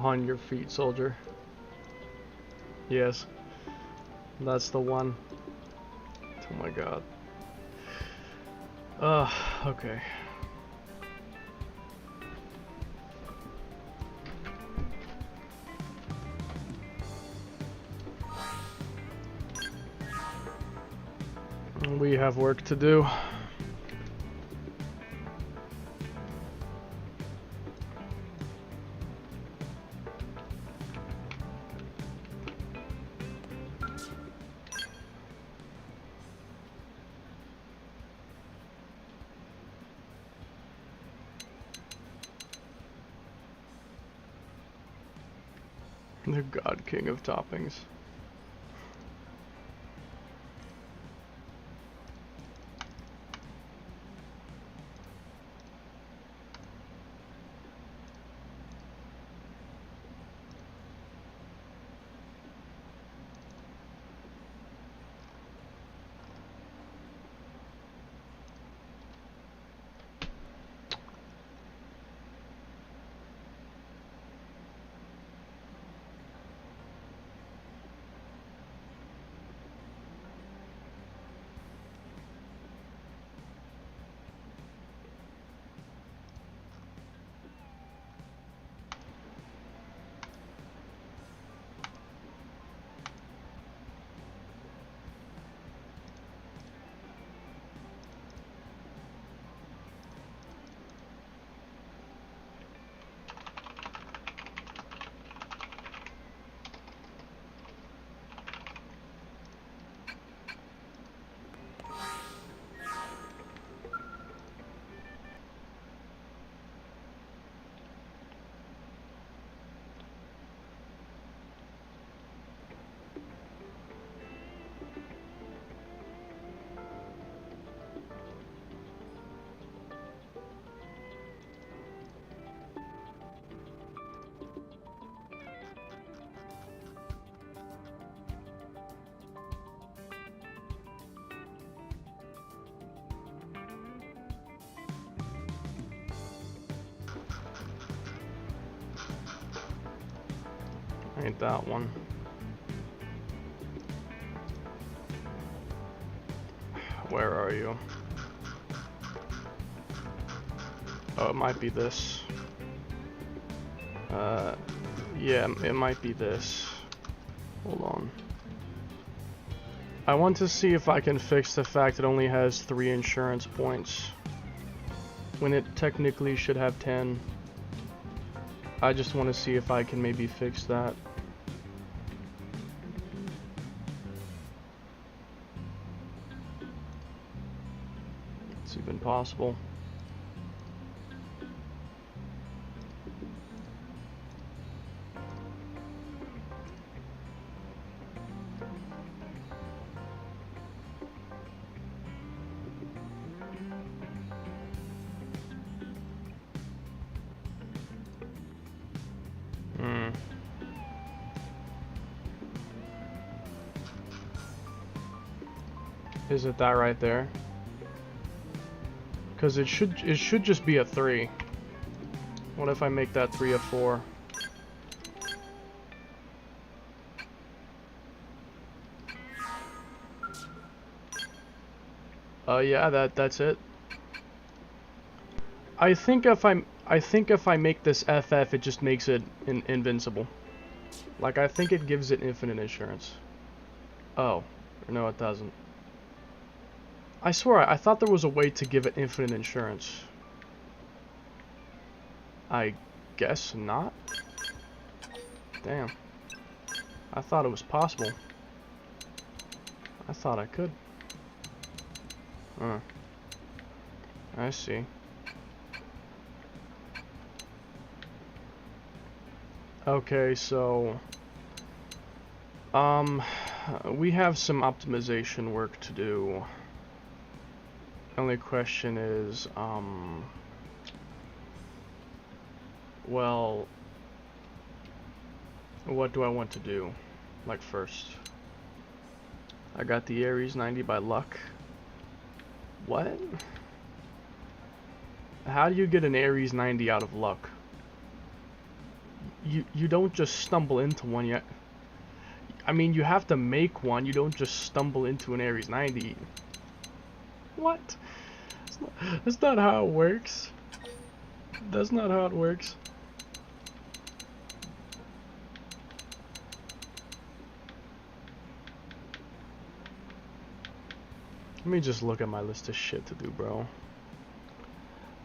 On your feet, soldier. Yes. That's the one. Oh my god. Okay. We have work to do. The God King of toppings. Ain't that one. Where are you? Oh, it might be this. Yeah, it might be this. Hold on. I want to see if I can fix the fact it only has 3 insurance points when it technically should have 10. I just want to see if I can maybe fix that. It's even possible. Is it that right there? Because it should just be a 3. What if I make that 3 a 4? Yeah, that's it. I think if I make this FF, it just makes it invincible. Like, I think it gives it infinite insurance. Oh, no, it doesn't. I swear, I thought there was a way to give it infinite insurance. I guess not. Damn. I thought it was possible. I thought I could. I see. Okay, so we have some optimization work to do. Only question is, well, what do I want to do? Like, first, I got the Ares 90 by luck. What? How do you get an Ares 90 out of luck? you don't just stumble into one yet. I mean, you have to make one. You don't just stumble into an Ares 90. What? That's not how it works. That's not how it works. Let me just look at my list of shit to do, bro.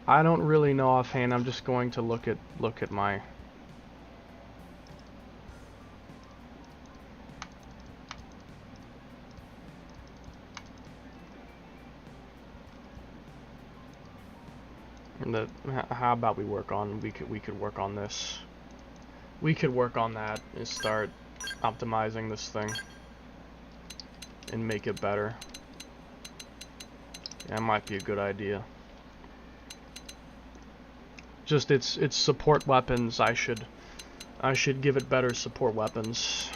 I don't really know offhand. I'm just going to look at my. How about we work on we could work on this. We could work on that and start optimizing this thing and make it better. That might be a good idea. Just its support weapons, I should give it better support weapons.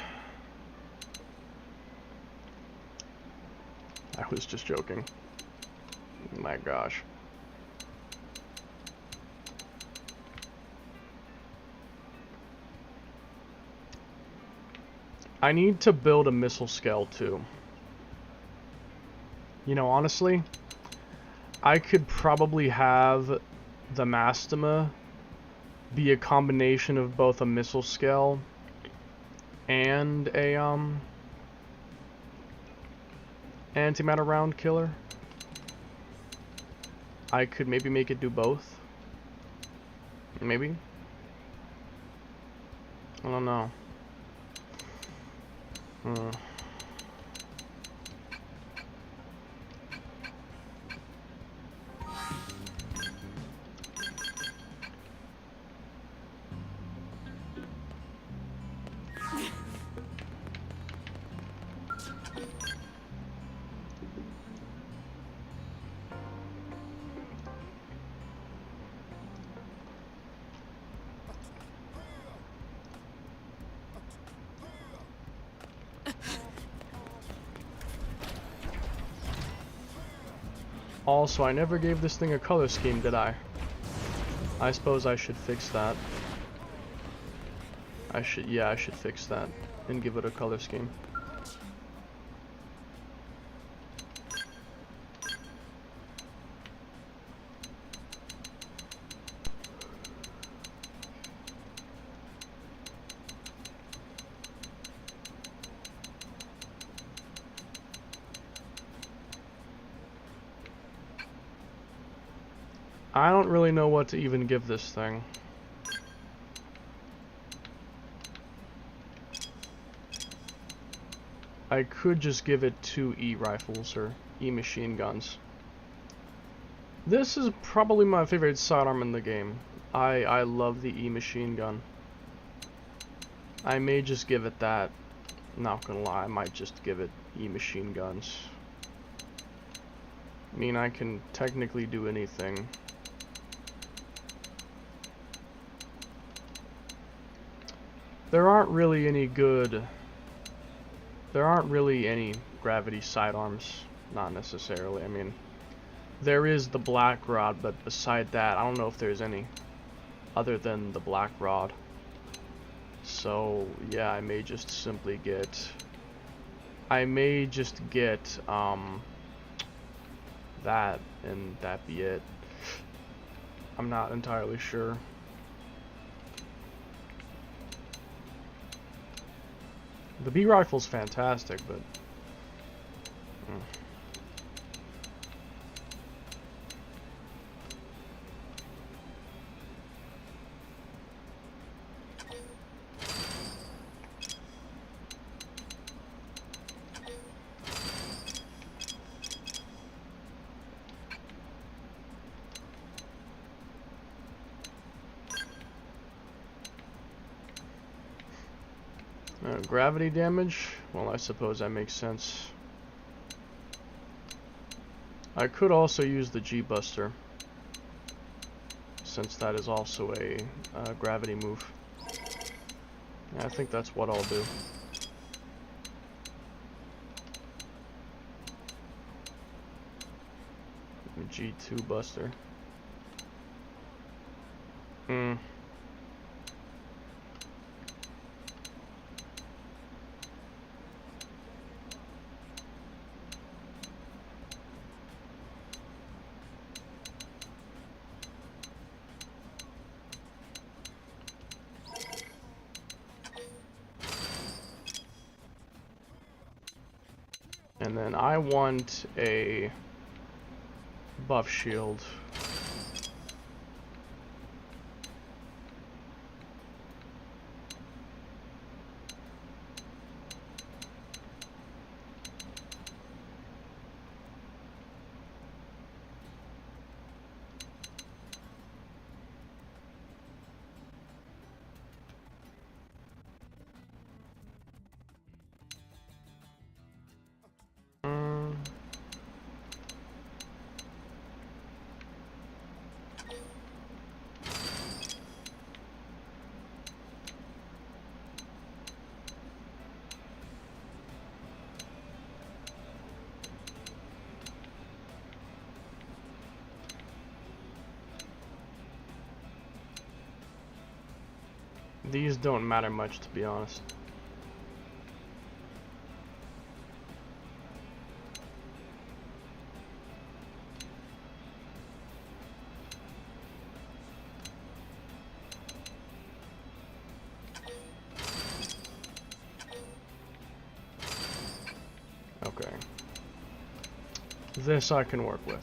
I was just joking. My gosh. I need to build a missile scale too. You know, honestly, I could probably have the Mastema be a combination of both a missile scale and a antimatter round killer. I could maybe make it do both. Maybe. I don't know. Also, I never gave this thing a color scheme, did I? I suppose I should fix that. I should fix that and give it a color scheme. I don't really know what to even give this thing. I could just give it 2 E rifles or E machine guns. This is probably my favorite sidearm in the game. I love the E machine gun. I may just give it that. Not gonna lie, I might just give it E machine guns. I mean, I can technically do anything. There aren't really any gravity sidearms, not necessarily. I mean, there is the black rod, but beside that, I don't know if there's any other than the black rod. So, yeah, I may just simply get that, and that be it. I'm not entirely sure. The B rifle's fantastic, but gravity damage? Well, I suppose that makes sense. I could also use the G-Buster, since that is also a gravity move. Yeah, I think that's what I'll do. G2 Buster. And then I want a buff shield. These don't matter much, to be honest. Okay. This I can work with.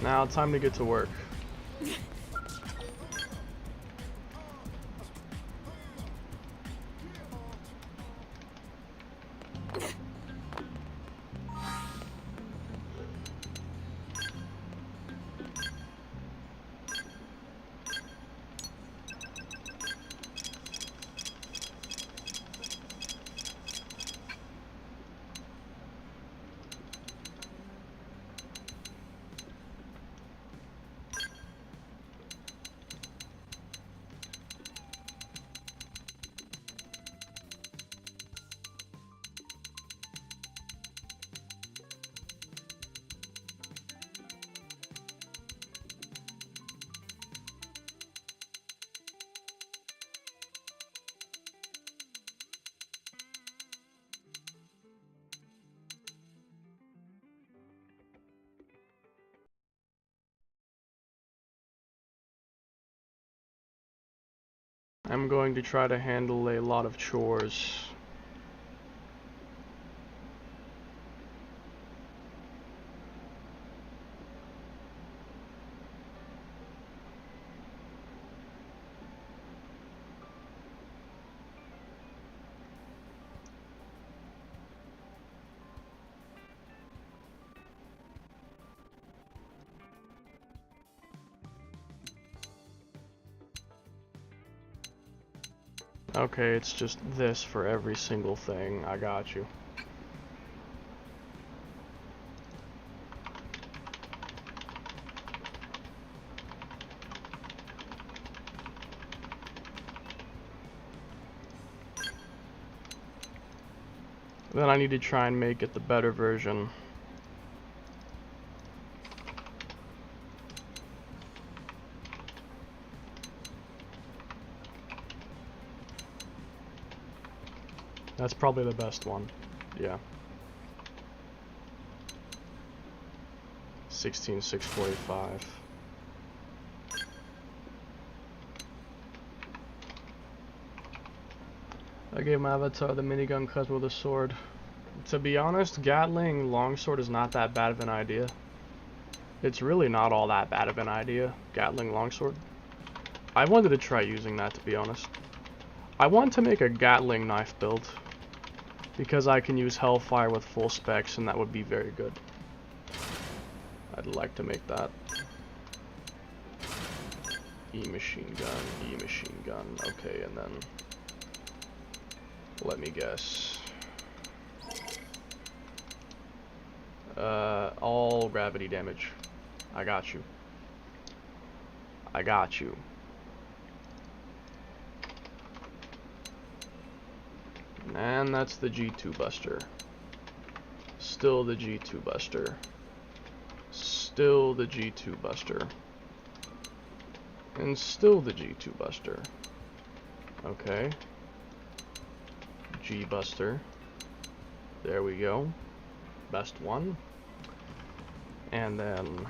Now, time to get to work. I'm going to try to handle a lot of chores. Okay, it's just this for every single thing. I got you. Then I need to try and make it the better version. That's probably the best one. Yeah. 16,645. I gave my avatar the minigun cut with a sword. To be honest, Gatling longsword is not that bad of an idea. It's really not all that bad of an idea, Gatling longsword. I wanted to try using that, to be honest. I want to make a Gatling knife build, because I can use Hellfire with full specs, and that would be very good. I'd like to make that. E-machine gun, okay, and then... let me guess. All gravity damage. I got you. I got you. And that's the G2 Buster. Still the G2 Buster. Still the G2 Buster. And still the G2 Buster. Okay. G Buster. There we go. Best one. And then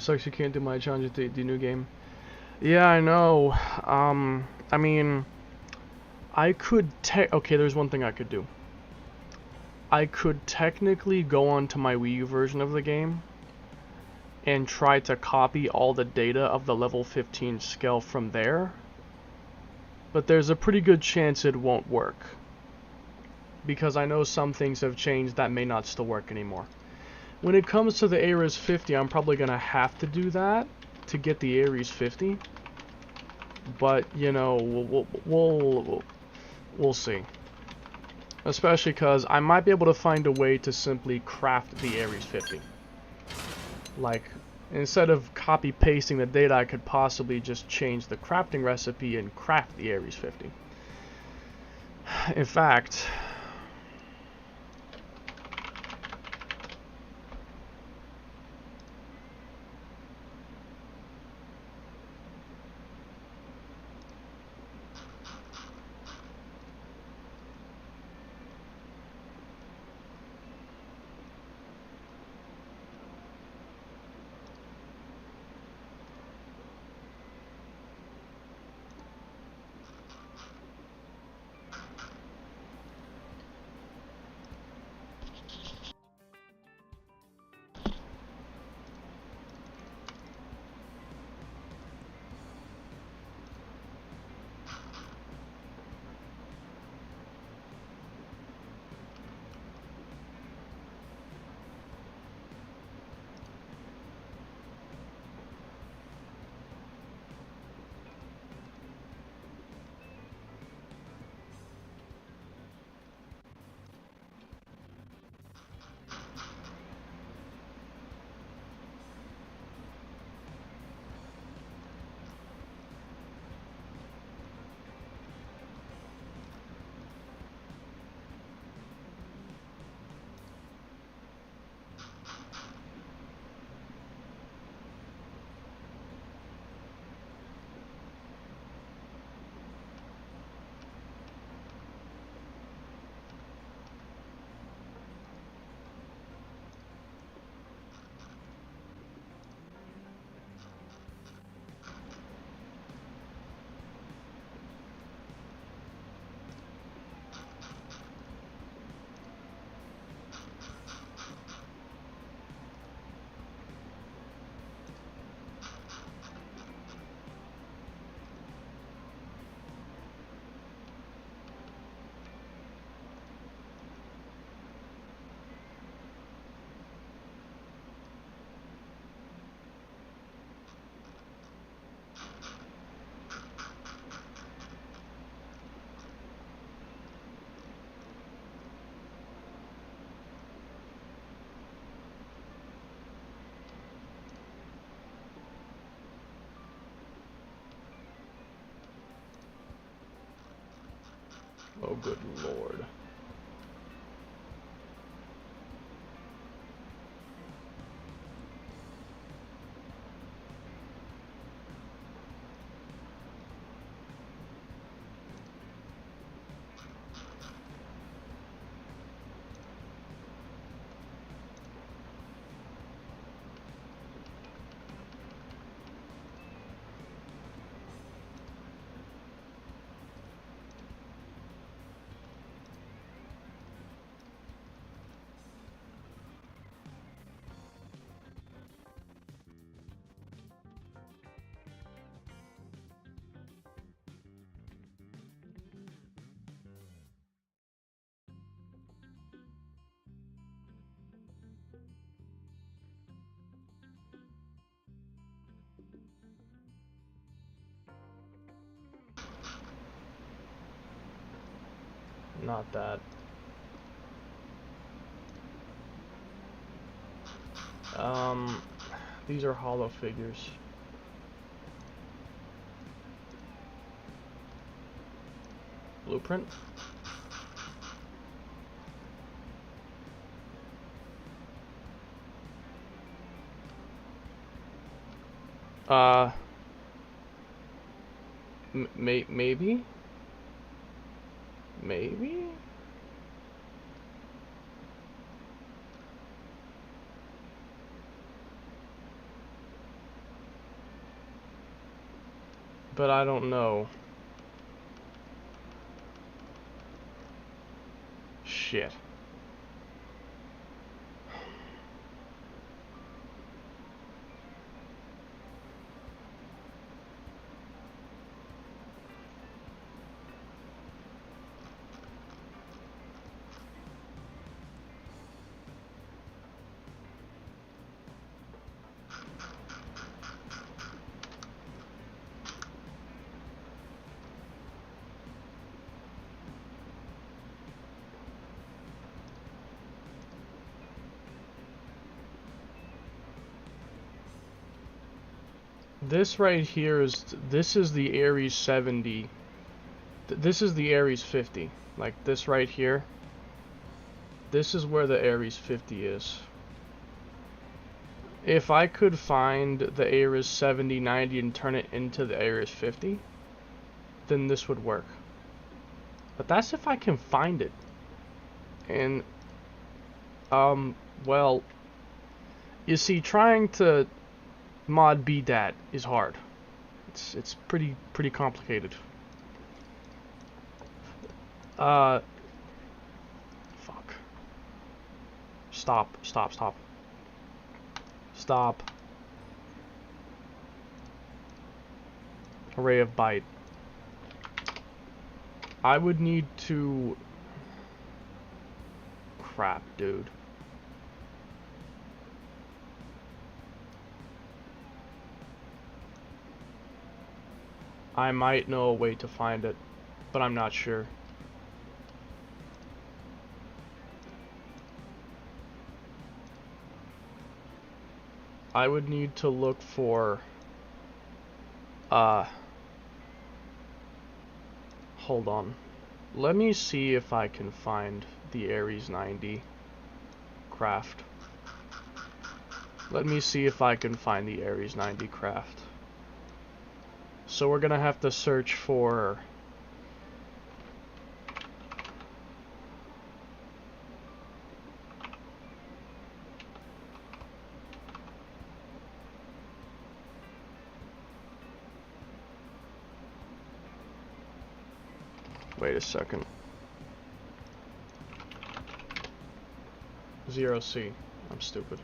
sucks you can't do my challenge with the new game. Yeah, I know. I mean, I could okay, there's one thing I could do. I could technically go onto my Wii U version of the game and try to copy all the data of the level 15 scale from there, but there's a pretty good chance it won't work, because I know some things have changed that may not still work anymore. When it comes to the Ares 50, I'm probably gonna have to do that to get the Ares 50, but you know, we'll see. Especially because I might be able to find a way to simply craft the Ares 50. Like, instead of copy-pasting the data, I could possibly just change the crafting recipe and craft the Ares 50. In fact... oh, good lord. Not that. These are hollow figures. Blueprint? Maybe? Maybe? But I don't know. Shit. This right here is, this is the Ares 70. This is the Ares 50. Like this right here. This is where the Ares 50 is. If I could find the Ares 70, 90 and turn it into the Ares 50, then this would work. But that's if I can find it. And, well, you see, trying to mod BDAT is hard. It's pretty complicated. Fuck. Stop. Array of byte. I would need to... Crap, dude. I might know a way to find it, but I'm not sure. I would need to look for, hold on. Let me see if I can find the Ares 90 craft. Let me see if I can find the Ares 90 craft. So we're gonna have to search for... Wait a second. 0C. I'm stupid.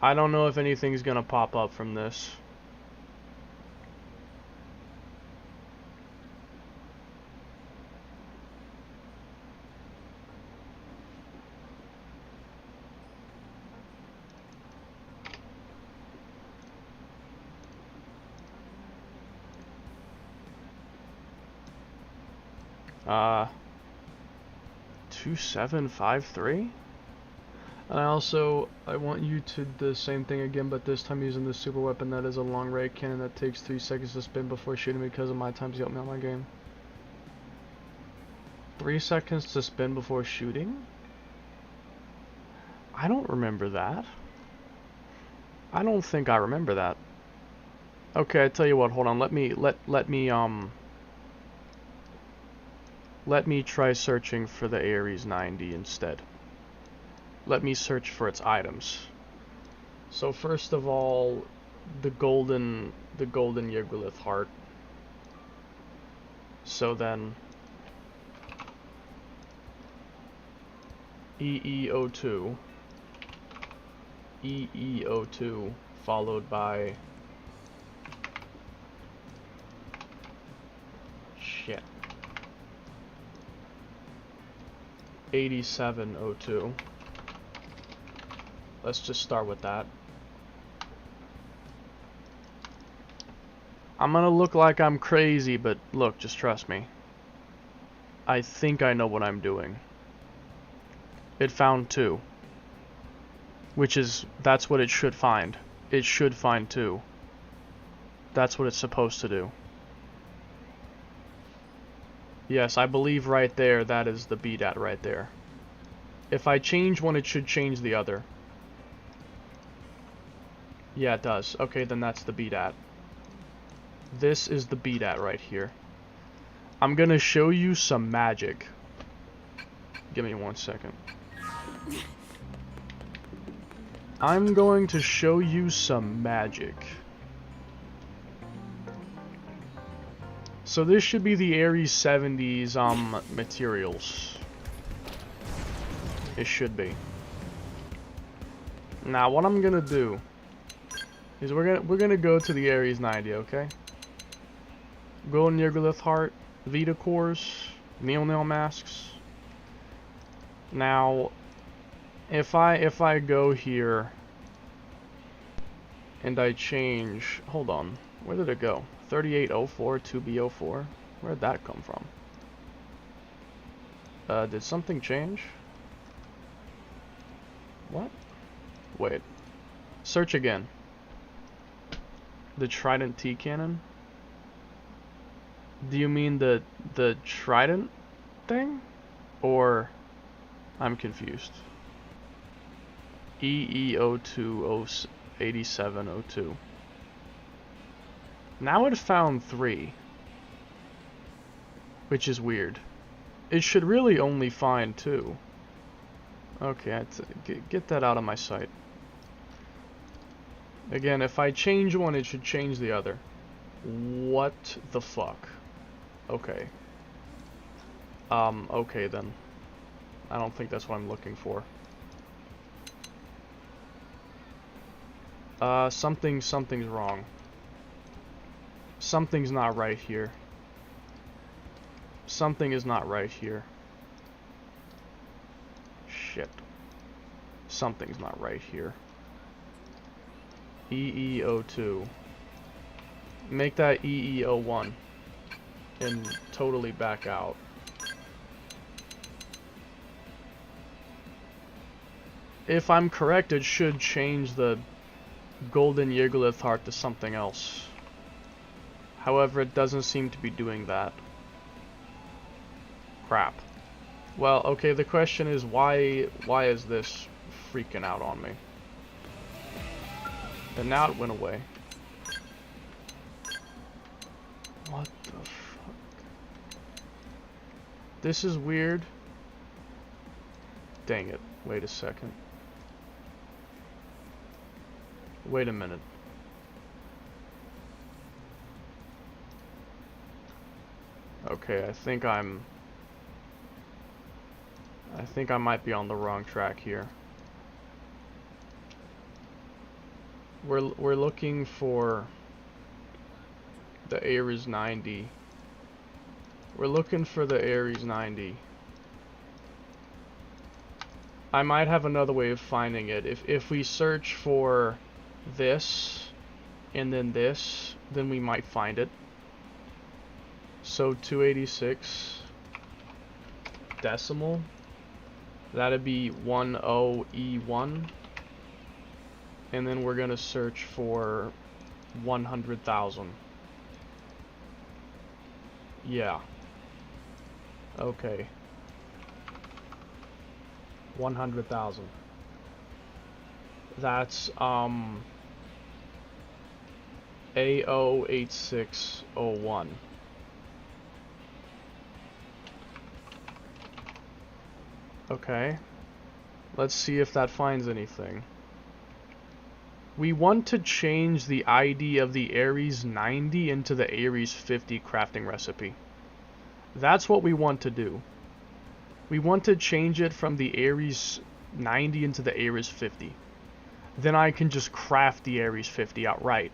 I don't know if anything's gonna pop up from this. Uh, 2753? And I want you to do the same thing again, but this time using the super weapon that is a long ray cannon that takes 3 seconds to spin before shooting because of my times help me out my game. 3 seconds to spin before shooting? I don't remember that. I don't think I remember that. Okay, I tell you what, hold on, let me try searching for the Ares 90 instead. Let me search for its items. So first of all, the golden Yggdrasil heart. So then EE02 followed by shit 8702. Let's just start with that. I'm gonna look like I'm crazy, but look, just trust me. I think I know what I'm doing. It found 2. That's what it should find. It should find 2. That's what it's supposed to do. Yes, I believe right there that is the BDAT right there. If I change one, it should change the other. Yeah, it does. Okay, then that's the BDAT. This is the BDAT right here. I'm gonna show you some magic. Give me 1 second. I'm going to show you some magic. So this should be the Ares 70's materials. It should be. Now what I'm gonna do is we're gonna go to the Ares 90, okay? Golden Yggdrasil Heart, Vita cores, Nil masks. Now if I go here and I change, hold on, where did it go? 3804 2B04. Where'd that come from? Did something change? What? Wait. Search again. The Trident T cannon? Do you mean the Trident thing? Or I'm confused. EE028702. Now it found 3. Which is weird. It should really only find 2. Okay, get that out of my sight. Again, if I change one, it should change the other. What the fuck? Okay. Okay then. I don't think that's what I'm looking for. Something's wrong. Something's not right here. Something is not right here. Shit. Something's not right here. EE02. Make that EE01. And totally back out. If I'm correct, it should change the Golden Yggdrasil Heart to something else. However, it doesn't seem to be doing that. Crap. Well, okay, the question is why is this freaking out on me? And now it went away. What the fuck? This is weird. Dang it. Wait a second. Wait a minute. Okay, I think I might be on the wrong track here. We're looking for the Ares 90. We're looking for the Ares 90. I might have another way of finding it. If we search for this and then this, then we might find it. So 286 decimal, that'd be 10E1, and then we're gonna search for 100,000. Yeah. Okay. 100,000. That's A08601. Okay. Let's see if that finds anything. We want to change the ID of the Ares 90 into the Ares 50 crafting recipe. That's what we want to do. We want to change it from the Ares 90 into the Ares 50. Then I can just craft the Ares 50 outright.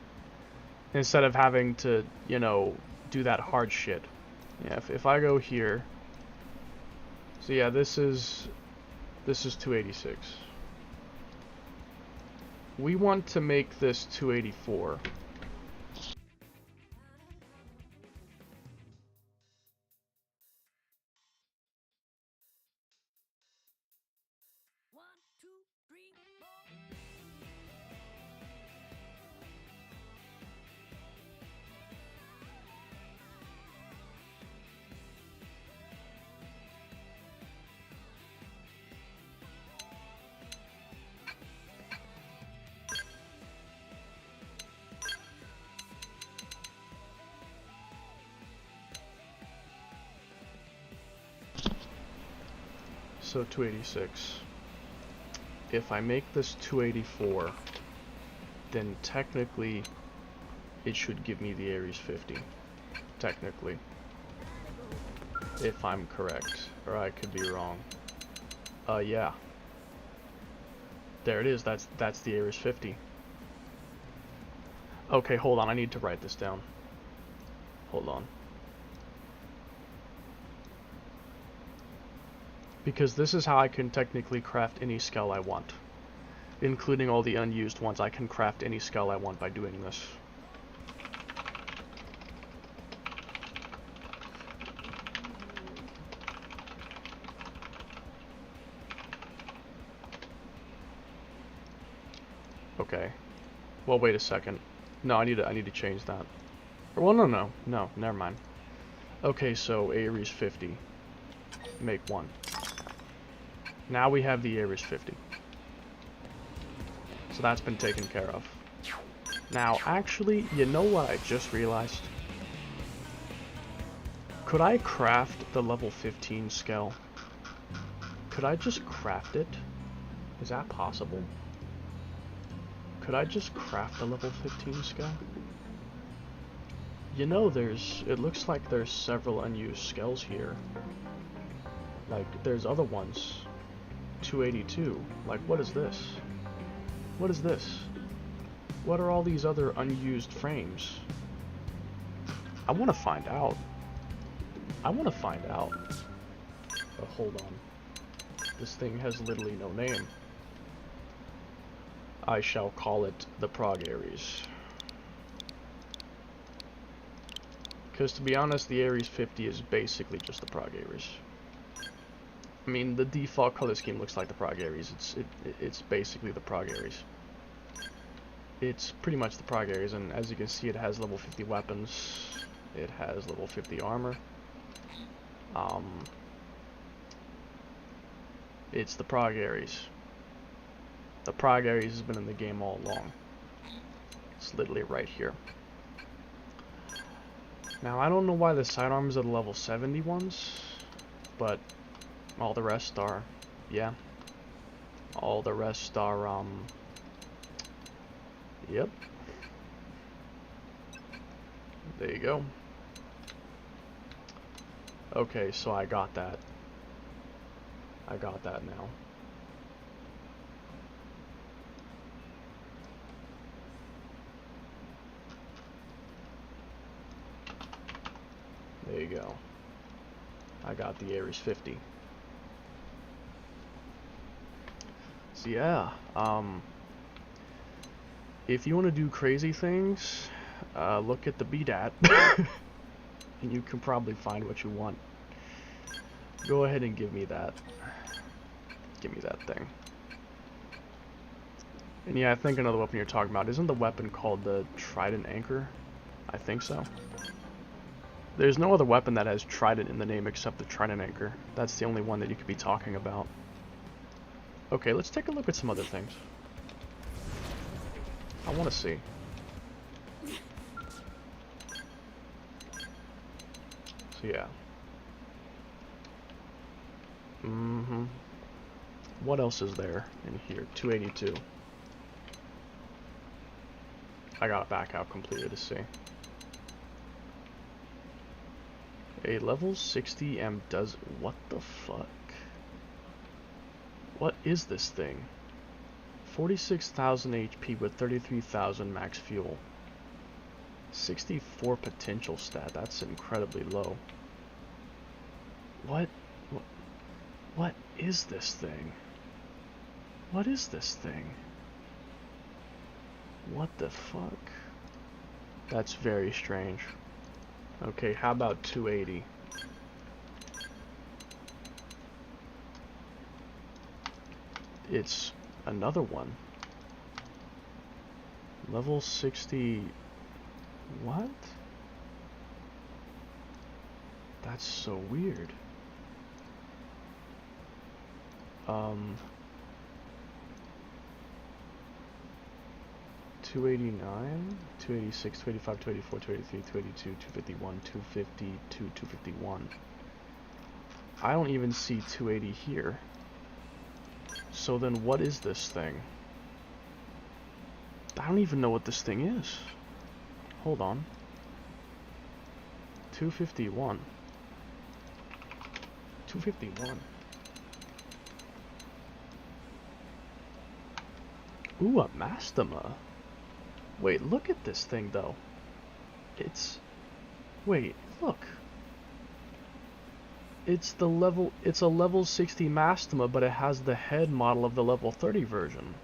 Instead of having to, you know, do that hard shit. Yeah, if I go here. So yeah, this is 286. We want to make this 284. So 286. If I make this 284, then technically it should give me the Ares 50. Technically. If I'm correct. Or I could be wrong. Yeah. There it is, that's the Ares 50. Okay, hold on, I need to write this down. Hold on. Because this is how I can technically craft any skull I want. Including all the unused ones, I can craft any skull I want by doing this. Okay. Well, wait a second. No, I need to change that. Well, no, never mind. Okay, so Ares 50. Make one. Now we have the Ares 50. So that's been taken care of. Now, actually, you know what I just realized? Could I craft the level 15 skull? Could I just craft it? Is that possible? Could I just craft the level 15 skull? You know, it looks like there's several unused skulls here. Like, there's other ones. 282. Like, what is this? What is this? What are all these other unused frames? I want to find out. I want to find out. But hold on. This thing has literally no name. I shall call it the Prague Ares. Because to be honest, the Ares 50 is basically just the Prague Ares. I mean, the default color scheme looks like the Prague Ares. It's basically the Prague Ares. It's pretty much the Prague Ares, and as you can see, it has level 50 weapons. It has level 50 armor. It's the Prague Ares. The Prague Ares has been in the game all along. It's literally right here. Now, I don't know why the sidearms are the level 70 ones, but all the rest are, yeah. All the rest are, yep. There you go. Okay, so I got that. I got that now. There you go. I got the Ares 50. So yeah, if you want to do crazy things, look at the BDAT, and you can probably find what you want. Go ahead and give me that. Give me that thing. And yeah, I think another weapon you're talking about, isn't the weapon called the Trident Anchor? I think so. There's no other weapon that has Trident in the name except the Trident Anchor. That's the only one that you could be talking about. Okay, let's take a look at some other things. I want to see. So yeah. What else is there in here? 282. I gotta back out completely to see. A level 60 M does... What the fuck? What is this thing? 46,000 HP with 33,000 max fuel. 64 potential stat. That's incredibly low. What is this thing? What is this thing? What the fuck? That's very strange. Okay, how about 280? It's another one. Level 60... What? That's so weird. 289, 286, 285, 284, 283, 282, 251, 250, 251. I don't even see 280 here. So then what is this thing? I don't even know what this thing is. Hold on. 251. 251. Ooh, a Mastema. Wait, look at this thing though. It's... Wait, look. It's a level 60 Mastema, but it has the head model of the level 30 version.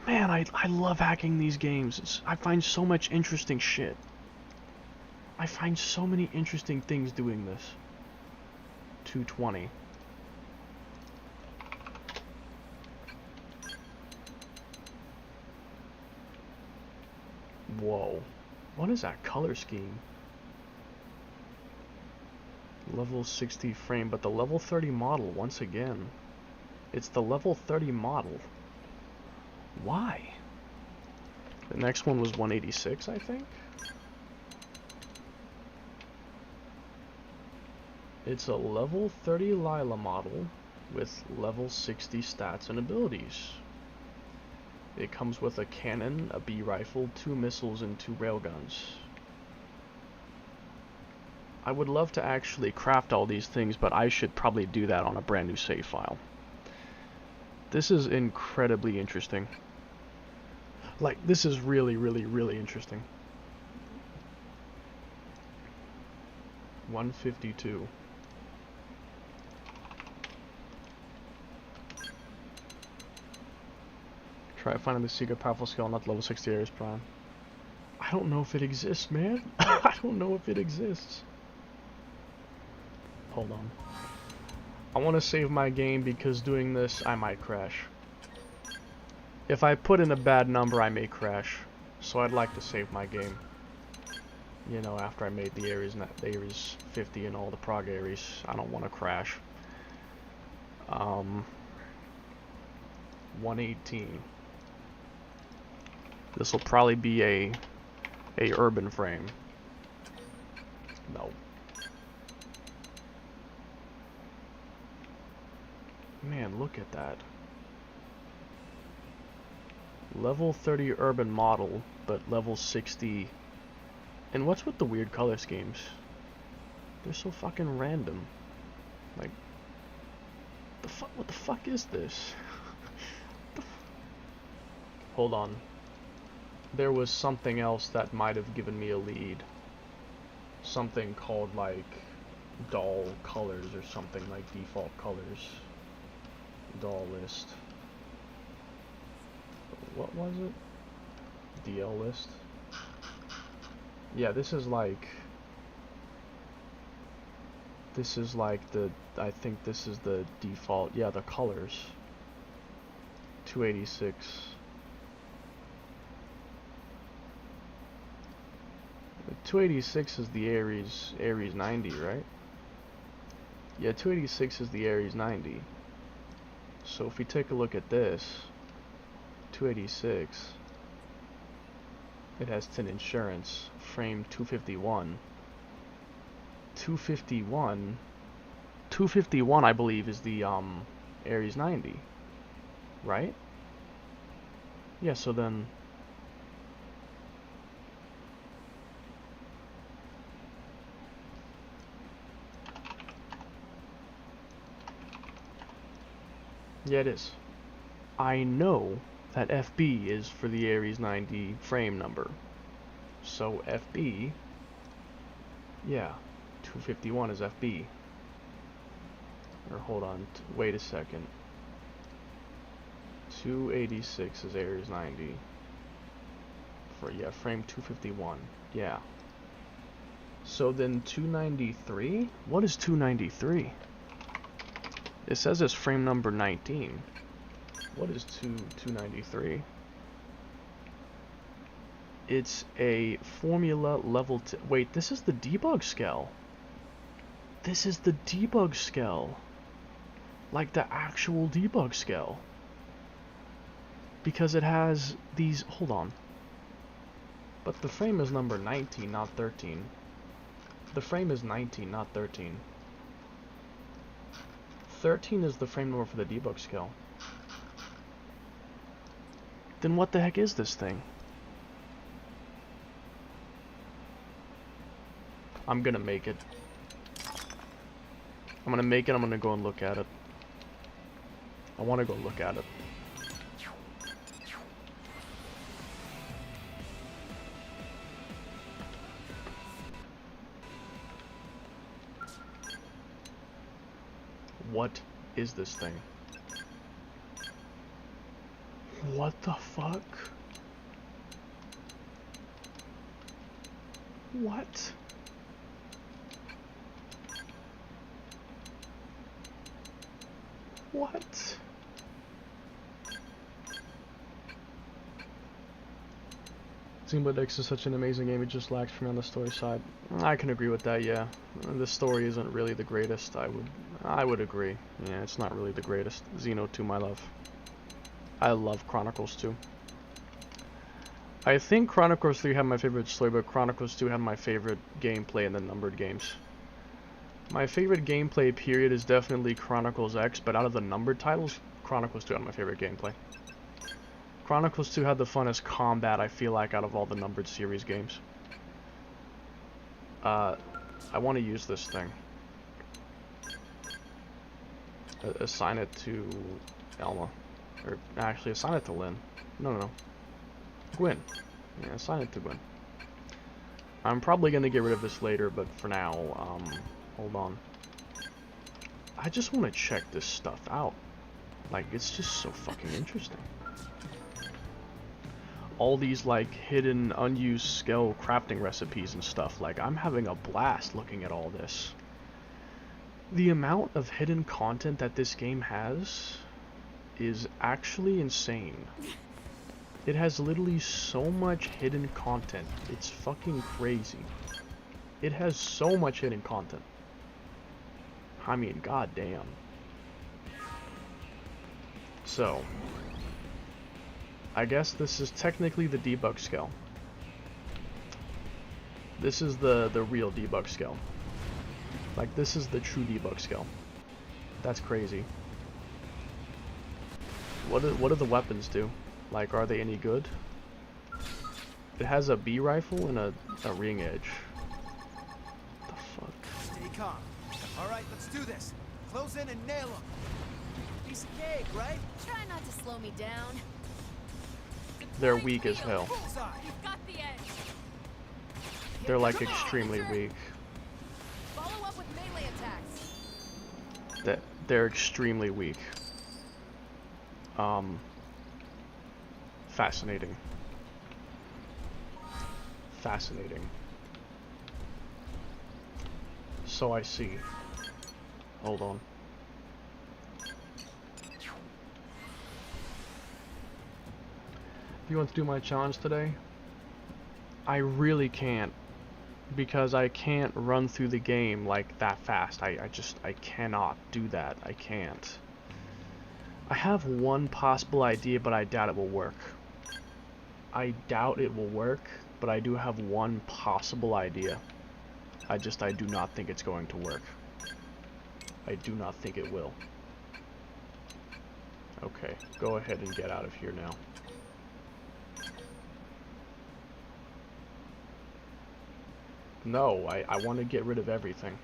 Man, I love hacking these games. I find so much interesting shit. I find so many interesting things doing this. 220. Whoa. What is that color scheme? Level 60 frame, but the level 30 model, once again. It's the level 30 model. Why? The next one was 186, I think? It's a level 30 Lila model with level 60 stats and abilities. It comes with a cannon, a B rifle, 2 missiles, and 2 railguns. I would love to actually craft all these things, but I should probably do that on a brand new save file. This is incredibly interesting. Like, this is really, really, really interesting. 152. Try finding the secret powerful skill, not level 60 Ares Prime. I don't know if it exists, man. I don't know if it exists. Hold on. I want to save my game because doing this, I might crash. If I put in a bad number, I may crash. So I'd like to save my game. You know, after I made the Ares 50 and all the prog Ares, I don't want to crash. 118. This will probably be a urban frame. No. Man, look at that. Level 30 urban model, but level 60. And what's with the weird color schemes? They're so fucking random. Like, what the fuck is this? Hold on. There was something else that might have given me a lead. Something called, like, doll colors or something, like default colors. Doll list. What was it? DL list? Yeah, this is like the, I think this is the default, yeah, the colors. 286. The 286 is the Ares 90, right? Yeah, 286 is the Ares 90. So if we take a look at this, 286, it has 10 insurance, frame 251. 251 I believe is the Ares 90, right? Yeah, so then yeah, it is. I know that FB is for the Ares 90 frame number. So FB, yeah, 251 is FB. Or hold on, wait a second. 286 is Ares 90. For, yeah, frame 251. Yeah. So then 293? What is 293? It says it's frame number 19. What is 293? It's a formula level wait, this is the debug scale. This is the debug scale. Like the actual debug scale. Because it has these, hold on. But the frame is number 19, not 13. The frame is 19, not 13. 13 is the frame number for the debug scale. Then what the heck is this thing? I'm gonna make it. I'm gonna make it, I'm gonna go and look at it. I wanna go look at it. What is this thing? What the fuck? What? What? Xenoblade X is such an amazing game, it just lacks for me on the story side. I can agree with that, yeah. The story isn't really the greatest, I would agree. Yeah, it's not really the greatest. Xeno 2, my love. I love Chronicles 2. I think Chronicles 3 had my favorite story, but Chronicles 2 had my favorite gameplay in the numbered games. My favorite gameplay period is definitely Chronicles X, but out of the numbered titles, Chronicles 2 had my favorite gameplay. Chronicles 2 had the funnest combat, I feel like, out of all the numbered series games. I want to use this thing. Assign it to Elma. Or, actually, assign it to Lynn. No. Gwen. Yeah, assign it to Gwen. I'm probably going to get rid of this later, but for now, hold on. I just want to check this stuff out. Like, it's just so fucking interesting. All these, like, hidden, unused skill crafting recipes and stuff. Like, I'm having a blast looking at all this. The amount of hidden content that this game has is actually insane. It has literally so much hidden content. It's fucking crazy. It has so much hidden content. I mean, goddamn. So, I guess this is technically the debug scale. This is the real debug scale. Like, this is the true debug scale. That's crazy. What do the weapons do? Like, are they any good? It has a B rifle and a ring edge. What the fuck? Stay calm. Alright, let's do this. Close in and nail them. Piece of cake, right? Try not to slow me down. They're weak as hell. You've got the edge. They're like extremely weak. Follow up with melee attacks. They're extremely weak. Fascinating. Fascinating. So I see. Hold on. You want to do my challenge today? I really can't, because I can't run through the game like that fast. I cannot do that. I can't. I have one possible idea, but I doubt it will work. I doubt it will work, but I do have one possible idea. I do not think it's going to work. I do not think it will. Okay, go ahead and get out of here now. No, I want to get rid of everything.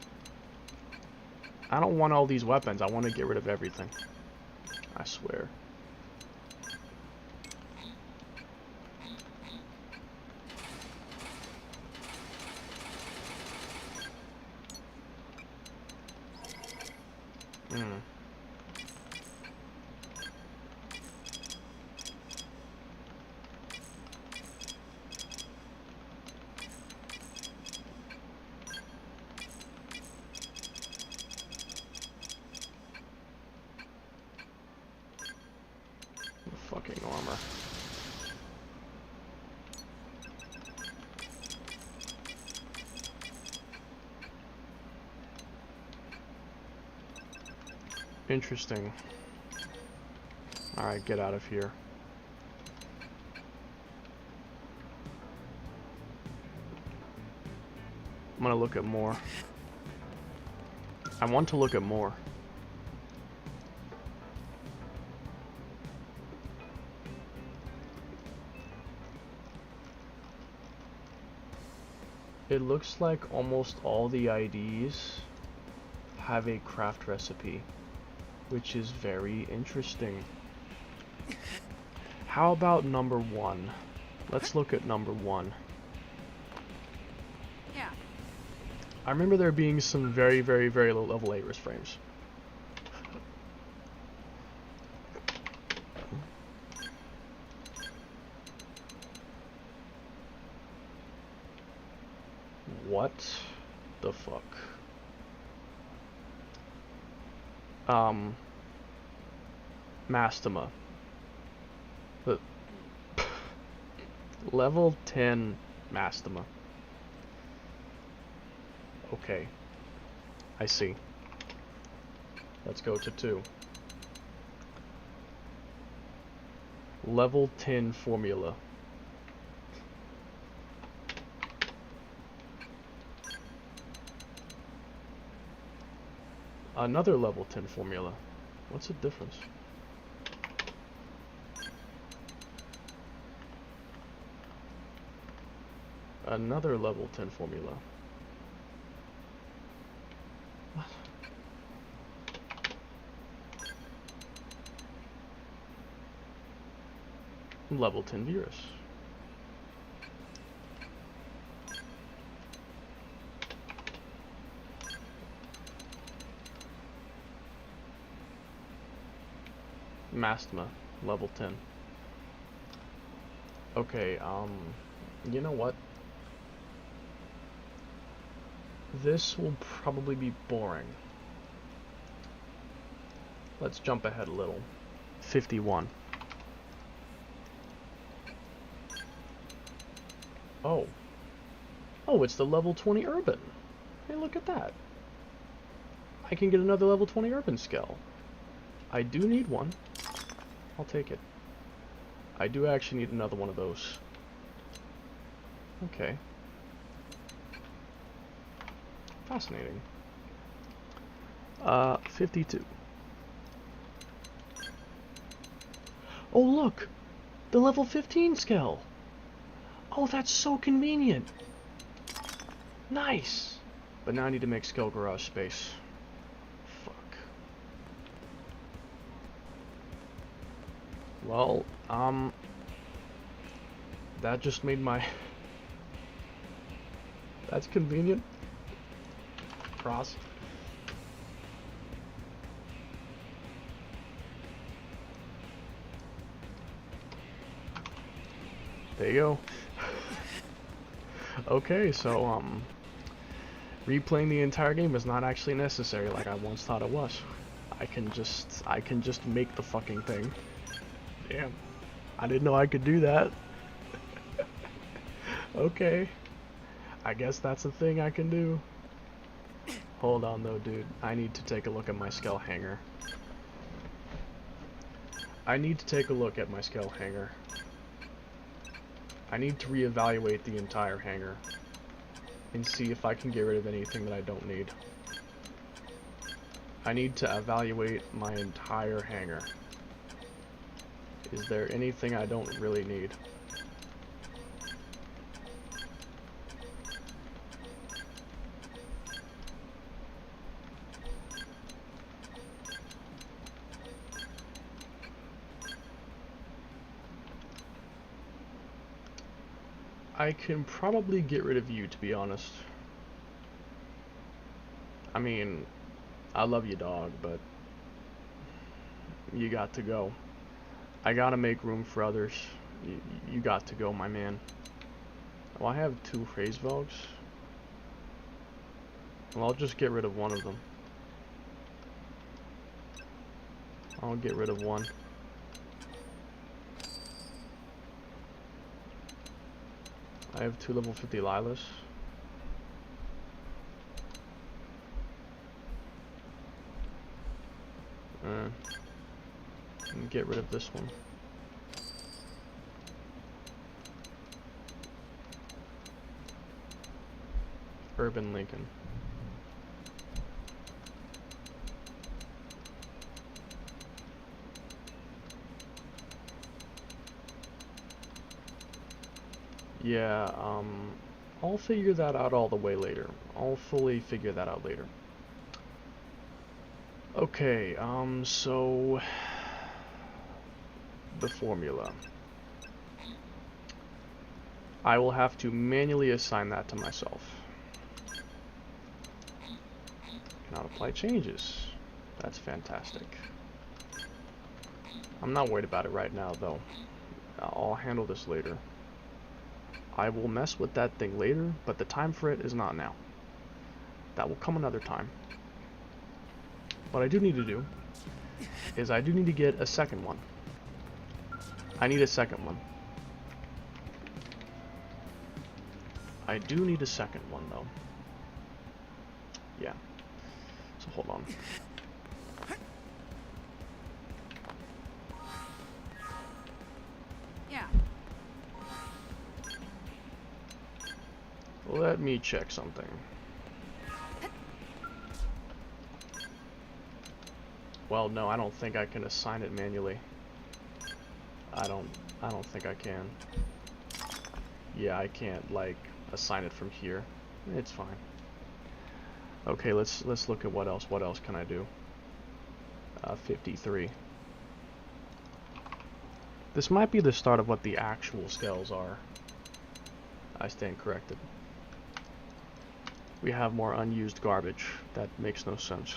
I don't want all these weapons. I want to get rid of everything. I swear. Fucking armor. Interesting. Alright, get out of here. I'm gonna look at more. I want to look at more. It looks like almost all the IDs have a craft recipe, which is very interesting. How about number 1? Let's look at number 1. Yeah. I remember there being some very, very, very low level Ares frames. What the fuck? Mastema. But level 10 Mastema. Okay. I see. Let's go to 2. Level 10 formula. Another level 10 formula. What's the difference? Another level 10 formula. What? Level 10 virus. Mastema, level 10. Okay, you know what? This will probably be boring. Let's jump ahead a little. 51. Oh. Oh, it's the level 20 urban. Hey, look at that. I can get another level 20 urban skill. I do need one. I'll take it. I do actually need another one of those. Okay. Fascinating. 52. Oh look! The level 15 skill! Oh, that's so convenient! Nice! But now I need to make skill garage space. Fuck. Well, that just made my... That's convenient. Cross. There you go. Okay, so, replaying the entire game is not actually necessary like I once thought it was. I can just make the fucking thing. Damn. I didn't know I could do that. Okay. I guess that's a thing I can do. Hold on though, dude. I need to take a look at my skull hanger. I need to take a look at my skull hanger. I need to reevaluate the entire hanger and see if I can get rid of anything that I don't need. I need to evaluate my entire hanger. Is there anything I don't really need? I can probably get rid of you, to be honest. I mean, I love you, dog, but you got to go. I gotta make room for others. You got to go, my man. Oh, I have 2 Phrasevogs. Well, I'll just get rid of one of them. I'll get rid of one. I have 2 level 50 Lilas. And get rid of this one. Urban Lincoln. Yeah, I'll figure that out all the way later. I'll fully figure that out later. Okay, so the formula. I will have to manually assign that to myself. Cannot apply changes. That's fantastic. I'm not worried about it right now, though. I'll handle this later. I will mess with that thing later, but the time for it is not now. That will come another time. What I do need to do is I do need to get a second one. I need a second one. I do need a second one, though. Yeah. So hold on. Yeah. Let me check something. Well, no, I don't think I can assign it manually. I don't think I can. Yeah, I can't like assign it from here. It's fine. Okay, let's look at what else. What else can I do? 53. This might be the start of what the actual scales are. I stand corrected. We have more unused garbage. That makes no sense.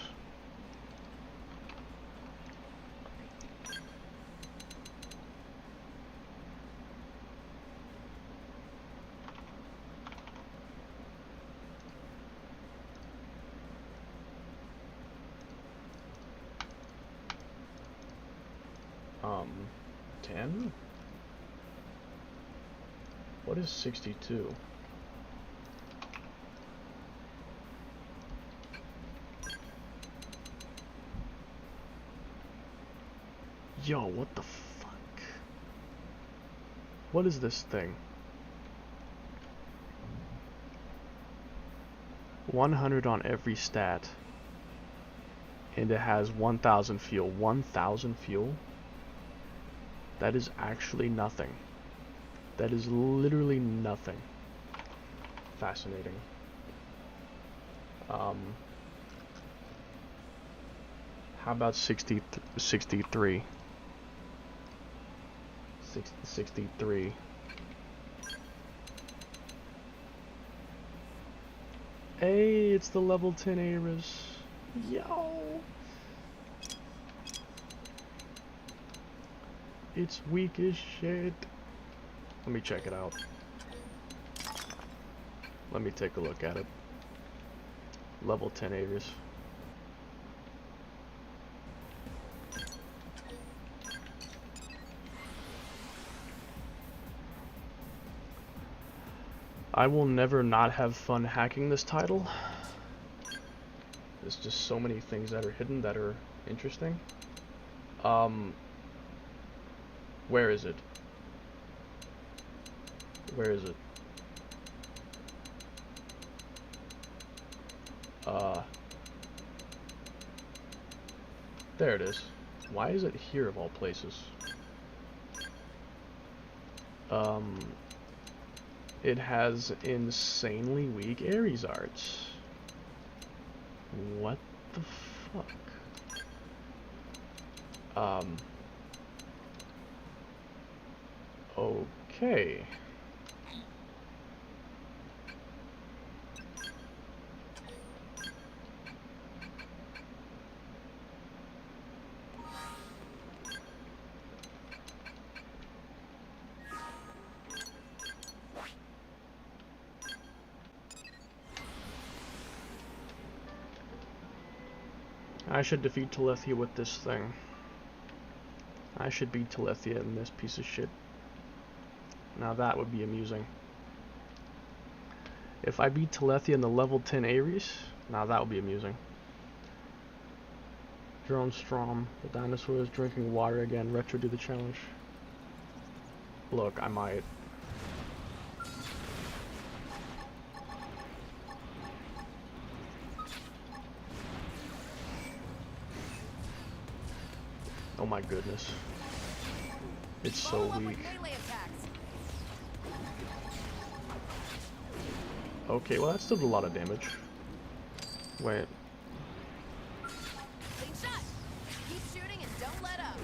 Um, 10? What is 62? Yo, what the fuck? What is this thing? 100 on every stat. And it has 1000 fuel. 1000 fuel? That is actually nothing. That is literally nothing. Fascinating. How about 63? 63. Hey, it's the level 10 Ares. Yo! It's weak as shit. Let me check it out. Let me take a look at it. Level 10 Ares. I will never not have fun hacking this title. There's just so many things that are hidden that are interesting. Where is it? Where is it? There it is. Why is it here of all places? It has insanely weak Ares arts. What the fuck? Okay. I should defeat Telethia with this thing. I should beat Telethia in this piece of shit. Now that would be amusing. If I beat Telethia in the level 10 Ares, now that would be amusing. Drone Strom, the dinosaur is drinking water again. Retro, do the challenge. Look, I might. Oh my goodness. It's so weak. Okay, well that still did a lot of damage. Wait. Clean shot. Keep shooting and don't let up.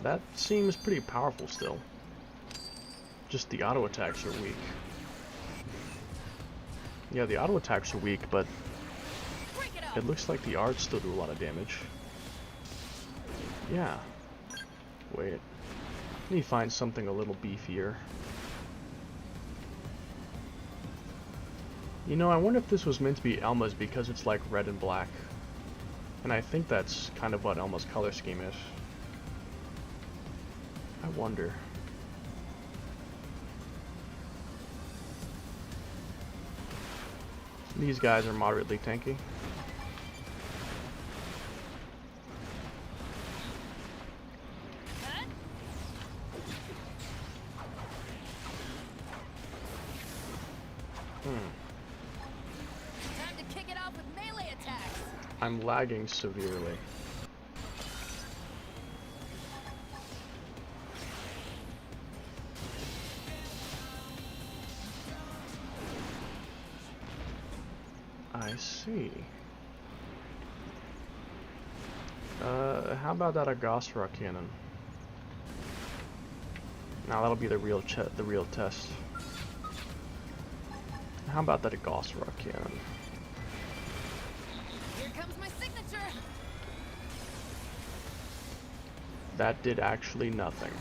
That seems pretty powerful still. Just the auto attacks are weak. Yeah, the auto attacks are weak, but Break it up. it looks like the arts still do a lot of damage. Yeah. Wait. Let me find something a little beefier. You know, I wonder if this was meant to be Elma's because it's like red and black. And I think that's kind of what Elma's color scheme is. I wonder. These guys are moderately tanky. Cut. Time to kick it off with melee attacks. I'm lagging severely. I see. How about that Agosra cannon? Now that'll be the real test. How about that Agosra cannon? Here comes my signature. That did actually nothing.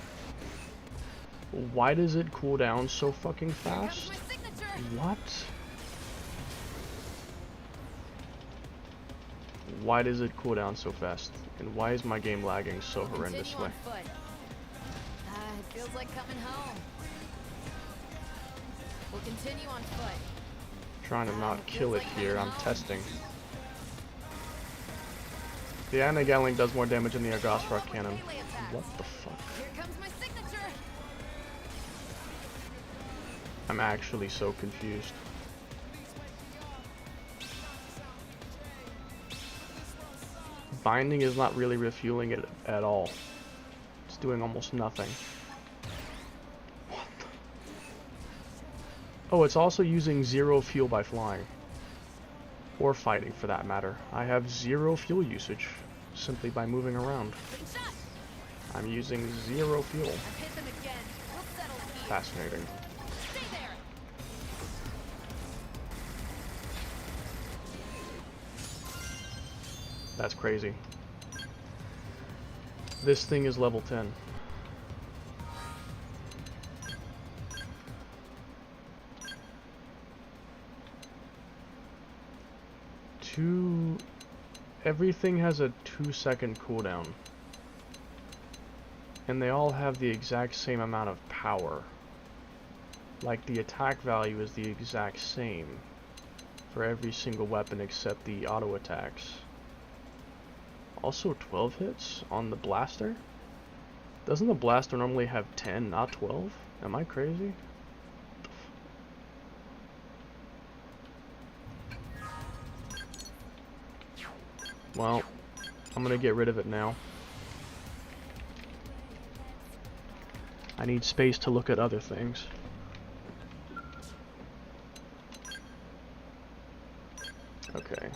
Why does it cool down so fucking Here comes fast? my signature. What? Why does it cool down so fast? And why is my game lagging so horrendously? Continue on foot. It feels like coming home. We'll continue on foot. Trying to not kill it here, I'm testing. The anti-gatling does more damage than the Agosra cannon. What the fuck? Here comes my signature. I'm actually so confused. Binding is not really refueling it at all. It's doing almost nothing. What the? Oh, it's also using 0 fuel by flying. Or fighting, for that matter. I have 0 fuel usage simply by moving around. Clean shot. I'm using 0 fuel. I've hit them again. We'll settle here. Fascinating. Stay there. That's crazy. This thing is level 10. Everything has a 2-second cooldown. And they all have the exact same amount of power. Like the attack value is the exact same for every single weapon except the auto attacks. Also 12 hits on the blaster? Doesn't the blaster normally have 10, not 12? Am I crazy? Well, I'm gonna get rid of it now. I need space to look at other things. Okay.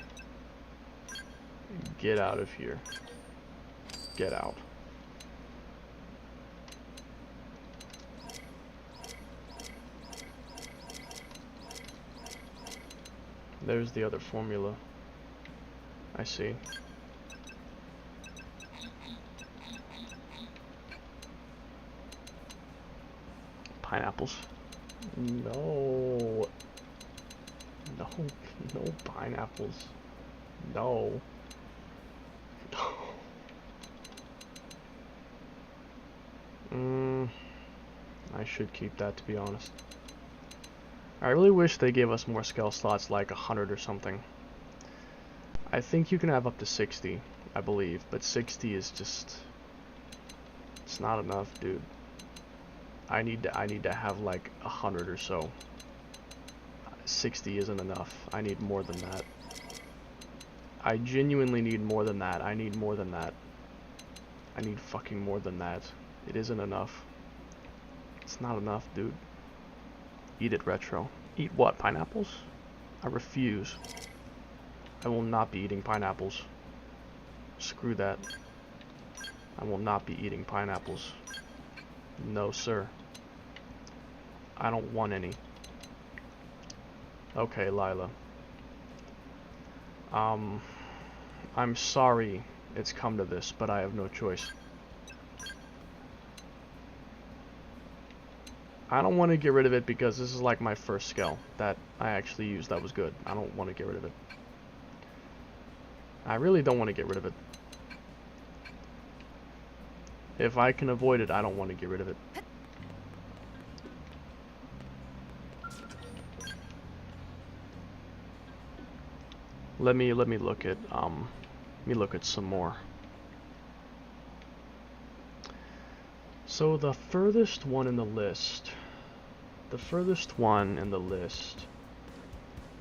Get out of here. Get out. There's the other formula. I see. Pineapples. No. No. No pineapples. No. I should keep that, to be honest. I really wish they gave us more skill slots, like 100 or something. I think you can have up to 60, I believe, but 60 is just... it's not enough, dude. I need to have like 100 or so. 60 isn't enough. I need more than that. I genuinely need more than that. I need more than that. I need fucking more than that. It isn't enough. It's not enough, dude. Eat it, Retro. Eat what? Pineapples? I refuse. I will not be eating pineapples. Screw that. I will not be eating pineapples. No, sir. I don't want any. Okay, Lila. I'm sorry it's come to this, but I have no choice. I don't want to get rid of it because this is like my first skill that I actually used that was good. I don't want to get rid of it. I really don't want to get rid of it. If I can avoid it, I don't want to get rid of it. Let me look at some more. So the furthest one in the list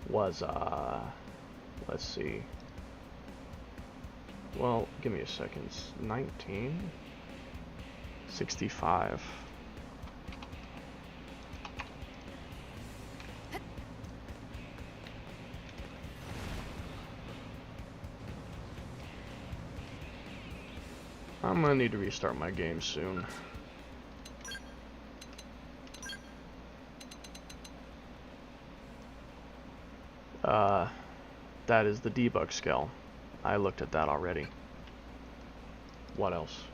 was let's see. Well, give me a second. 1965. I'm gonna need to restart my game soon. That is the debug skill. I looked at that already. What else?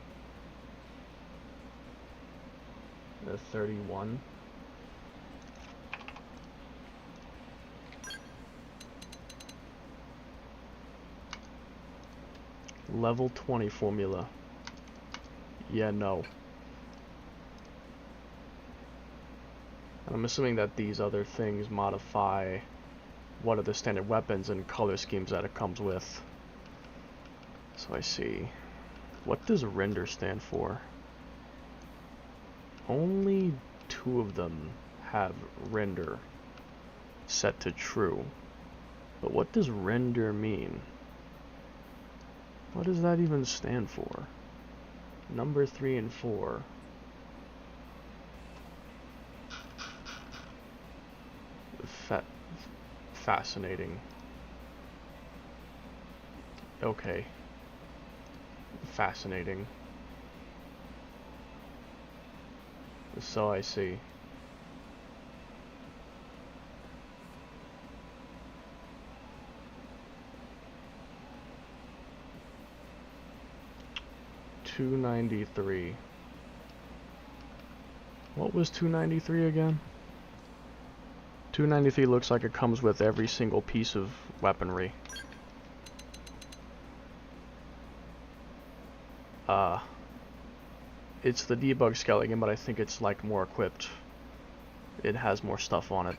The 31. Level 20 formula. Yeah, no. And I'm assuming that these other things modify what are the standard weapons and color schemes that it comes with. So I see. What does render stand for? Only 2 of them have render set to true. But what does render mean? What does that even stand for? Number 3 and 4. Fascinating. Okay. Fascinating. So I see. $293. What was $293 again? $293 looks like it comes with every single piece of weaponry. It's the debug skeleton, but I think it's like more equipped. It has more stuff on it.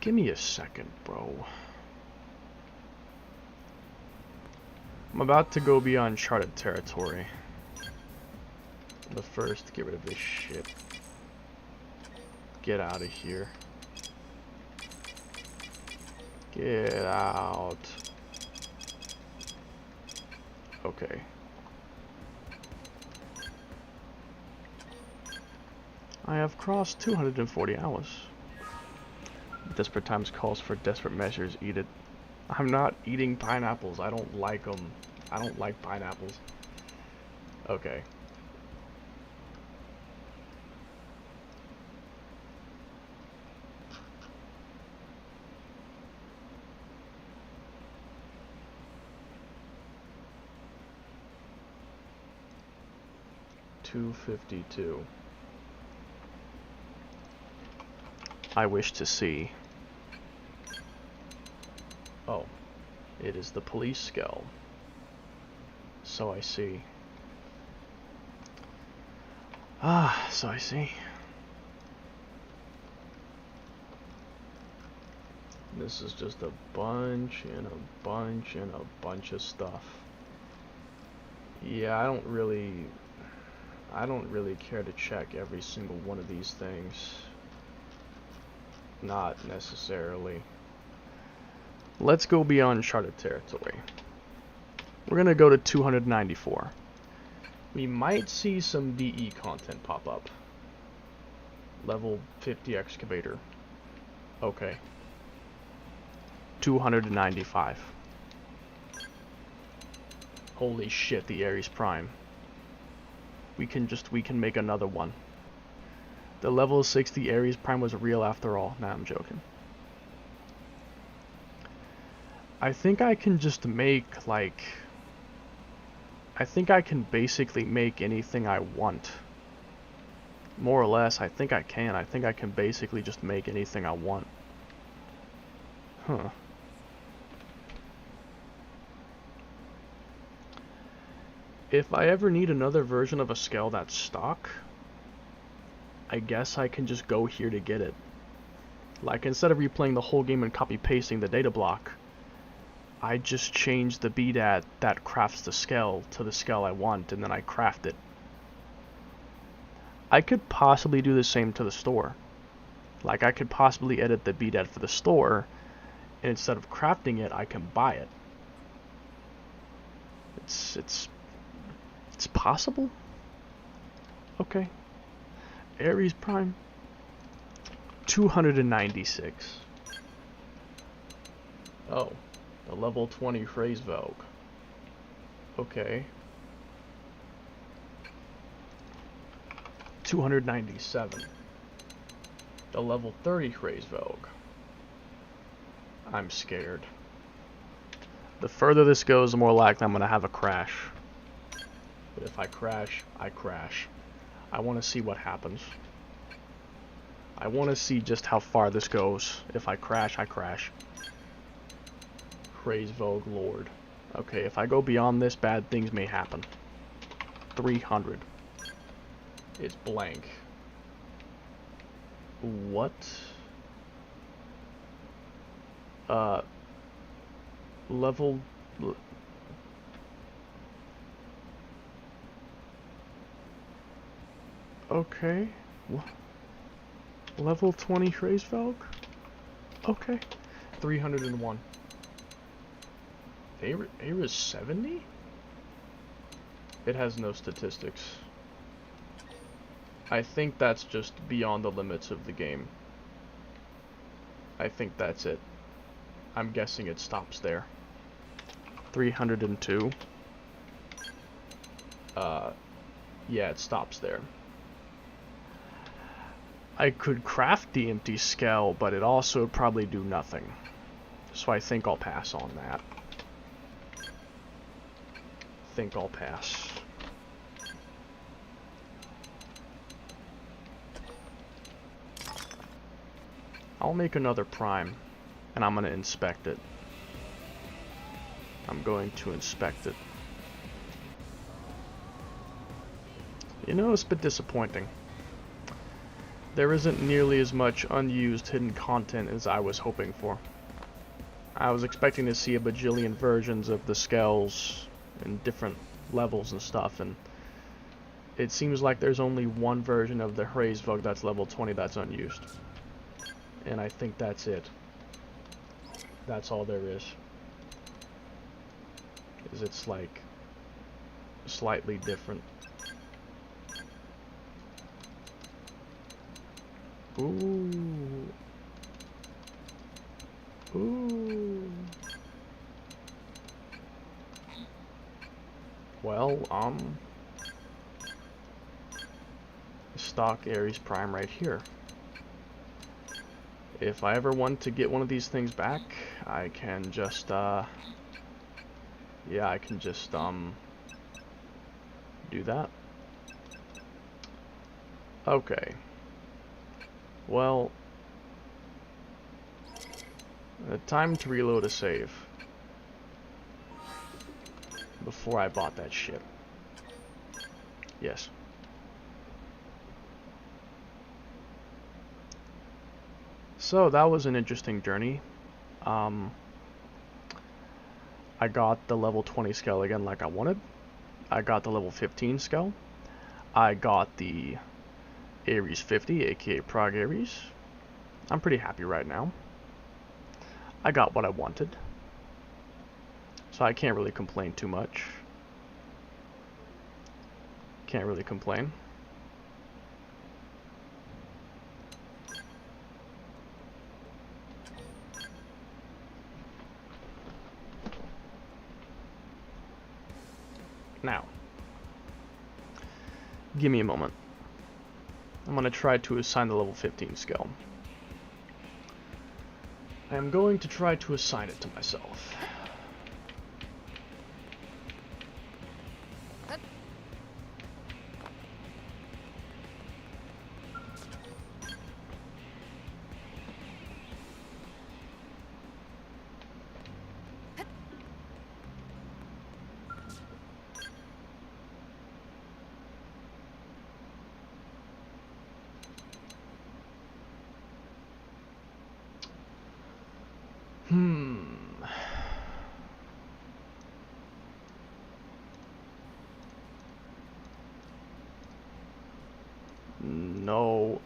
Give me a second, bro. I'm about to go beyond uncharted territory. But first, get rid of this shit. Get out of here. Get out. Okay. I have crossed 240 hours. Desperate times calls for desperate measures. Eat it. I'm not eating pineapples. I don't like them. I don't like pineapples. Okay. $252. I wish to see. Oh, it is the police skill. So I see. Ah, so I see. This is just a bunch and a bunch and a bunch of stuff. Yeah, I don't really care to check every single one of these things. Not necessarily. Let's go beyond uncharted territory. We're gonna go to 294. We might see some BE content pop up. Level 50 excavator. Okay. 295. Holy shit, the Ares Prime. We can make another one. The level 60 Ares Prime was real after all. Nah, I'm joking. I think I can just make, like... I think I can basically make anything I want. More or less, I think I can. I think I can basically just make anything I want. Huh. If I ever need another version of a scale that's stock, I guess I can just go here to get it. Like, instead of replaying the whole game and copy-pasting the data block, I just change the BDAT that crafts the scale to the scale I want, and then I craft it. I could possibly do the same to the store. Like, I could possibly edit the BDAT for the store, and instead of crafting it, I can buy it. It's possible? Okay. Ares Prime. 296. Oh. The level 20 phrase Vogue. Okay. 297. The level 30 phrase Vogue. I'm scared. The further this goes, the more likely I'm gonna have a crash. But if I crash, I crash. I want to see what happens. I want to see just how far this goes. If I crash, I crash. Praise Vogue Lord. Okay, if I go beyond this, bad things may happen. 300. It's blank. What? Level... Okay. Level 20 phrase Vogue? Okay. 301. Ares 70? It has no statistics. I think that's just beyond the limits of the game. I think that's it. I'm guessing it stops there. 302. Yeah, it stops there. I could craft the empty scale, but it also would probably do nothing. So I think I'll pass on that. Think I'll pass. I'll make another prime, and I'm going to inspect it. I'm going to inspect it. You know, it's a bit disappointing. There isn't nearly as much unused hidden content as I was hoping for. I was expecting to see a bajillion versions of the scales in different levels and stuff, and it seems like there's only one version of the Hraze Vogue that's level 20 that's unused. And I think that's it. That's all there is. It's like slightly different. Ooh. Ooh. Well, stock Ares Prime right here. If I ever want to get one of these things back, I can just, yeah, I can just, do that. Okay. Well, time to reload a save before I bought that shit. Yes. So that was an interesting journey. I got the level 20 scale again like I wanted. I got the level 15 scale. I got the Ares 50, aka Prague Ares. I'm pretty happy right now. I got what I wanted. So I can't really complain too much. Can't really complain. Now, give me a moment. I'm going to try to assign the level 15 skill. I am going to try to assign it to myself. No.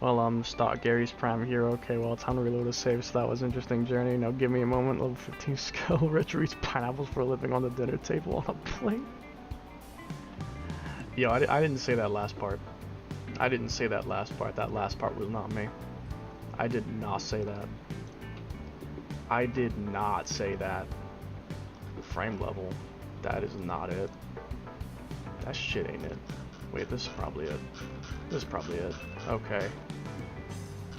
Well, start Gary's Prime Hero. Okay, well, time to reload a save, so that was an interesting journey. Now give me a moment. Level 15 skill. Retro eats pineapples for a living on the dinner table on a plate. Yo, I didn't say that last part. I didn't say that last part. That last part was not me. I did not say that. I did not say that. Frame level. That is not it. That shit ain't it. Wait, this is probably it. This is probably it. Okay.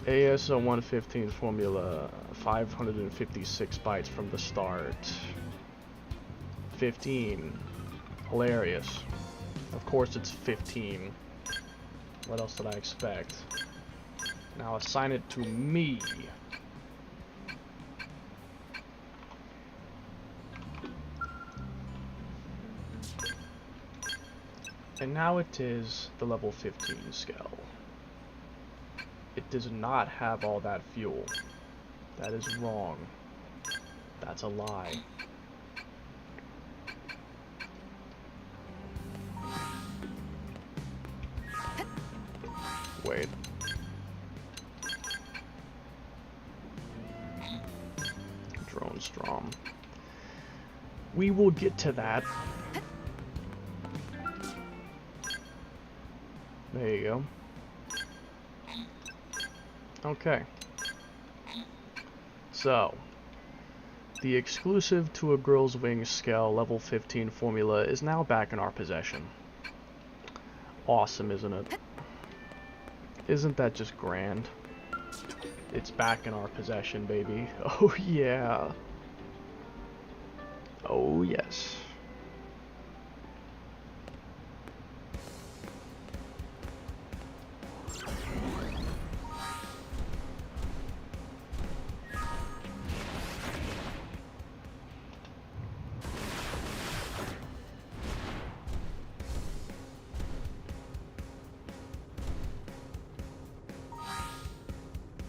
ASO 115 formula, 556 bytes from the start. 15. Hilarious. Of course it's 15. What else did I expect? Now assign it to me. And now it is the level 15 skill. It does not have all that fuel. That is wrong. That's a lie. Wait. Drone Strom. We will get to that. There you go. Okay. So, the exclusive to a girl's wings scale level 15 formula is now back in our possession. Awesome, isn't it? Isn't that just grand? It's back in our possession, baby. Oh yeah. Oh yes.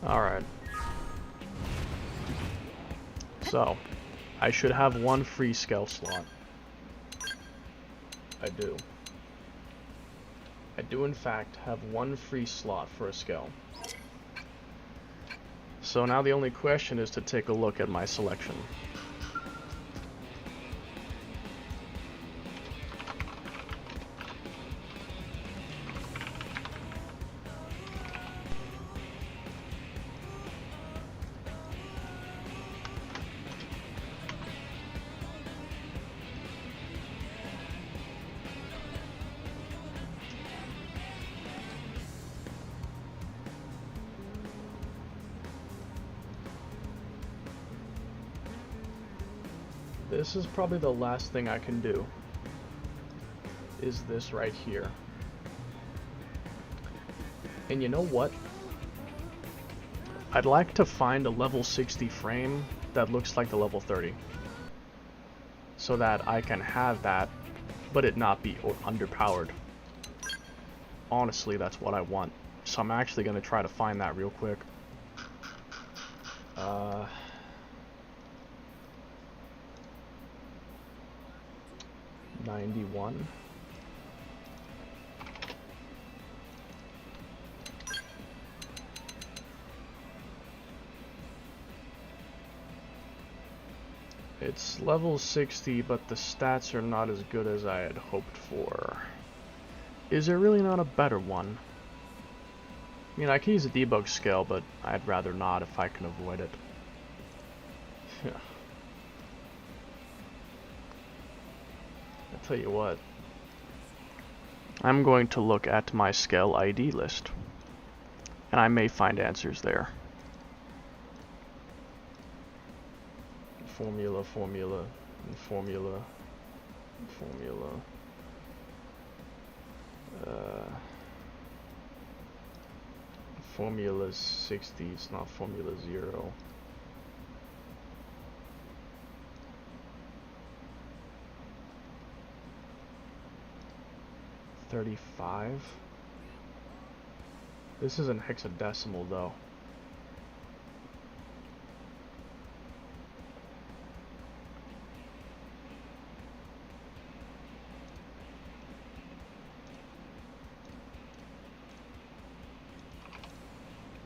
Alright. So, I should have one free scale slot. I do. I do in fact have one free slot for a scale. So now the only question is to take a look at my selection. This is probably the last thing I can do. is this right here. And you know what? I'd like to find a level 60 frame that looks like the level 30. So that I can have that, but it not be underpowered. Honestly, that's what I want. So I'm actually going to try to find that real quick. 91. It's level 60, but the stats are not as good as I had hoped for. Is there really not a better one? I mean, I can use a debug scale, but I'd rather not if I can avoid it. I'll tell you what. I'm going to look at my scale ID list, and I may find answers there. Formula, formula, and formula, and formula. Formula 60, it's not formula 0. $35. This isn't hexadecimal though.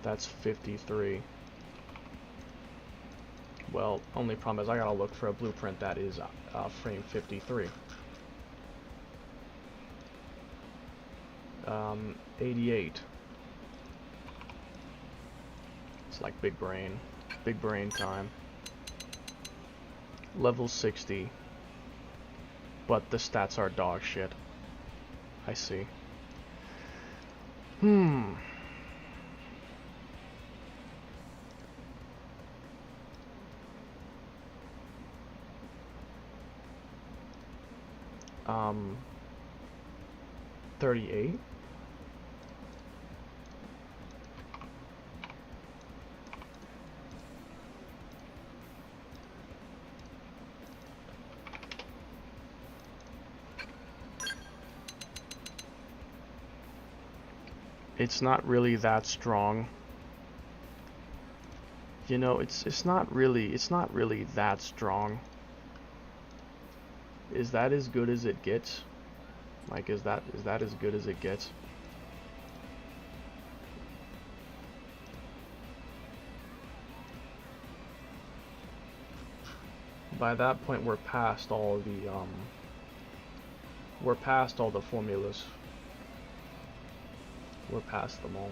That's 53. Well, only problem is I gotta look for a blueprint that is frame 53. 88. It's like big brain time. Level 60. But the stats are dog shit. I see. 38. It's not really that strong. You know, it's not really that strong. Is that as good as it gets? Like, is that as good as it gets? By that point, we're past all the formulas. We're past them all.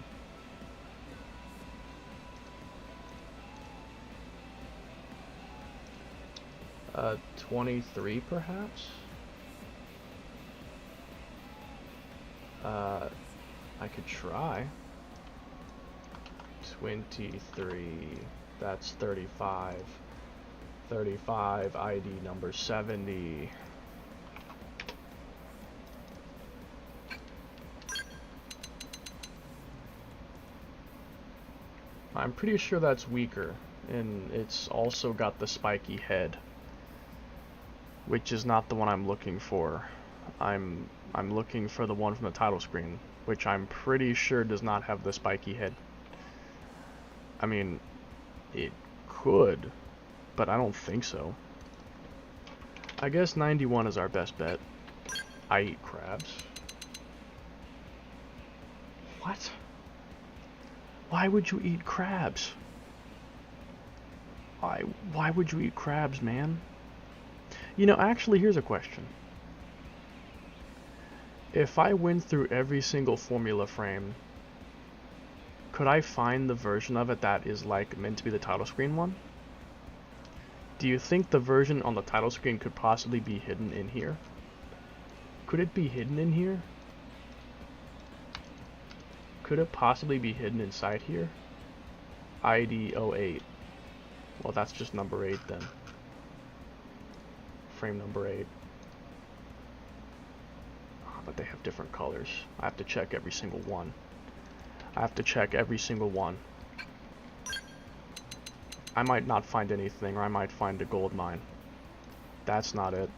Uh, 23 perhaps? I could try. 23, that's 35. 35, ID number 70. I'm pretty sure that's weaker, and it's also got the spiky head, which is not the one I'm looking for. I'm looking for the one from the title screen, which I'm pretty sure does not have the spiky head. I mean, it could, but I don't think so. I guess 91 is our best bet. I eat crabs. What? Why would you eat crabs? Why would you eat crabs, man? You know, actually, here's a question. If I went through every single formula frame, could I find the version of it that is like meant to be the title screen one? Do you think the version on the title screen could possibly be hidden in here? Could it be hidden in here? Could it possibly be hidden inside here? ID 08. Well, that's just number 8 then. Frame number 8. but they have different colors. I have to check every single one. I have to check every single one. I might not find anything, or I might find a gold mine. That's not it.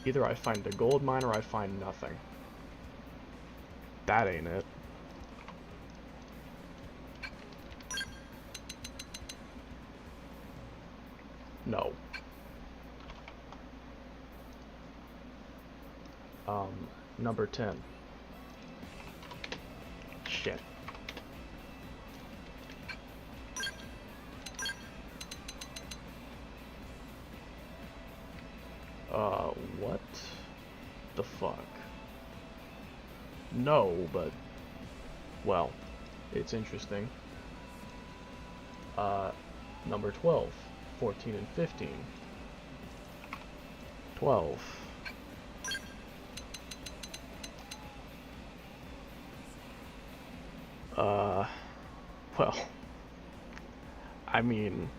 Either I find a gold mine or I find nothing. That ain't it. No. Number 10. Shit. What the fuck? No, but, well, it's interesting. Number 12, 14 and 15. 12. Well, I mean,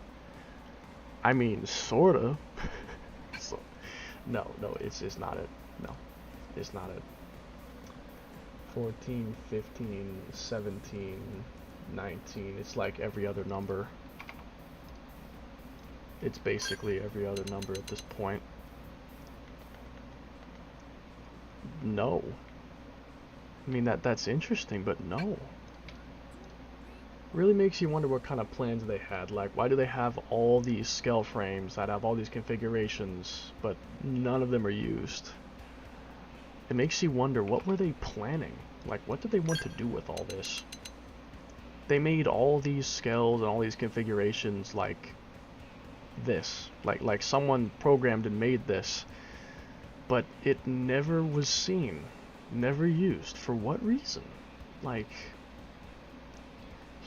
sorta. So, no, it's not it. No, it's not it. 14, 15, 17, 19, it's like every other number. It's basically every other number at this point. No. I mean, that's interesting, but no. Really makes you wonder what kind of plans they had. Like, why do they have all these scale frames that have all these configurations, but none of them are used? It makes you wonder, what were they planning? Like, what did they want to do with all this? They made all these scales and all these configurations like this. Like someone programmed and made this, but it never was seen, never used. For what reason? Like,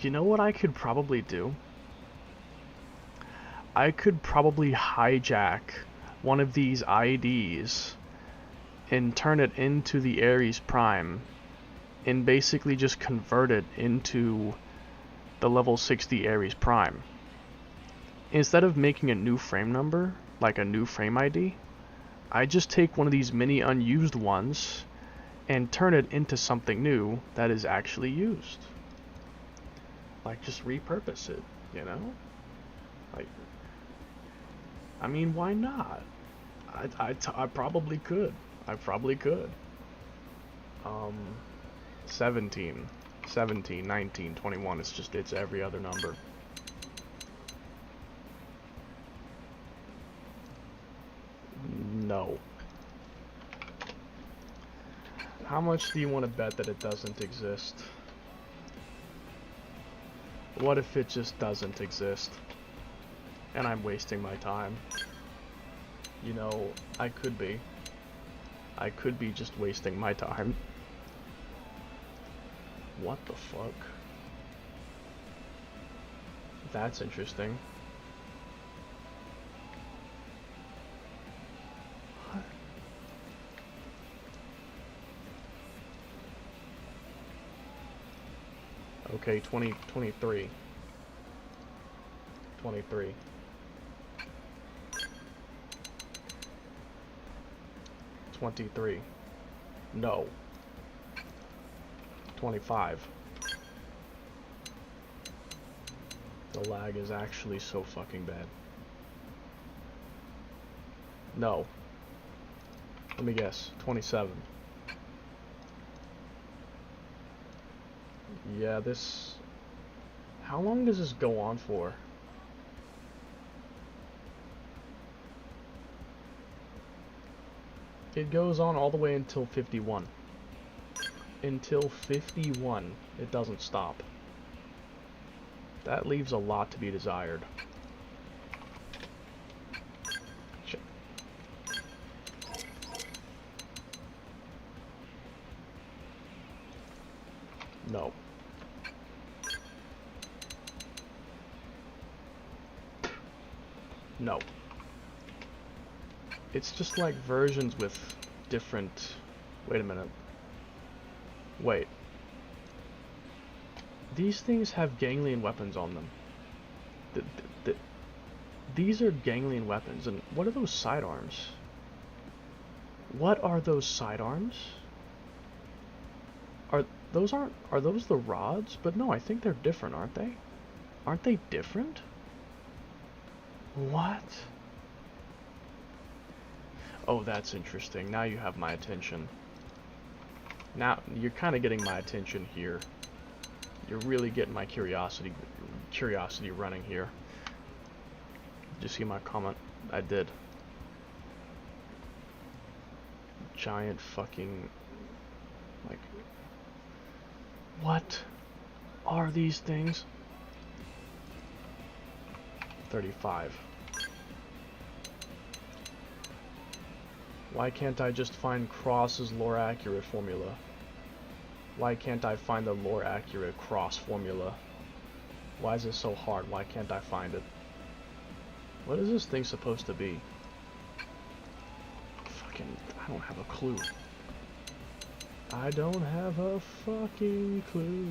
you know what I could probably do? I could probably hijack one of these IDs and turn it into the Ares Prime and basically just convert it into the level 60 Ares Prime. Instead of making a new frame number, like a new frame ID, I just take one of these mini unused ones and turn it into something new that is actually used. Like, just repurpose it, you know? Like, I mean, why not? I probably could. I probably could. 17, 19, 21, it's every other number. No. How much do you want to bet that it doesn't exist? What if it just doesn't exist? And I'm wasting my time. You know, I could be. I could be just wasting my time. What the fuck? That's interesting. What? Okay, 23. 23. 23. No. 25. The lag is actually so fucking bad. No. Let me guess. 27. Yeah, this... How long does this go on for? It goes on all the way until 51. Until 51, it doesn't stop. That leaves a lot to be desired. Shit. No. No. It's just like versions with different... Wait a minute. Wait. These things have ganglion weapons on them. These are ganglion weapons, and what are those sidearms? What are those sidearms? Are those the rods? But no, I think they're different, aren't they? Aren't they different? What? Oh, that's interesting. Now you have my attention. Now you're kind of getting my attention here. You're really getting my curiosity running here. Did you see my comment? I did. Giant fucking, like, what are these things? 35. Why can't I just find Cross's lore accurate formula? Why can't I find the lore accurate Cross formula? Why is it so hard? Why can't I find it? What is this thing supposed to be? Fucking, I don't have a clue. I don't have a fucking clue.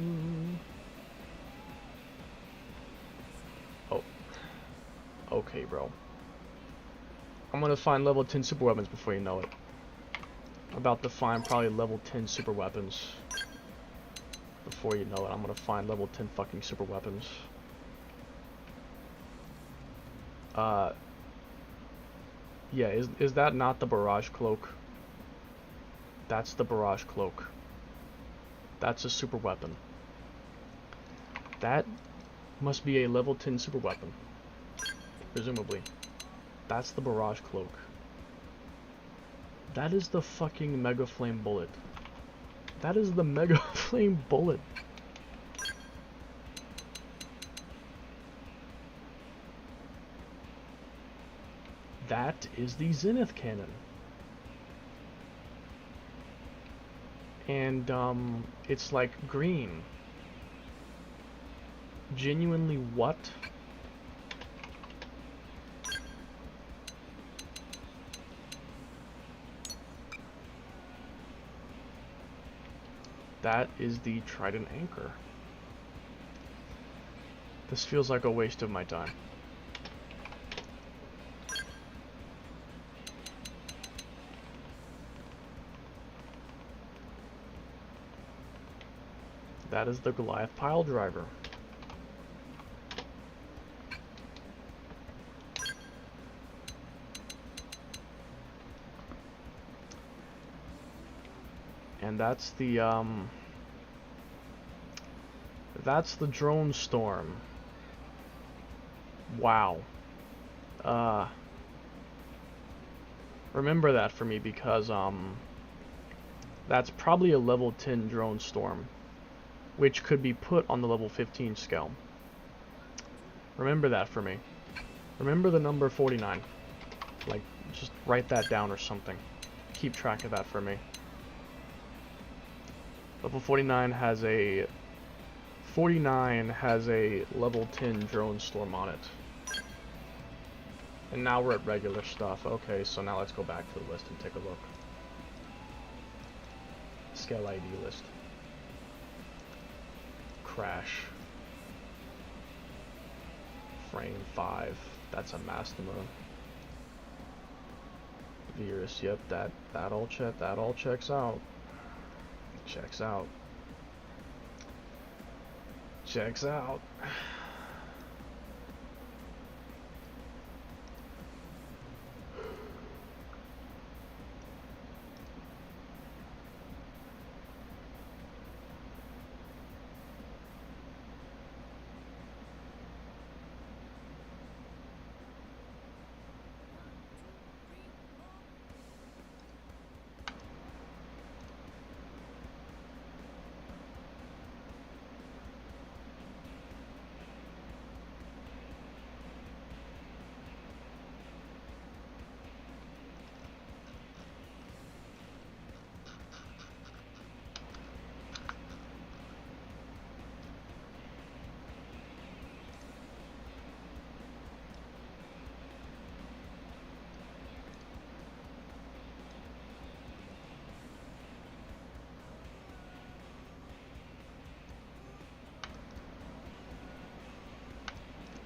Oh. Okay, bro. I'm gonna find level 10 super weapons before you know it. I'm about to find probably level 10 super weapons. Before you know it, I'm gonna find level 10 fucking super weapons. Yeah, is that not the barrage cloak? That's the barrage cloak. That's a super weapon. That must be a level 10 super weapon. Presumably. That's the barrage cloak. That is the fucking mega flame bullet. That is the mega flame bullet. That is the zenith cannon. And it's like green. Genuinely what? That is the trident anchor. This feels like a waste of my time. That is the Goliath pile driver. And that's the drone storm. Wow. Remember that for me, because that's probably a level 10 drone storm, which could be put on the level 15 scale. Remember that for me. Remember the number 49. Like, just write that down or something. Keep track of that for me. Level 49 has a level 10 drone storm on it. And now we're at regular stuff. Okay, so now let's go back to the list and take a look. Scale ID list. Crash. Frame 5. That's a Mastema. Virus, yep, that all checks out. Checks out. Checks out.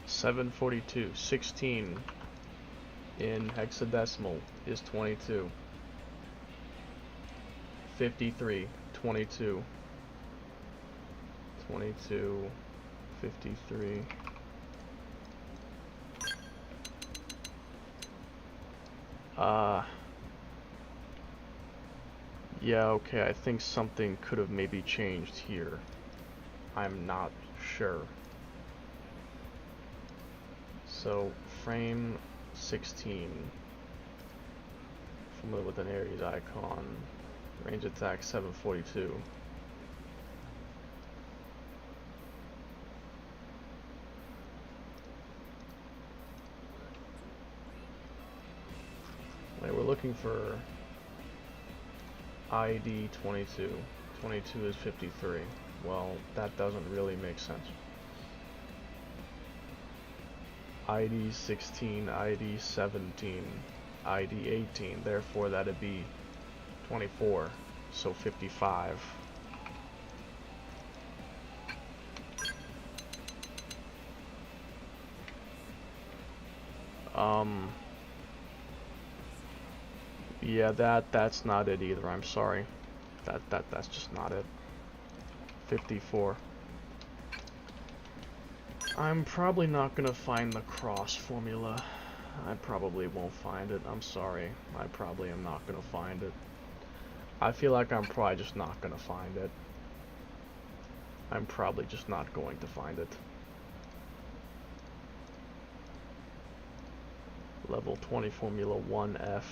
$742. 16 in hexadecimal is 22. 53, 22, 22, 53. Yeah, okay, I think something could have maybe changed here. I'm not sure. So, frame 16. Familiar with an Ares icon. Range attack 742. Wait, we're looking for ID 22. 22 is 53. Well, that doesn't really make sense. ID 16, ID 17, ID 18, therefore that'd be 24, so 55. Yeah, that's not it either, I'm sorry. That's just not it. 54. I'm probably not gonna find the cross formula. I probably won't find it. I'm sorry. I probably am not gonna find it. I feel like I'm probably just not gonna find it. I'm probably just not going to find it. Level 20 formula 1F.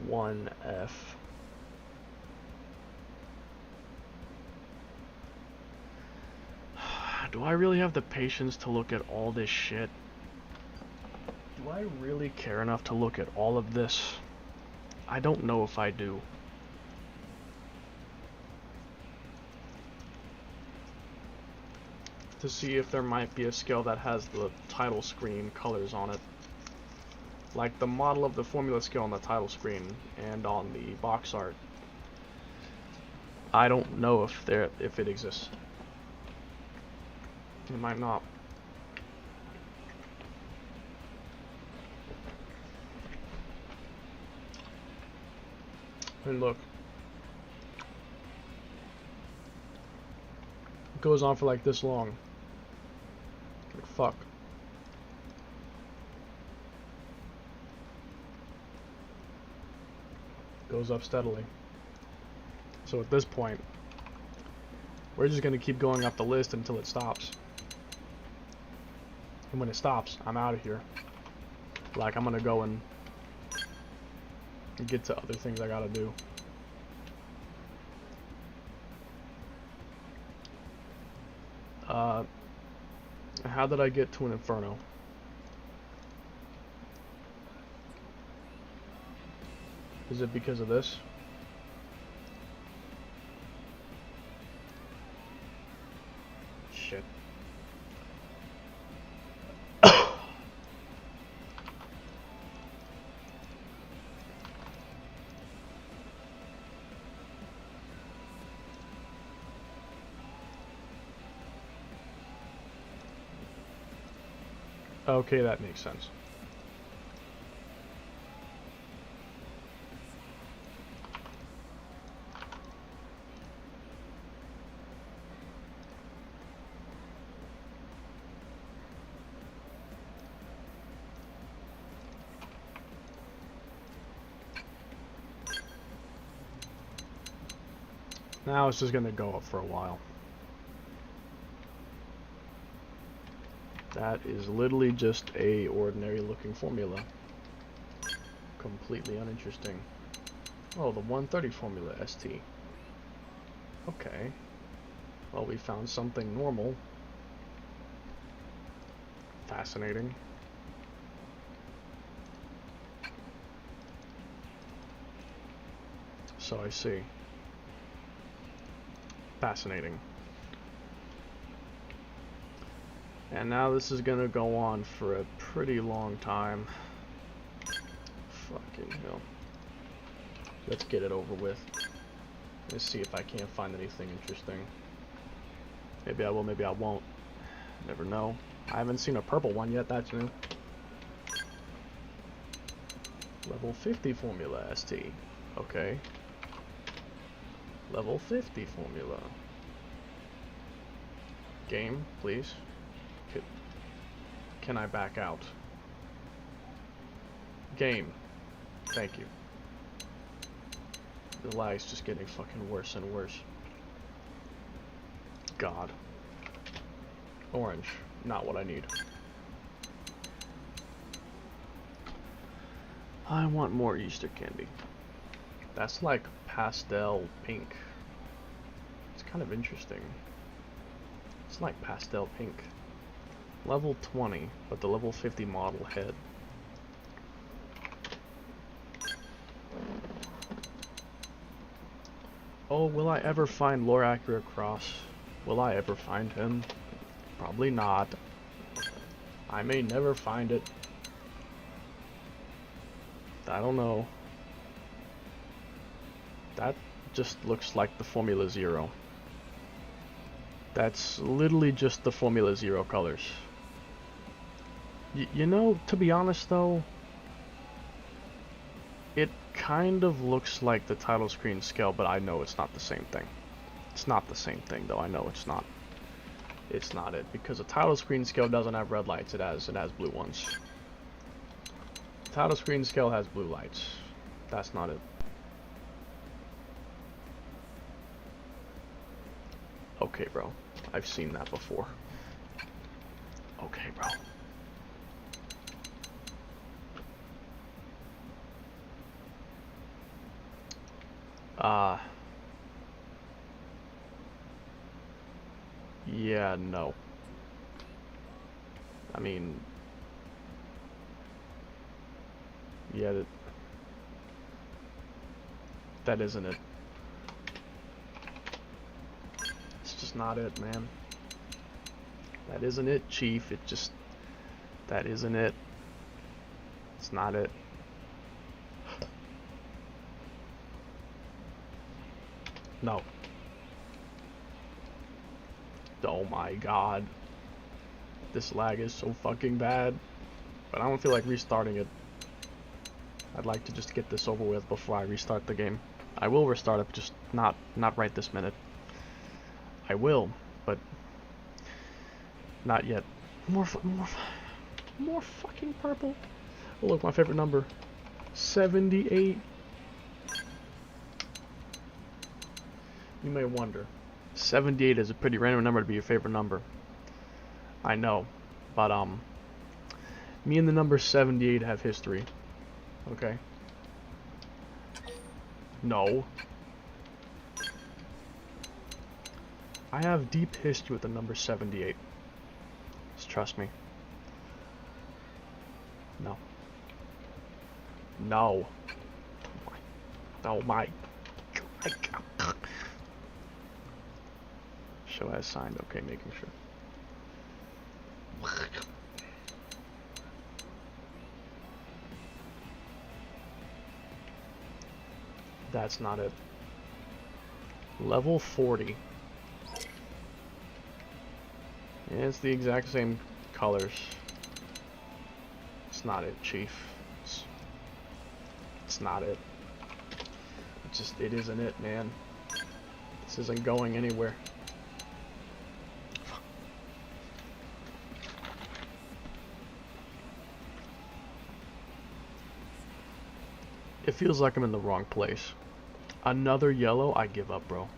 1F. Do I really have the patience to look at all this shit? Do I really care enough to look at all of this? I don't know if I do. To see if there might be a skill that has the title screen colors on it. Like the model of the formula skill on the title screen and on the box art. I don't know if it exists. It might not. And look. It goes on for like this long. Like fuck. Goes up steadily. So at this point, we're just gonna keep going up the list until it stops. And when it stops, I'm out of here. Like, I'm gonna go and get to other things I gotta do. How did I get to an inferno? Is it because of this? Shit. Okay, that makes sense. Now it's just gonna go up for a while. That is literally just a ordinary looking formula. Completely uninteresting. Oh, the 130 formula ST. Okay. Well, we found something normal. Fascinating. So I see. Fascinating. And now this is gonna go on for a pretty long time. Fucking hell. Let's get it over with. Let's see if I can't find anything interesting. Maybe I will, maybe I won't. Never know. I haven't seen a purple one yet, that's new. Level 50 formula ST. Okay. Level 50 formula. Game, please. Can I back out? Game. Thank you. The lag's just getting fucking worse and worse. God. Orange. Not what I need. I want more Easter candy. That's like pastel pink. It's kind of interesting. It's like pastel pink. Level 20, but the level 50 model head. Oh, will I ever find Lorakir Cross? Will I ever find him? Probably not. I may never find it. I don't know. That just looks like the Formula Zero. That's literally just the Formula Zero colors. You know, to be honest though, it kind of looks like the title screen scale, but I know it's not the same thing. It's not the same thing though, I know it's not. It's not it, because the title screen scale doesn't have red lights, it has blue ones. The title screen scale has blue lights. That's not it. Okay, bro. I've seen that before. Okay, bro. Yeah, no. I mean... Yeah, that isn't it. It's just not it, man. That isn't it, Chief. It just... That isn't it. It's not it. No. Oh my god. This lag is so fucking bad. But I don't feel like restarting it. I'd like to just get this over with before I restart the game. I will restart it, just not right this minute. I will, but not yet. More fucking purple. Oh look, my favorite number. 78. You may wonder. 78 is a pretty random number to be your favorite number. I know, but me and the number 78 have history. Okay. No. I have deep history with the number 78. Just trust me. No. No. Oh my. Show as signed. Okay, making sure. That's not it. Level 40. Yeah, it's the exact same colors. It's not it, Chief. It's not it. It isn't it, man. This isn't going anywhere. It feels like I'm in the wrong place. Another yellow? I give up, bro.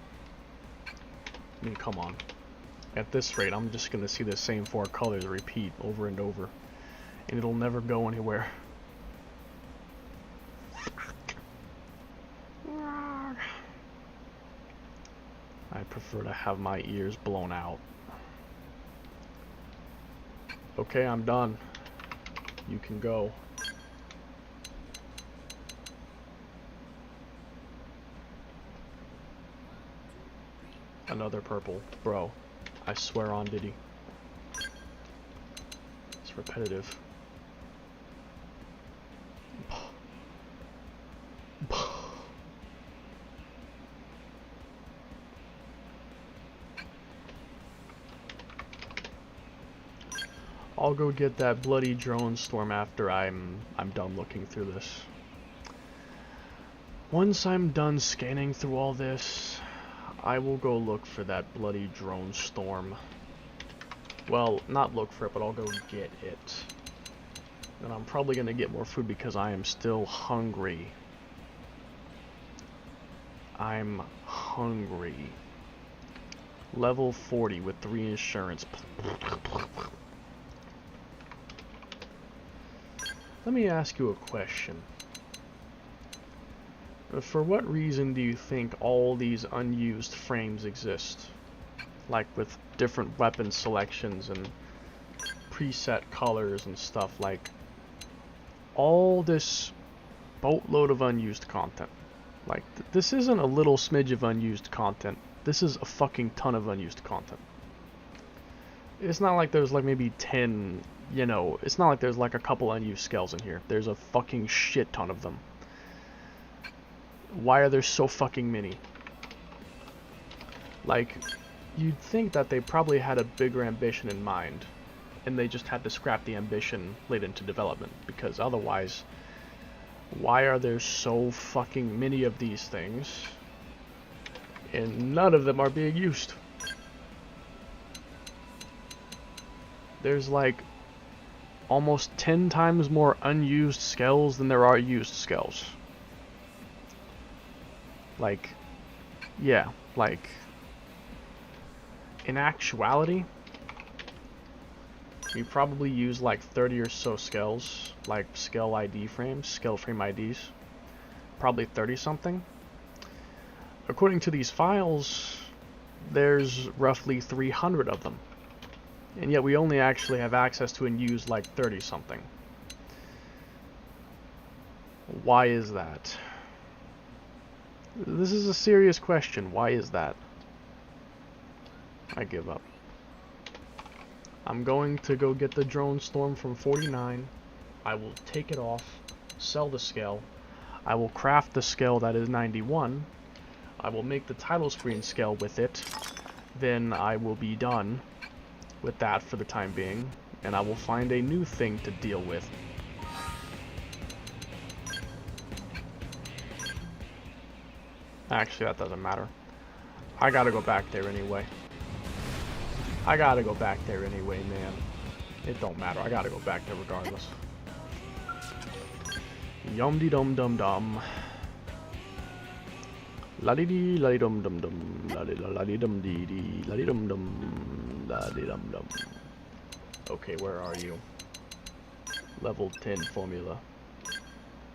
I mean, come on. At this rate, I'm just gonna see the same 4 colors repeat over and over. And it'll never go anywhere. I prefer to have my ears blown out. Okay, I'm done. You can go. Another purple. Bro, I swear on Diddy. It's repetitive. I'll go get that bloody drone storm after I'm done looking through this. Once I'm done scanning through all this, I will go look for that bloody drone storm. Well, not look for it, but I'll go get it. And I'm probably gonna get more food because I am still hungry. I'm hungry. Level 40 with 3 insurance. Let me ask you a question. For what reason do you think all these unused frames exist? Like with different weapon selections and preset colors and stuff, like all this boatload of unused content. Like, this isn't a little smidge of unused content. This is a fucking ton of unused content. It's not like there's like maybe 10, you know, it's not like there's like a couple unused skells in here. There's a fucking shit ton of them. Why are there so fucking many? Like, you'd think that they probably had a bigger ambition in mind, and they just had to scrap the ambition late into development, because otherwise, why are there so fucking many of these things, and none of them are being used? There's like almost 10 times more unused skells than there are used skells. Like, yeah, like, in actuality, we probably use like 30 or so skells, like skill ID frames, skill frame IDs, probably 30 something. According to these files, there's roughly 300 of them, and yet we only actually have access to and use like 30 something. Why is that? This is a serious question. Why is that? I give up. I'm going to go get the drone storm from 49. I will take it off, sell the scale. I will craft the scale that is 91. I will make the title screen scale with it. Then I will be done with that for the time being, and I will find a new thing to deal with. Actually, that doesn't matter. I gotta go back there anyway. I gotta go back there anyway, man. It don't matter. I gotta go back there regardless. Yum de dum dum dum. La di dee, la di dum dum dum, la di dum dee dee, la di dum dum, la di dum dum. Okay, where are you? Level 10 formula.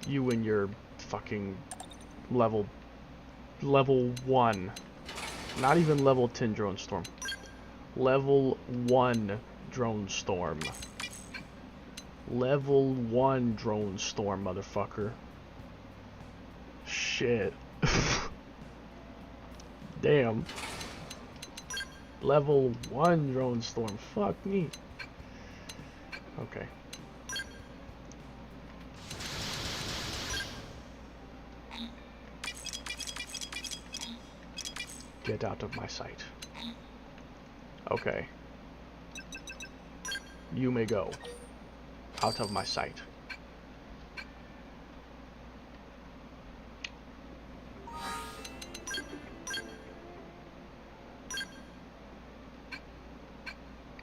You and your fucking level 1. Not even level 10 drone storm. Level 1 drone storm. Level 1 drone storm, motherfucker. Shit. Damn. Level 1 drone storm. Fuck me. Okay. Get out of my sight. Okay. You may go. Out of my sight.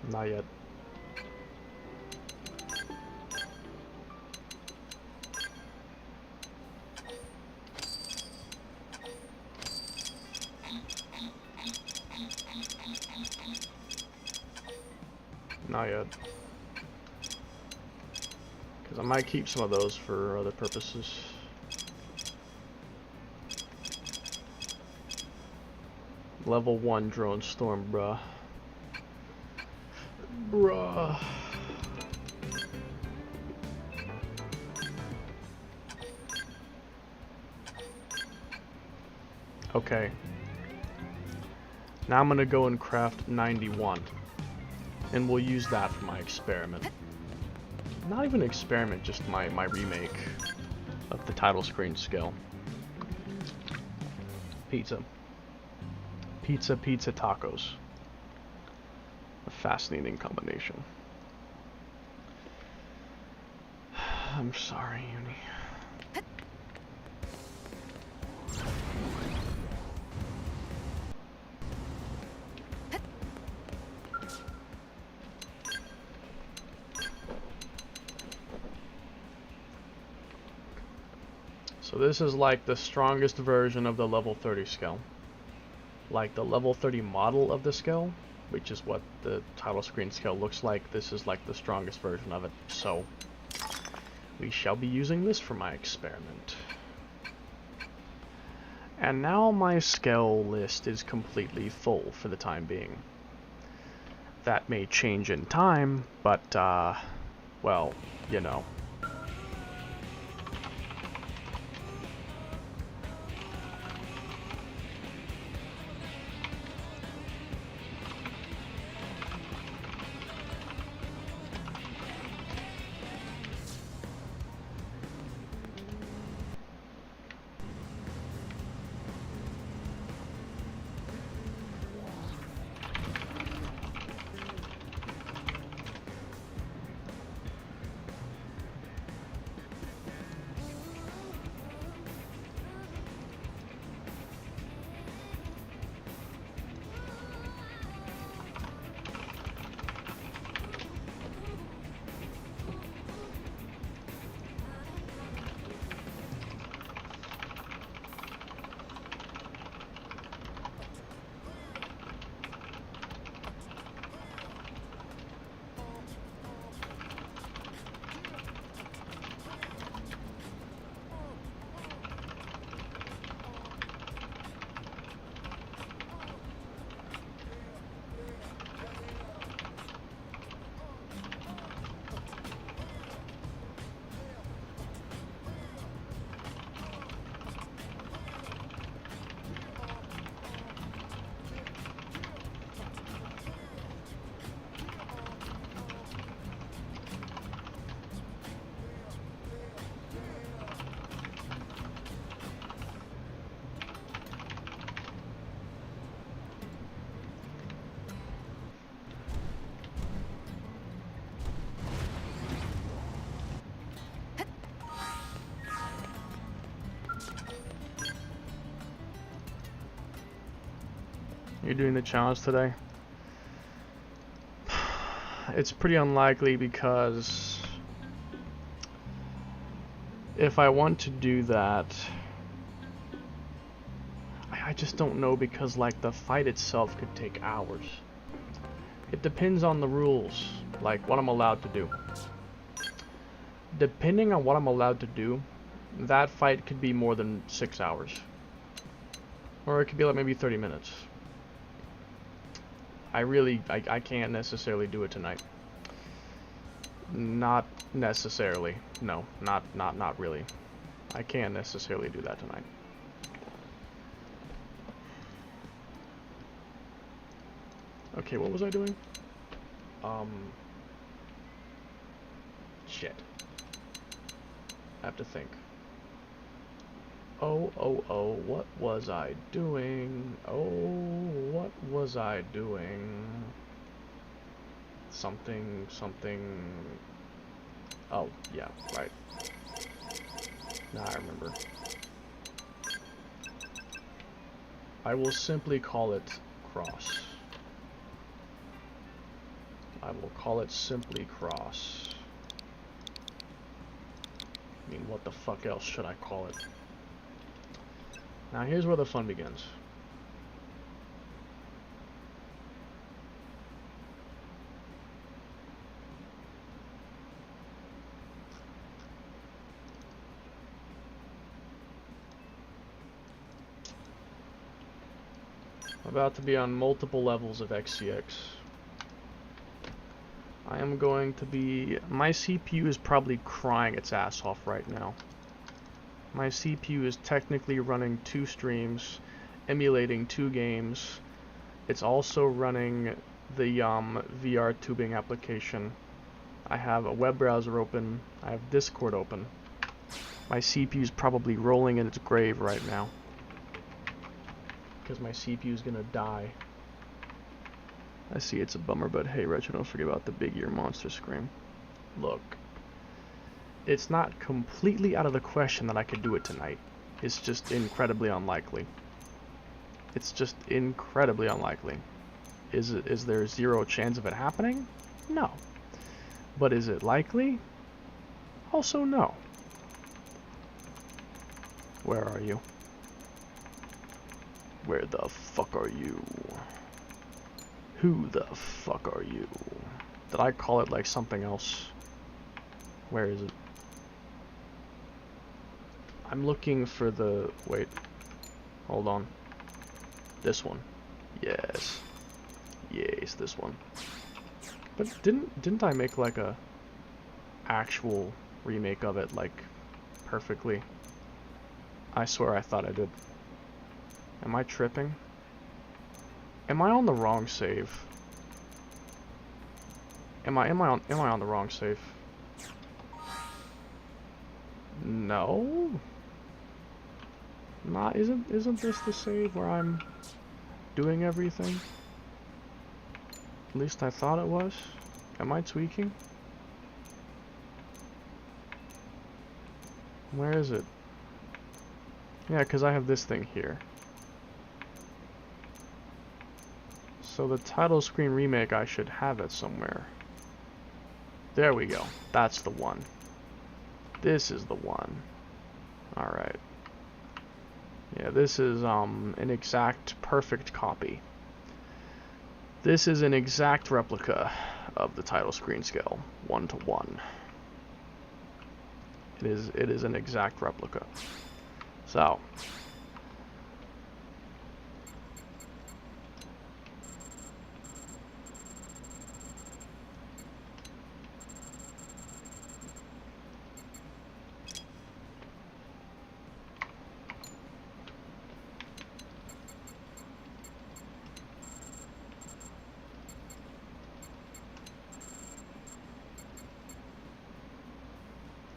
Not yet. Not yet. Because I might keep some of those for other purposes. Level 1 drone storm, bruh. Bruh. Okay. Now I'm gonna go and craft 91. And we'll use that for my experiment. Not even an experiment, just my remake of the title screen skill. Pizza. Pizza, pizza, tacos. A fascinating combination. I'm sorry, Uni. So this is like the strongest version of the level 30 skill. Like the level 30 model of the skill, which is what the title screen skill looks like. This is like the strongest version of it. So we shall be using this for my experiment. And now my skill list is completely full for the time being. That may change in time, but, well, you know. You're doing the challenge today? It's pretty unlikely because if I want to do that, I just don't know, because like the fight itself could take hours. It depends on the rules, like what I'm allowed to do. Depending on what I'm allowed to do, that fight could be more than 6 hours. Or it could be like maybe 30 minutes. I can't necessarily do it tonight. Not necessarily. No, not really. I can't necessarily do that tonight. Okay, what was I doing? Shit. I have to think. Oh, what was I doing? Oh, what was I doing? Something. Oh, yeah, right. Now I remember. I will simply call it cross. I will call it simply cross. I mean, what the fuck else should I call it? Now here's where the fun begins. I'm about to be on multiple levels of XCX. I am going to be... My CPU is probably crying its ass off right now. My CPU is technically running 2 streams, emulating 2 games. It's also running the VR tubing application. I have a web browser open. I have Discord open. My CPU is probably rolling in its grave right now, because my CPU is gonna die. I see it's a bummer, but hey, Retro, don't forget about the big ear monster scream. Look. It's not completely out of the question that I could do it tonight. It's just incredibly unlikely. It's just incredibly unlikely. Is there 0 chance of it happening? No. But is it likely? Also no. Where are you? Where the fuck are you? Who the fuck are you? Did I call it like something else? Where is it? I'm looking for the... Wait. Hold on. This one. Yes. Yes, this one. But didn't I make like a actual remake of it, like, perfectly? I swear I thought I did. Am I tripping? Am I on the wrong save? Am I on the wrong save? No. Not isn't this the save where I'm doing everything? At least I thought it was. Am I tweaking? Where is it? Yeah, because I have this thing here. So the title screen remake, I should have it somewhere. There we go. That's the one. This is the one. Alright. Yeah, this is an exact perfect copy. This is an exact replica of the title screen scale, 1:1. It is an exact replica. So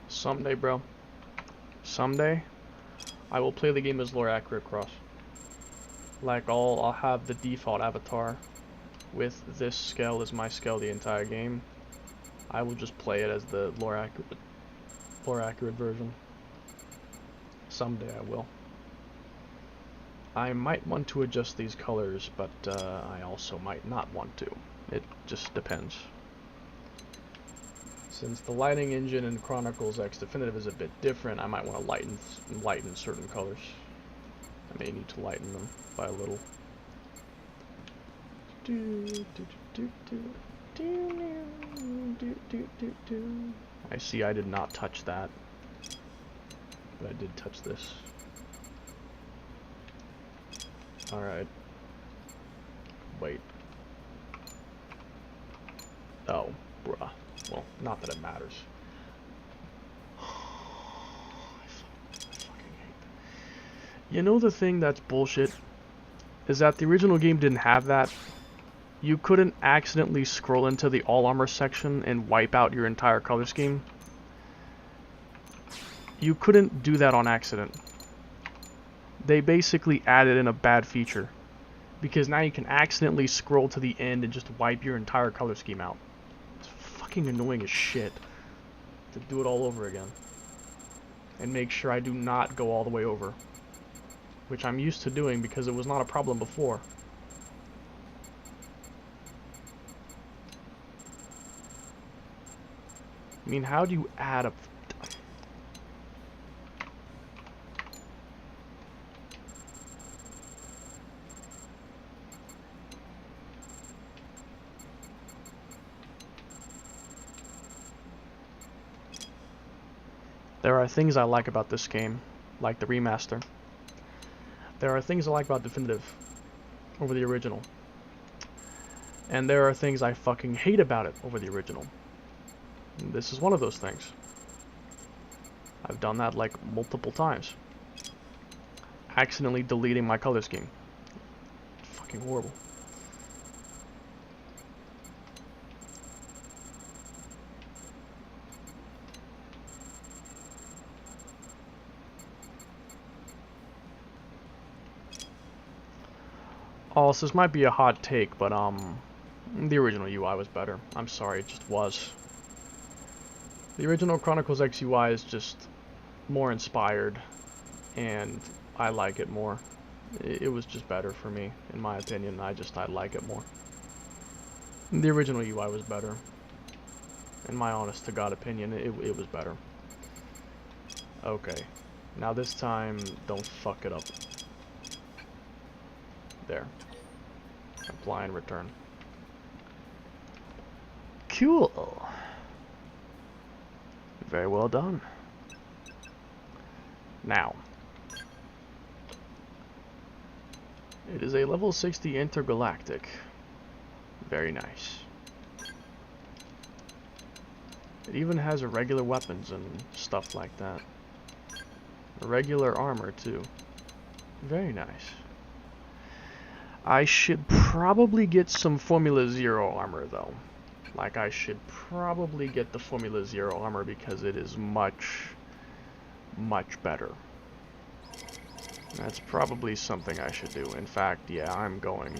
someday, bro. Someday, I will play the game as lore accurate cross. Like I'll have the default avatar with this scale as my scale the entire game. I will just play it as the lore accurate version. Someday I will. I might want to adjust these colors, but I also might not want to. It just depends. Since the lighting engine in Chronicles X Definitive is a bit different, I might want to lighten certain colors. I may need to lighten them by a little. I see I did not touch that, but I did touch this. Alright. Wait. Oh, bruh. Well, not that it matters. I fucking hate that. You know the thing that's bullshit? Is that the original game didn't have that. You couldn't accidentally scroll into the all armor section and wipe out your entire color scheme. You couldn't do that on accident. They basically added in a bad feature. Because now you can accidentally scroll to the end and just wipe your entire color scheme out. Fucking annoying as shit to do it all over again and make sure I do not go all the way over, which I'm used to doing because it was not a problem before. I mean, how do you add a... There are things I like about this game, like the remaster. There are things I like about Definitive over the original. And there are things I fucking hate about it over the original. And this is one of those things. I've done that like multiple times. Accidentally deleting my color scheme. Fucking horrible. Also, this might be a hot take, but the original UI was better. I'm sorry, it just was. The original Chronicles X UI is just more inspired, and I like it more. It was just better for me, in my opinion. I like it more. The original UI was better. In my honest to God opinion, it was better. Okay. Now this time, don't fuck it up. There. Apply and return. Cool. Very well done. Now, it is a level 60 intergalactic. Very nice. It even has regular weapons and stuff like that. Regular armor too. Very nice. I should probably get some Formula Zero armor though. Like, I should probably get the Formula Zero armor because it is much better. That's probably something I should do. In fact, yeah, I am going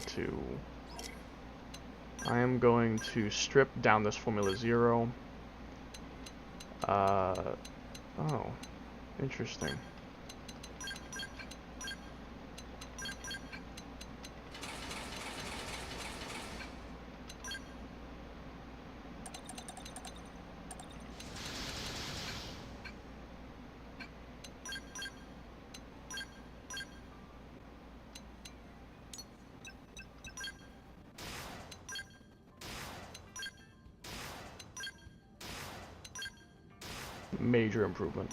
to strip down this Formula Zero. Oh, interesting. Major improvement.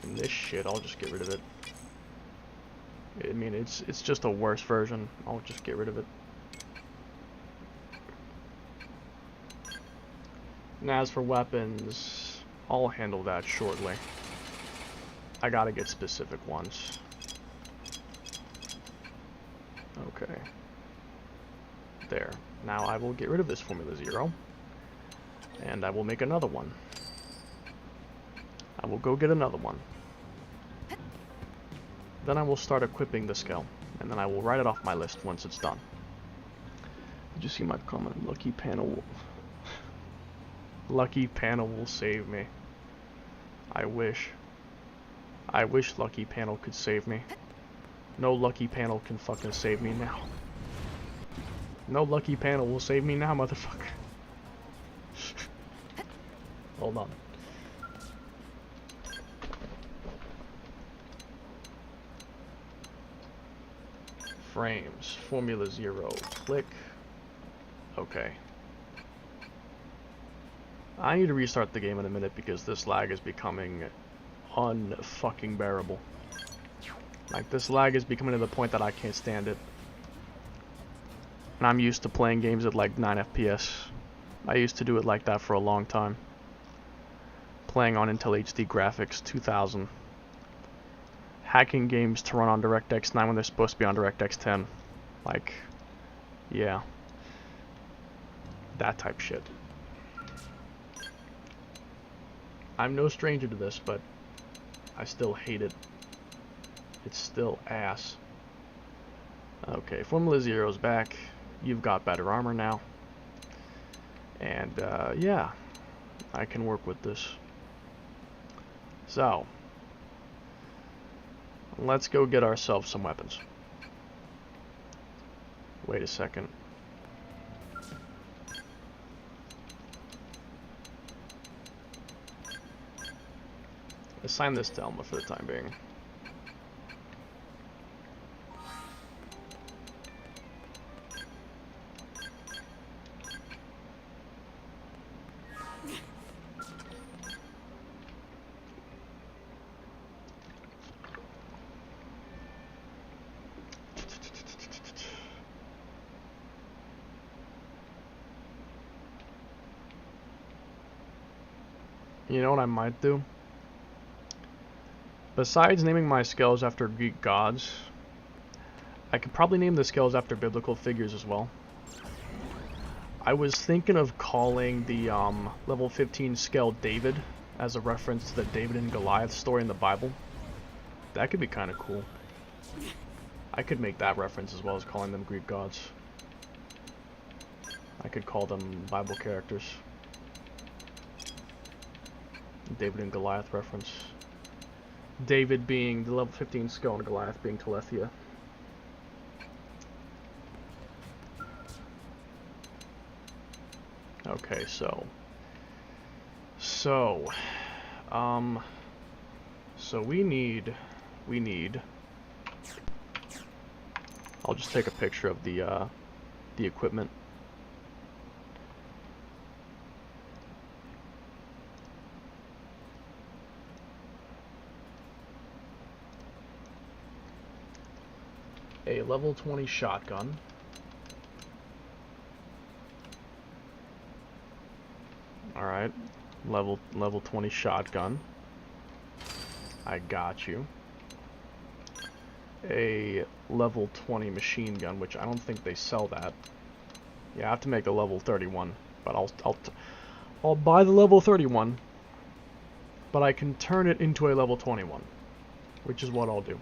And this shit, I'll just get rid of it. I mean, it's just a worse version. I'll just get rid of it. And as for weapons, I'll handle that shortly. I gotta get specific ones. Okay. There. Now I will get rid of this Formula Zero. And I will make another one. I will go get another one. Then I will start equipping the skill. And then I will write it off my list once it's done. Did you see my comment? Lucky panel. Lucky panel will save me. I wish. I wish Lucky panel could save me. No Lucky panel can fucking save me now. No Lucky panel will save me now, motherfucker. Hold on. Frames. Formula Zero. Click. Okay. I need to restart the game in a minute because this lag is becoming unfucking bearable. Like, this lag is becoming to the point that I can't stand it. And I'm used to playing games at like 9 FPS. I used to do it like that for a long time. Playing on Intel HD graphics 2000. Hacking games to run on DirectX 9 when they're supposed to be on DirectX 10. Like, yeah. That type shit. I'm no stranger to this, but I still hate it. It's still ass. Okay, Formula Zero's back. You've got better armor now. And, yeah. I can work with this. So. Let's go get ourselves some weapons. Wait a second. Assign this to Elma for the time being. You know what I might do? Besides naming my skills after Greek gods, I could probably name the skills after biblical figures as well. I was thinking of calling the level 15 skill David as a reference to the David and Goliath story in the Bible. That could be kind of cool. I could make that reference as well as calling them Greek gods. I could call them Bible characters. David and Goliath reference. David being the level 15 skill and Goliath being Telethia. Okay, so So, so we need, I'll just take a picture of the equipment. A level 20 shotgun. Alright, level 20 shotgun. I got you. A level 20 machine gun, which I don't think they sell that. Yeah, I have to make a level 31, but I'll buy the level 31, but I can turn it into a level 21, which is what I'll do.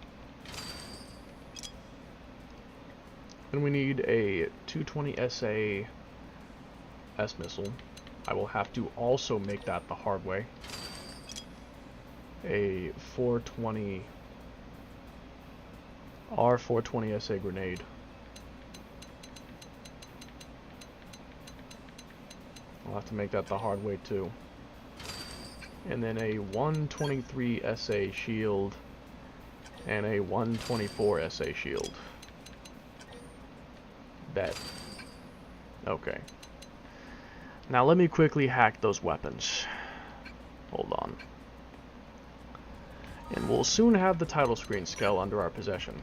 And we need a 220 SA S-missile. I will have to also make that the hard way. A 420 R420 SA grenade. I'll have to make that the hard way too. And then a 123 SA shield and a 124 SA shield. Bet. Okay. Now let me quickly hack those weapons. Hold on. And we'll soon have the title screen skill under our possession.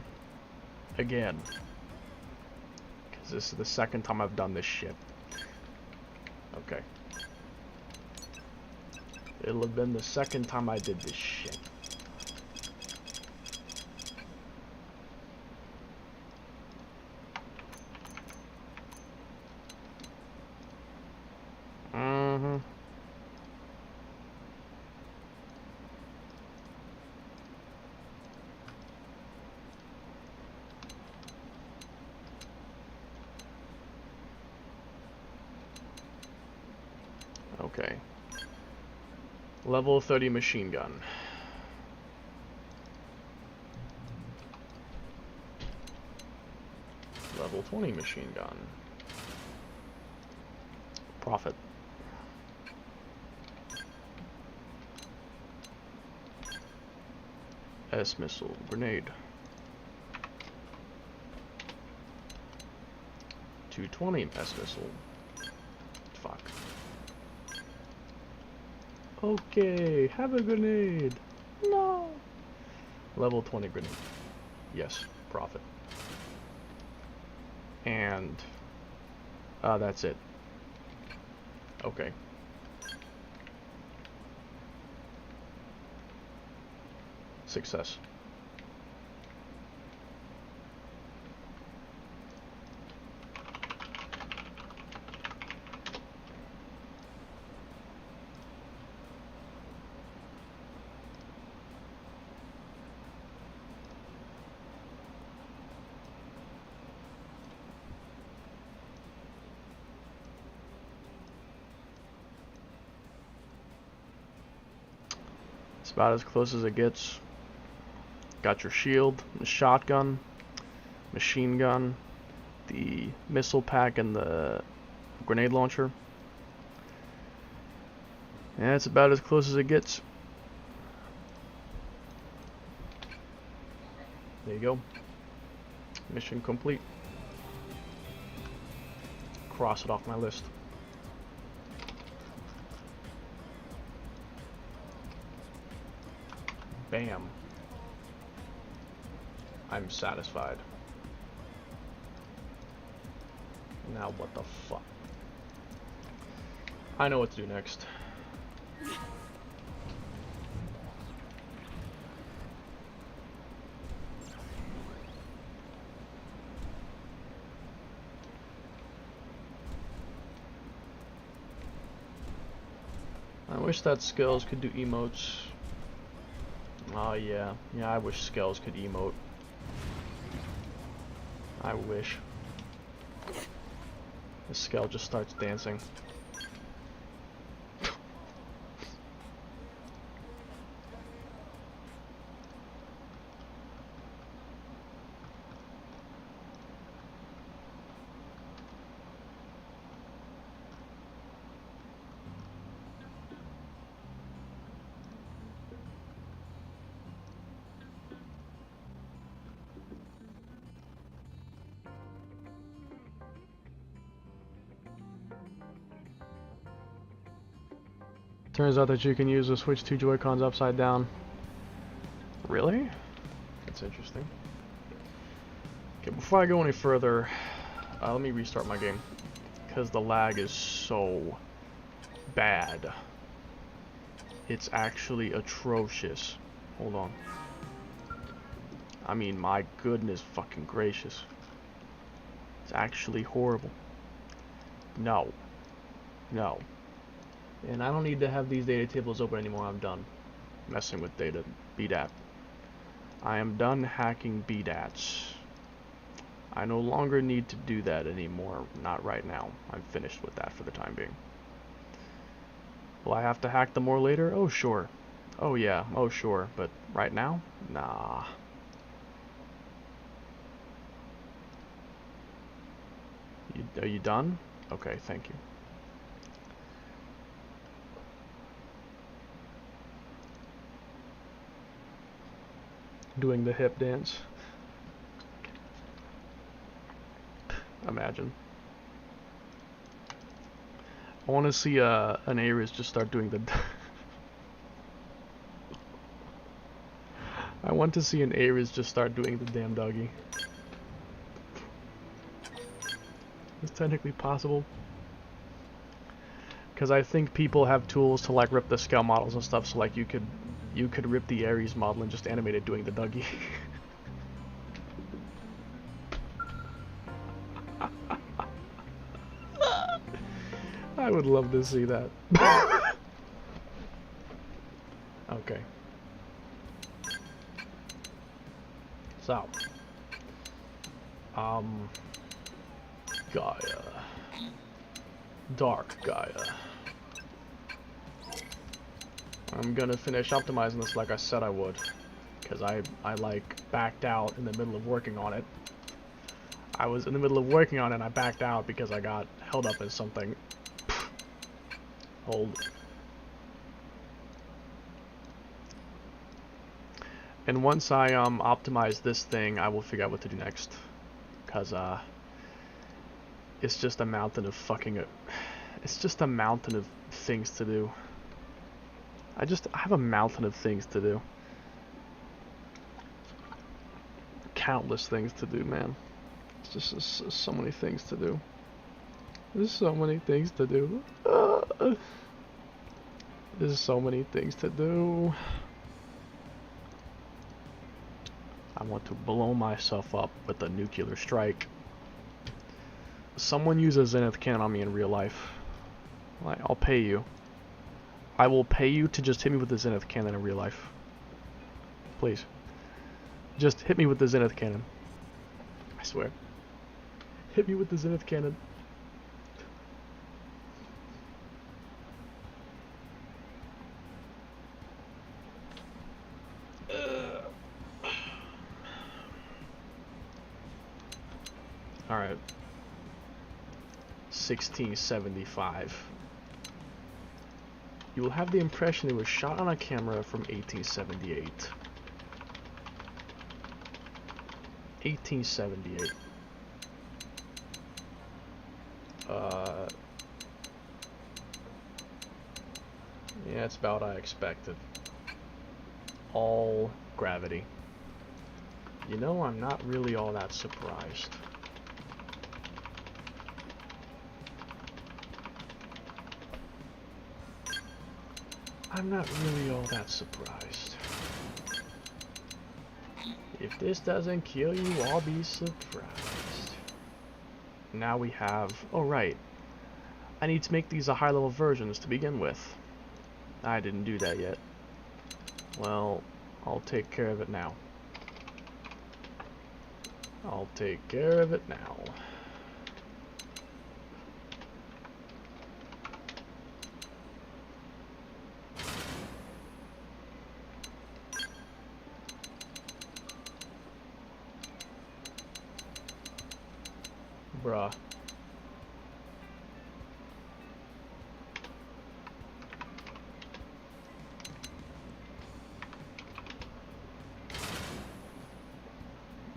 Again. Because this is the second time I've done this shit. Okay. It'll have been the second time I did this shit. Okay. Level 30 machine gun. Level 20 machine gun. Profit. S-missile. Grenade. 220 S-missile. Fuck. Okay, have a grenade. No. Level 20 grenade. Yes, profit. And that's it. Okay. Success. It's about as close as it gets. Got your shield, the shotgun, machine gun, the missile pack, and the grenade launcher. And it's about as close as it gets. There you go. Mission complete. Cross it off my list. Bam. I'm satisfied. Now what the fuck? I know what to do next. I wish that Skills could do emotes. Oh yeah, I wish Skills could emote. I wish. The Skell just starts dancing. Turns out that you can use the Switch 2 Joy-Cons upside down. Really? That's interesting. Okay, before I go any further, let me restart my game. Because the lag is so bad. It's actually atrocious. Hold on. I mean, my goodness fucking gracious. It's actually horrible. No. No. And I don't need to have these data tables open anymore. I'm done messing with data BDAT. I am done hacking BDATs. I no longer need to do that anymore. Not right now. I'm finished with that for the time being. Will I have to hack them more later? Oh, sure. Oh, yeah. Oh, sure. But right now? Nah. Are you done? Okay, thank you. Doing the hip dance. Imagine. I want to see an Ares just start doing the... I want to see an Ares just start doing the damn doggy. It's technically possible. Because I think people have tools to like rip the scale models and stuff, so like you could rip the Ares model and just animate it doing the doggy. I would love to see that. Okay. So. Gaia. Dark Gaia. I'm gonna finish optimizing this like I said I would. Because I like backed out in the middle of working on it. I was in the middle of working on it and I backed out because I got held up in something. Hold. And once I optimize this thing, I will figure out what to do next. Cause it's just a mountain of fucking it's just a mountain of things to do. I have a mountain of things to do. Countless things to do, man. It's just so many things to do. There's so many things to do. There's so many things to do. I want to blow myself up with a nuclear strike. Someone use a zenith cannon on me in real life. Like, I'll pay you. I will pay you to just hit me with the zenith cannon in real life. Please. Just hit me with the zenith cannon. I swear. Hit me with the zenith cannon. Alright. 1675. You will have the impression it was shot on a camera from 1878. 1878. Yeah, it's about what I expected. All gravity. You know, I'm not really all that surprised. I'm not really all that surprised. If this doesn't kill you, I'll be surprised. Now we have... Oh, right. I need to make these a high-level versions to begin with. I didn't do that yet. Well, I'll take care of it now. I'll take care of it now. Bruh.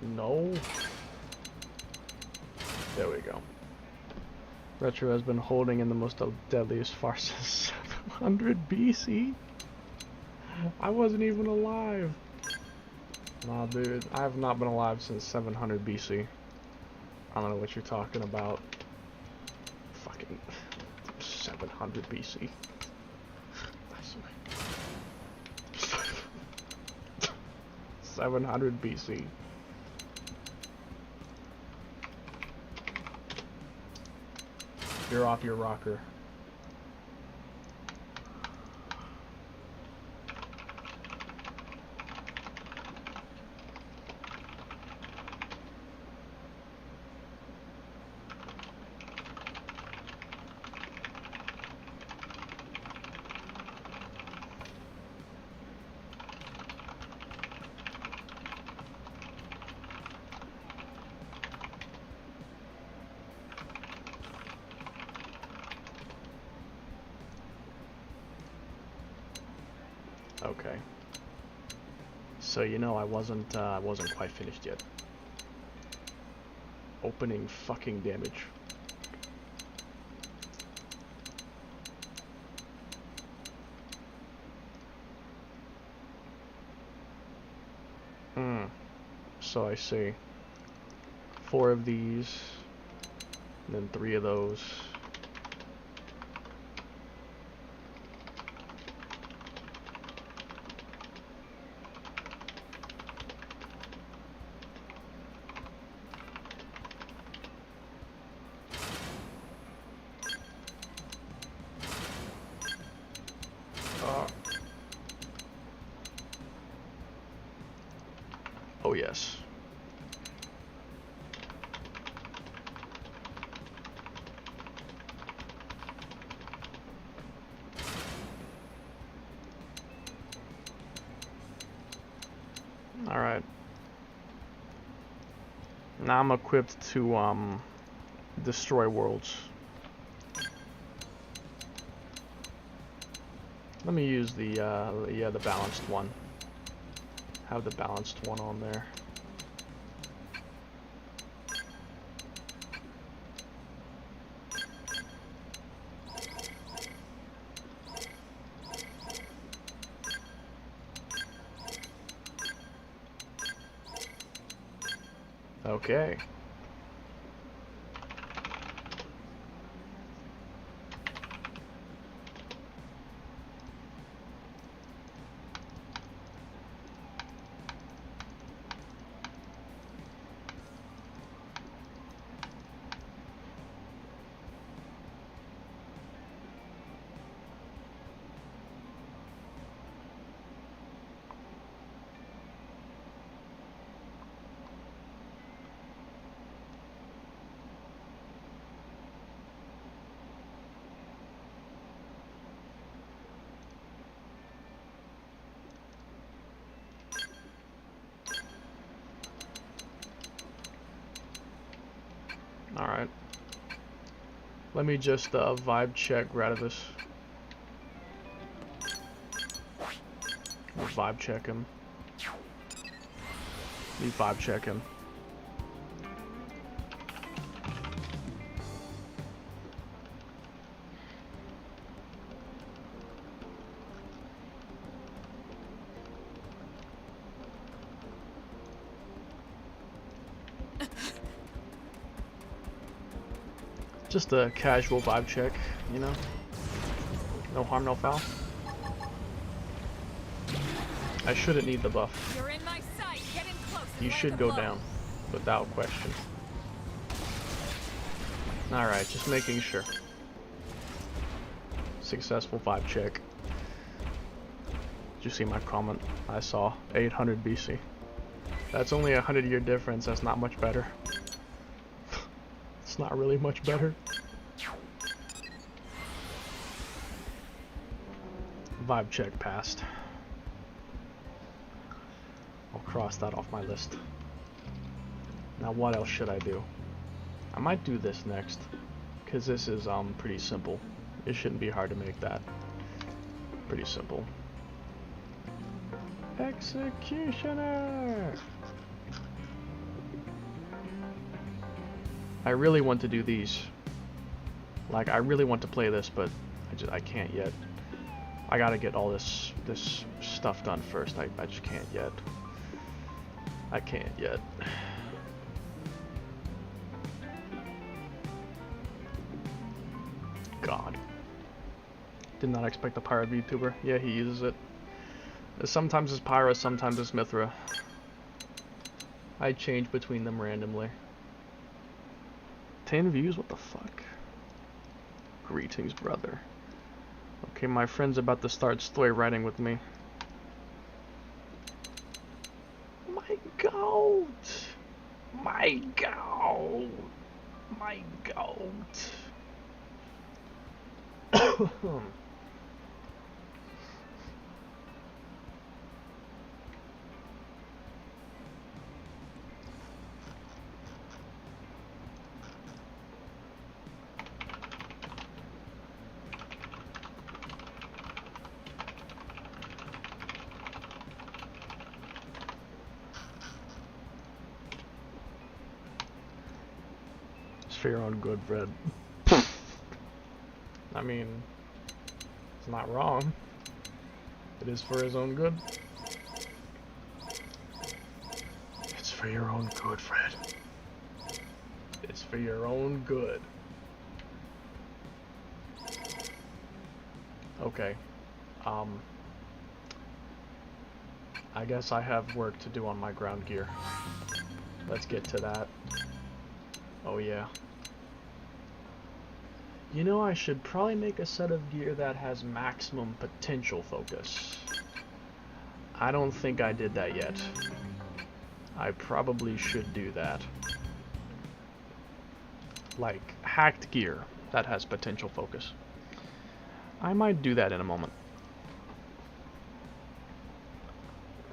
No. There we go. Retro has been holding in the most deadliest farces 500 BC? I wasn't even alive. Nah, dude, I have not been alive since 700 BC. I don't know what you're talking about. Fucking 700 BC. 700 BC. You're off your rocker. Okay. So you know I wasn't quite finished yet. Opening fucking damage. So I see 4 of these, and then 3 of those. Oh yes. All right. Now I'm equipped to destroy worlds. Let me use the balanced one. Have the balanced one on there. Okay. Alright. Let me just vibe check Gradavis. Vibe check him. You vibe check him. Just a casual vibe check, you know? No harm, no foul. I shouldn't need the buff. You're in my sight. Get in close. You should go down, without question. Alright, just making sure. Successful vibe check. Did you see my comment? I saw 800 BC. That's only a 100-year difference. That's not much better. It's not really much better. Vibe check passed. I'll cross that off my list. Now what else should I do? I might do this next, because this is pretty simple. It shouldn't be hard to make that. Pretty simple. Executioner! I really want to do these. Like, I really want to play this, but I can't yet. I gotta get all this stuff done first. I just can't yet. I can't yet. God. Did not expect the pirate VTuber. Yeah, he uses it. Sometimes it's Pyra, sometimes it's Mithra. I change between them randomly. 10 views? What the fuck? Greetings, brother. Okay, my friend's about to start story writing with me. My goat! My goat! My goat! For your own good, Fred. I mean, it's not wrong. It is for his own good. It's for your own good, Fred. It's for your own good. Okay. I guess I have work to do on my ground gear. Let's get to that. Oh yeah. You know, I should probably make a set of gear that has maximum potential focus. I don't think I did that yet. I probably should do that. Like, hacked gear that has potential focus. I might do that in a moment.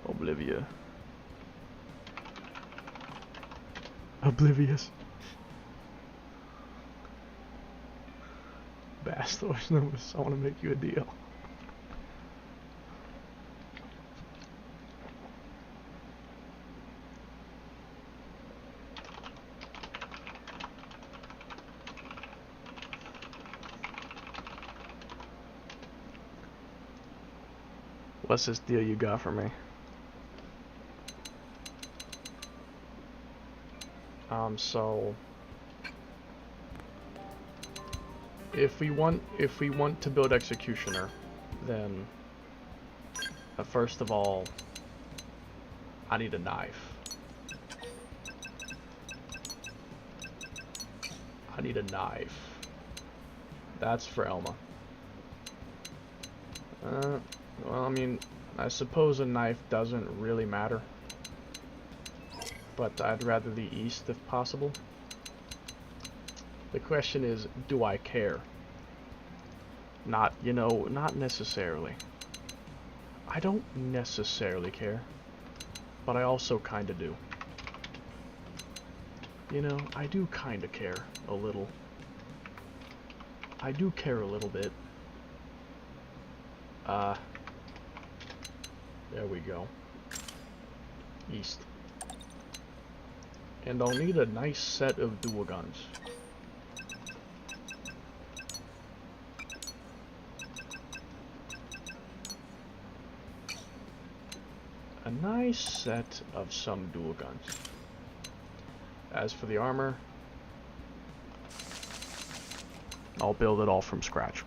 Oblivia. Oblivious. Bastos knows I want to make you a deal. What's this deal you got for me? So if we want to build Executioner, then first of all, I need a knife. I need a knife. That's for Elma. Well, I mean, I suppose a knife doesn't really matter, but I'd rather the east if possible. The question is, do I care? Not, you know, not necessarily. I don't necessarily care, but I also kinda do. You know, I do kinda care a little. I do care a little bit. There we go. East. And I'll need a nice set of dual guns. A nice set of some dual guns. As for the armor, I'll build it all from scratch.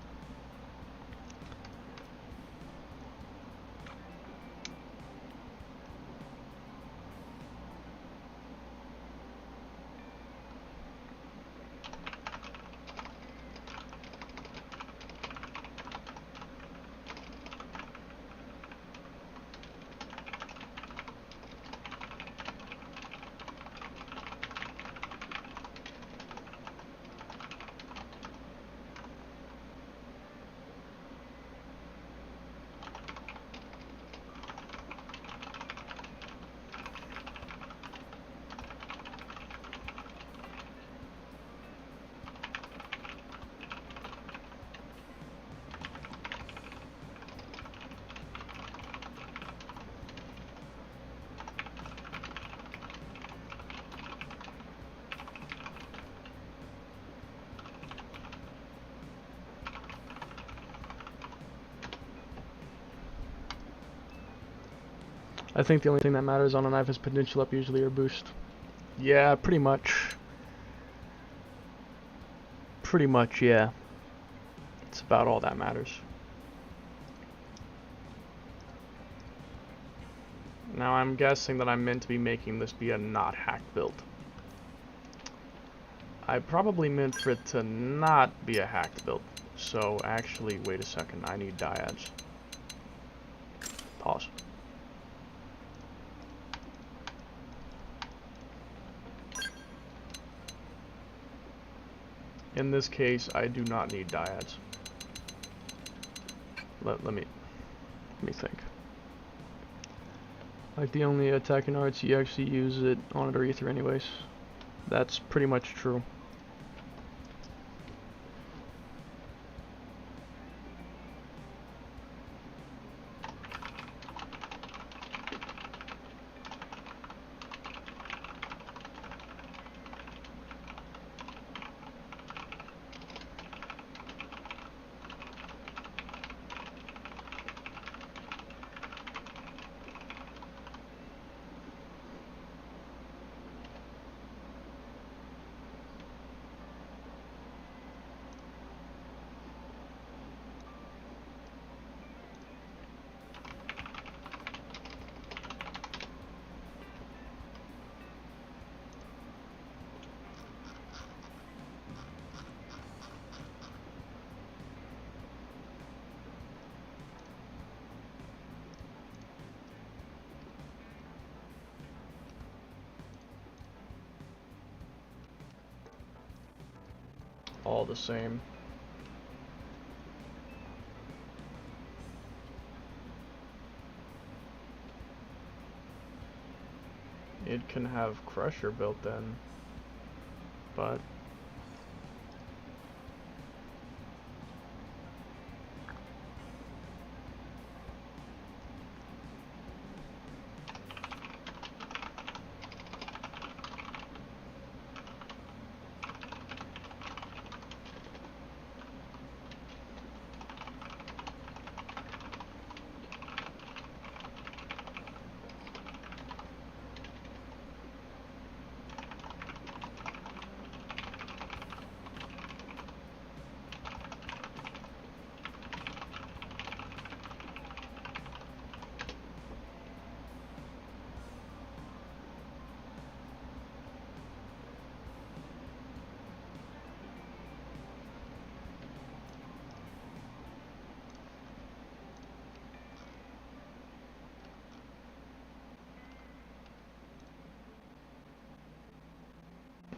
I think the only thing that matters on a knife is potential up usually or boost. Yeah, pretty much. Pretty much, yeah. It's about all that matters. Now I'm guessing that I'm meant to be making this be a not hacked build. I probably meant for it to not be a hacked build. So actually, wait a second, I need dyads. Pause. In this case, I do not need dyads. Let me think. Like the only attacking arts you actually use it on it or ether anyways. That's pretty much true. All the same. It can have Crusher built in, but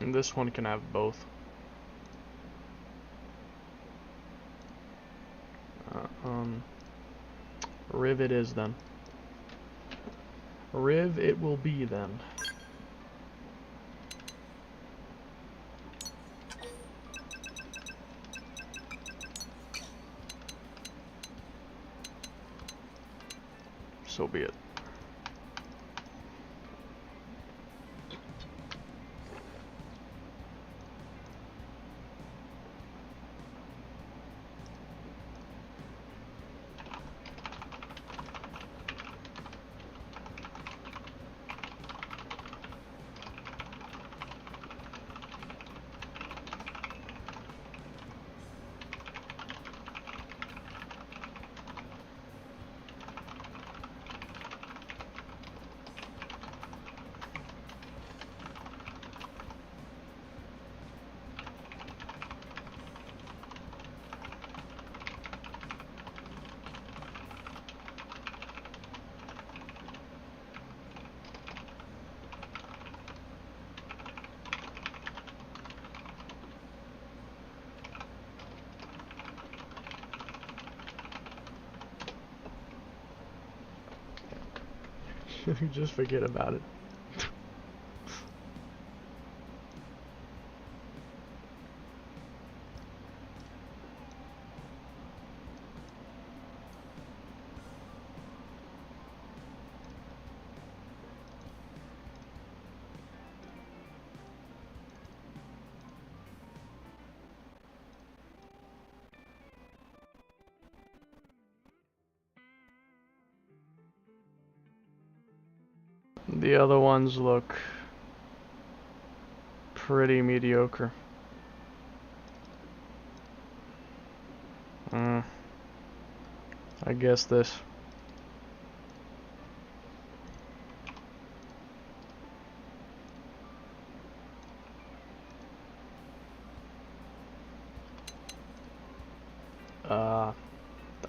and this one can have both. Riv it is then. Riv it will be then. So be it. Just forget about it. The other ones look pretty mediocre. I guess this.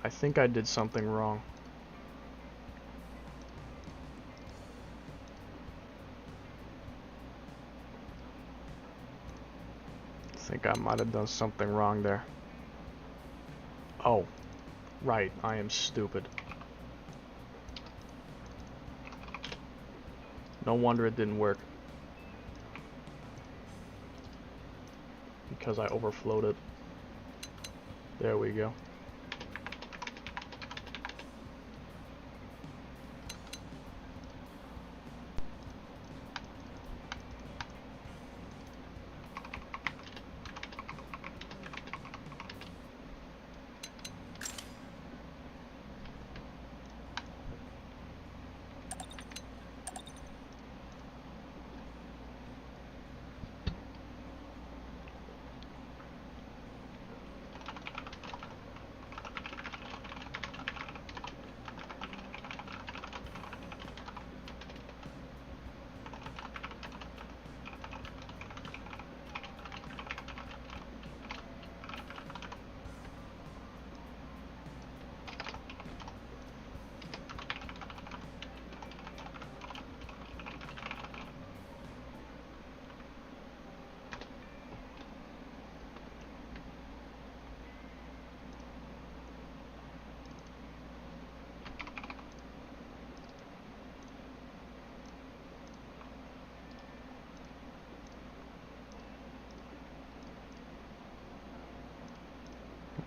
I think I did something wrong. I think I might have done something wrong there. Oh, right, I am stupid. No wonder it didn't work. Because I overflowed it. There we go.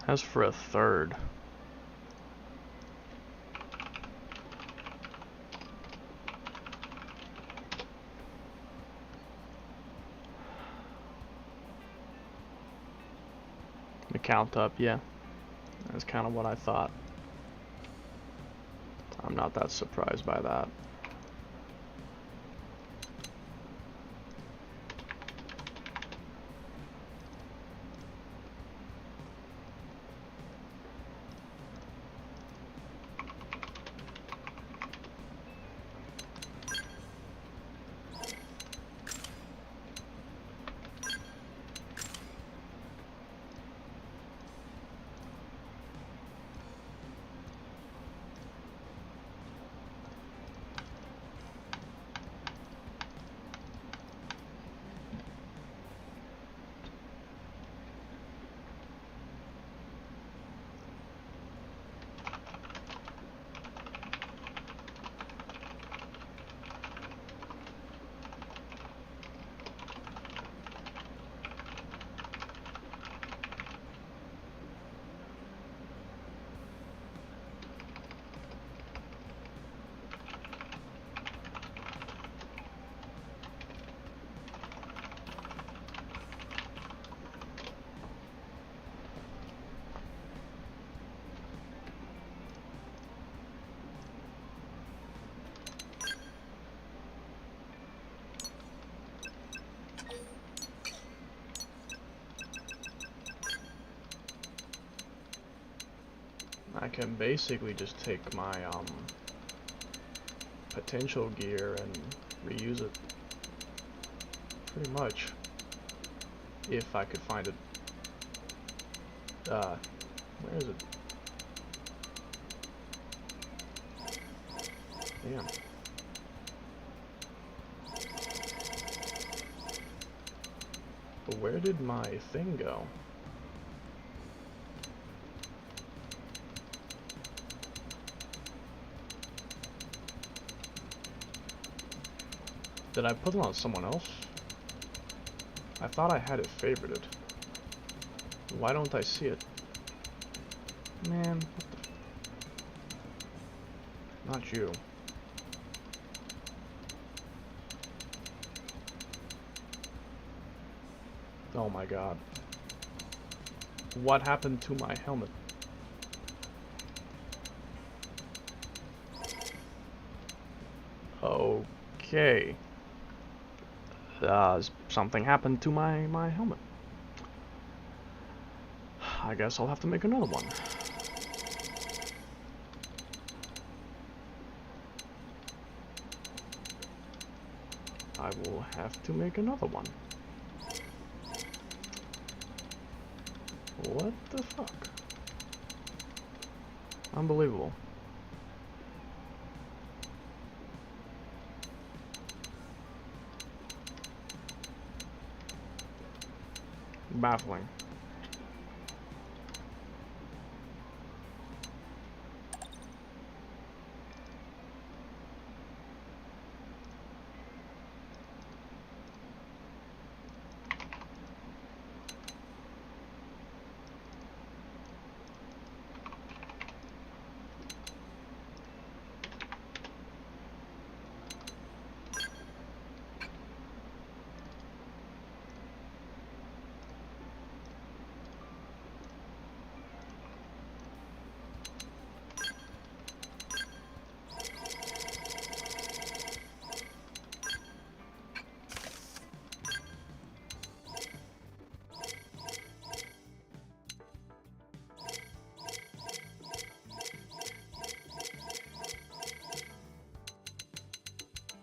As for a third. The count up, yeah. That's kind of what I thought. I'm not that surprised by that. I can basically just take my potential gear and reuse it. Pretty much. If I could find it. Where is it? Damn. But where did my thing go? Did I put it on someone else? I thought I had it favorited. Why don't I see it? Man, what the... Not you. Oh my god. What happened to my helmet? Okay. Something happened to my helmet. I guess I'll have to make another one. I will have to make another one. What the fuck? Unbelievable. Baffling.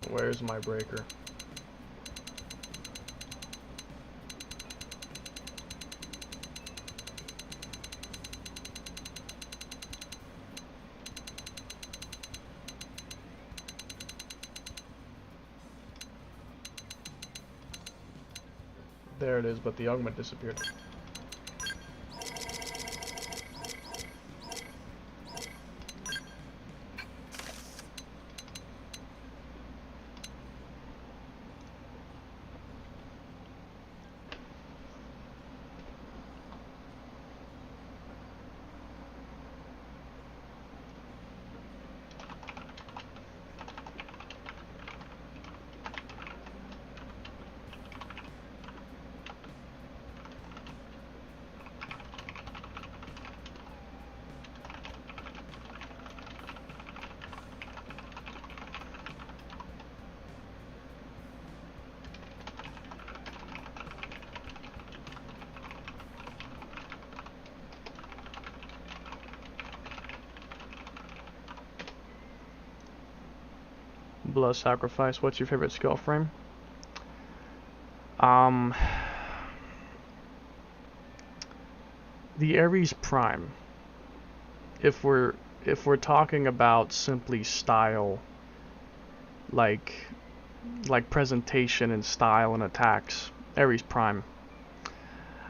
Where's my breaker? There it is, but the augment disappeared. Blood sacrifice. What's your favorite skill frame? The Ares Prime. If we're talking about simply style, like presentation and style and attacks, Ares Prime.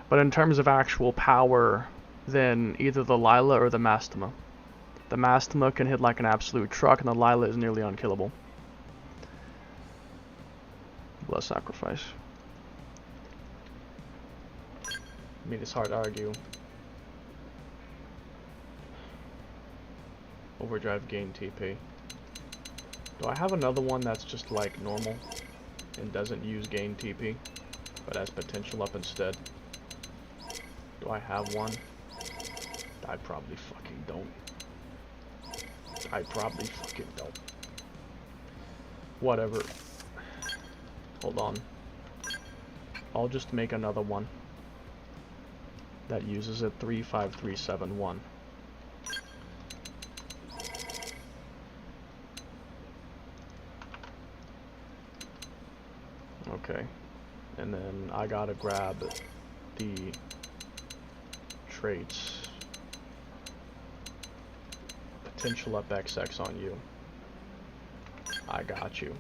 But in terms of actual power, then either the Lila or the Mastema. The Mastema can hit like an absolute truck, and the Lila is nearly unkillable. Blood sacrifice. I mean, it's hard to argue. Overdrive gain TP. Do I have another one that's just like normal and doesn't use gain TP, but has potential up instead? Do I have one? I probably fucking don't. I probably fucking don't. Whatever. Hold on. I'll just make another one that uses it 35371. Okay. And then I gotta grab the traits. Potential up XX on you. I got you.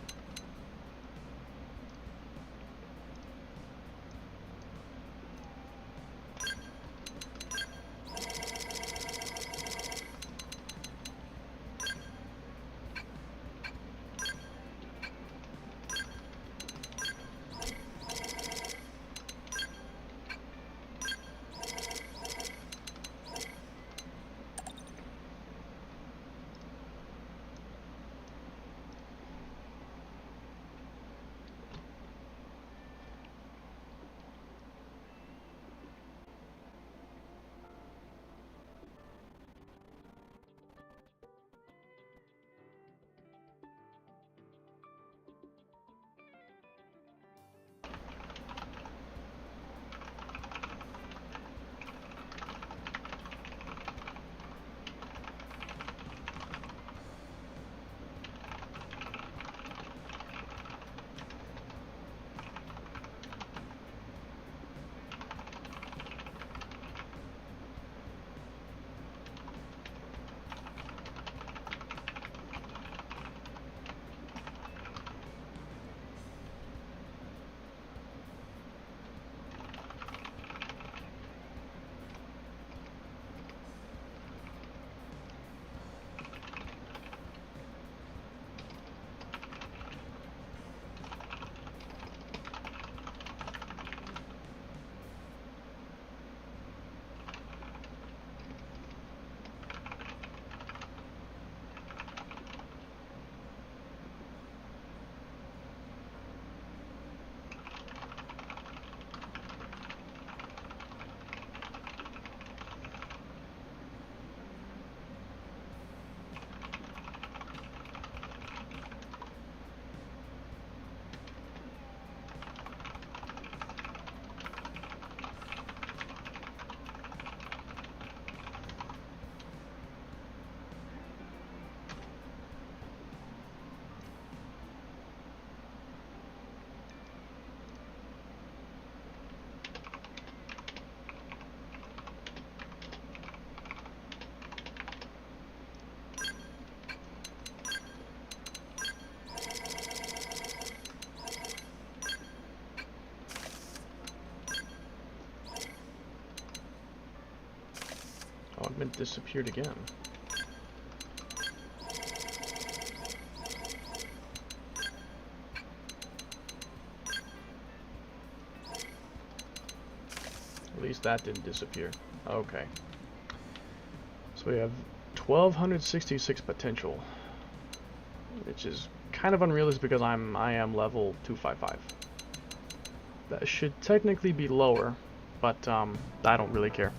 Augment disappeared again. At least that didn't disappear. Okay. So we have 1266 potential, which is kind of unrealistic because I am level 255. That should technically be lower, but I don't really care.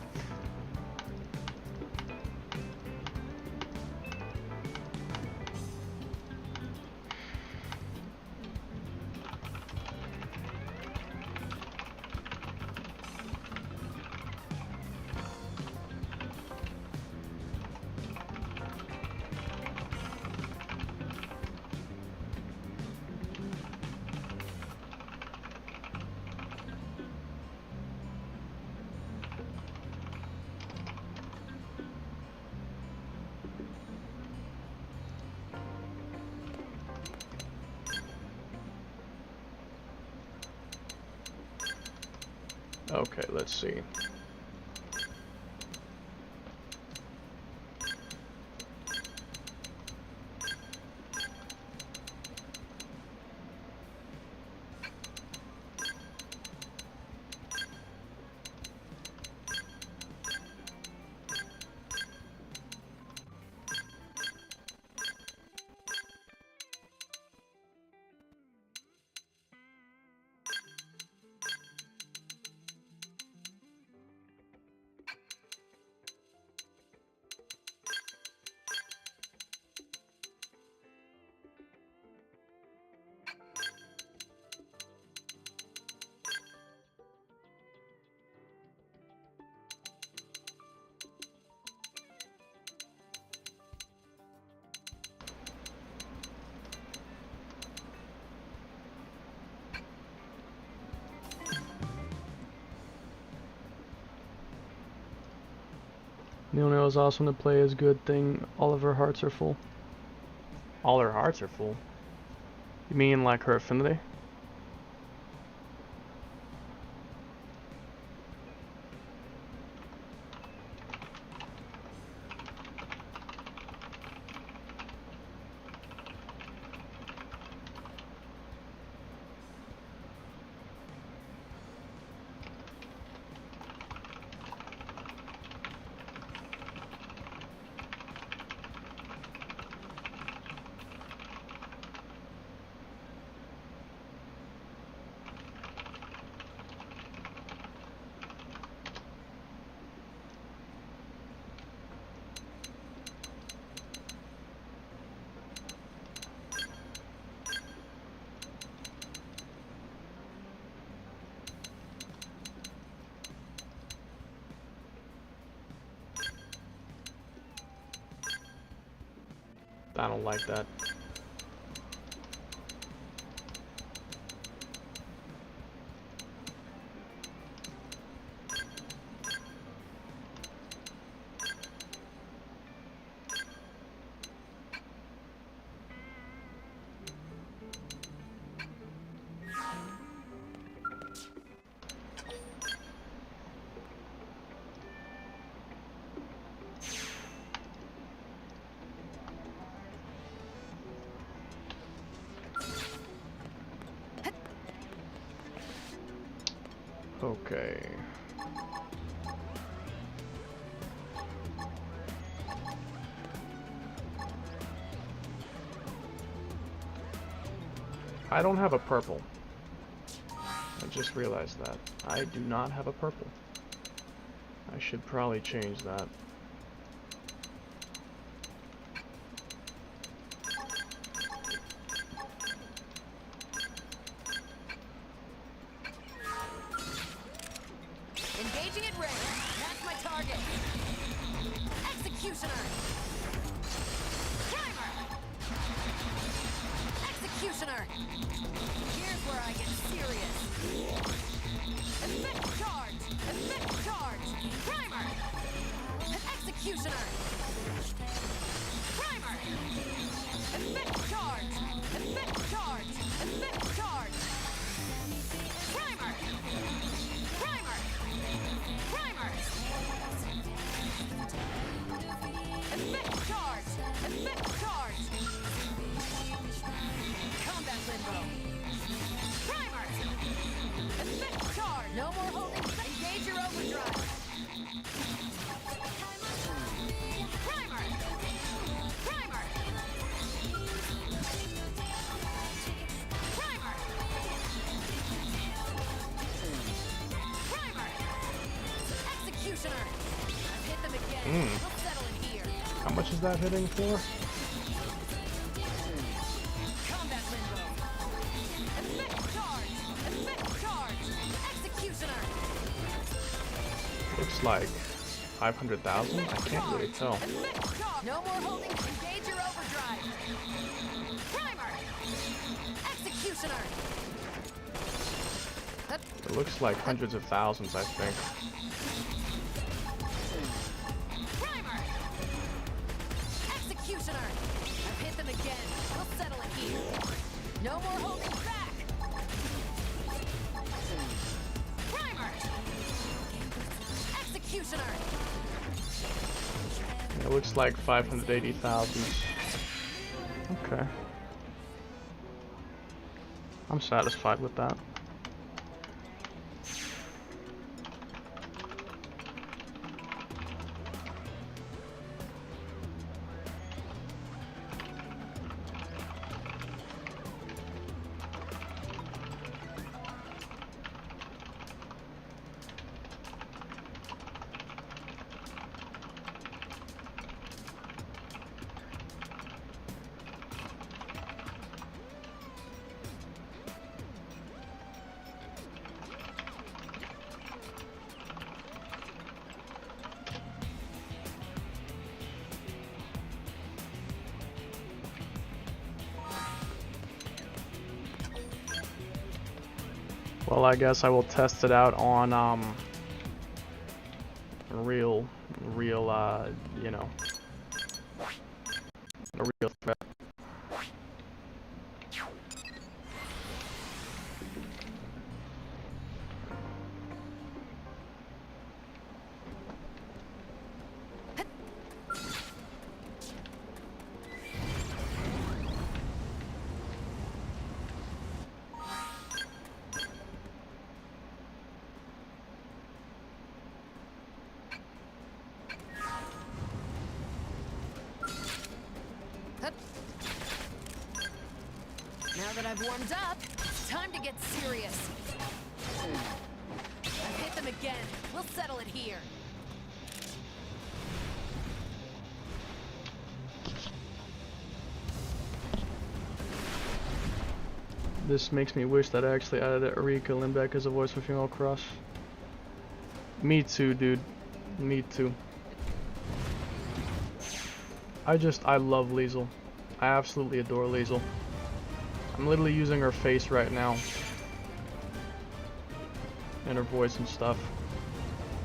Okay, let's see. Nil is awesome to play as good thing. All of her hearts are full. All her hearts are full? You mean like her affinity? I don't like that. Okay. I don't have a purple. I just realized that. I do not have a purple. I should probably change that. Engaging at range. That's my target. Executioner. Primer. Executioner. Here's where I get serious. Effect charge. Effect charge. Primer. Executioner. Primer. Effect charge. Effect charge. Effect charge. Primer. Primer. Primer. Effect charge! Effect charge! Combat limbo! Primer! Effect charge! No more holding! Engage your overdrive! Primer! Primer! Primer! Primer! Executioner! I've hit them again. We'll settle it here. How much is that hitting for? Combat limbo. Effect charge! Effect charge! Executioner! Looks like 500,000? I can't really tell. Effect charge! No more holding. Engage your overdrive. Primer! Executioner! It looks like hundreds of thousands, I think. Primer! Executioner! I've hit them again. We'll settle it here. No more holding back! Primer! Executioner! It looks like 580,000. Okay. I'm satisfied with that. Well, I guess I will test it out on real, you know, a real threat. Now that I've warmed up, it's time to get serious. I've hit them again. We'll settle it here. This makes me wish that I actually added Erika Lindbeck as a voice for Female Cross. Me too, dude. Me too. I love Liesel. I absolutely adore Liesel. I'm literally using her face right now. And her voice and stuff.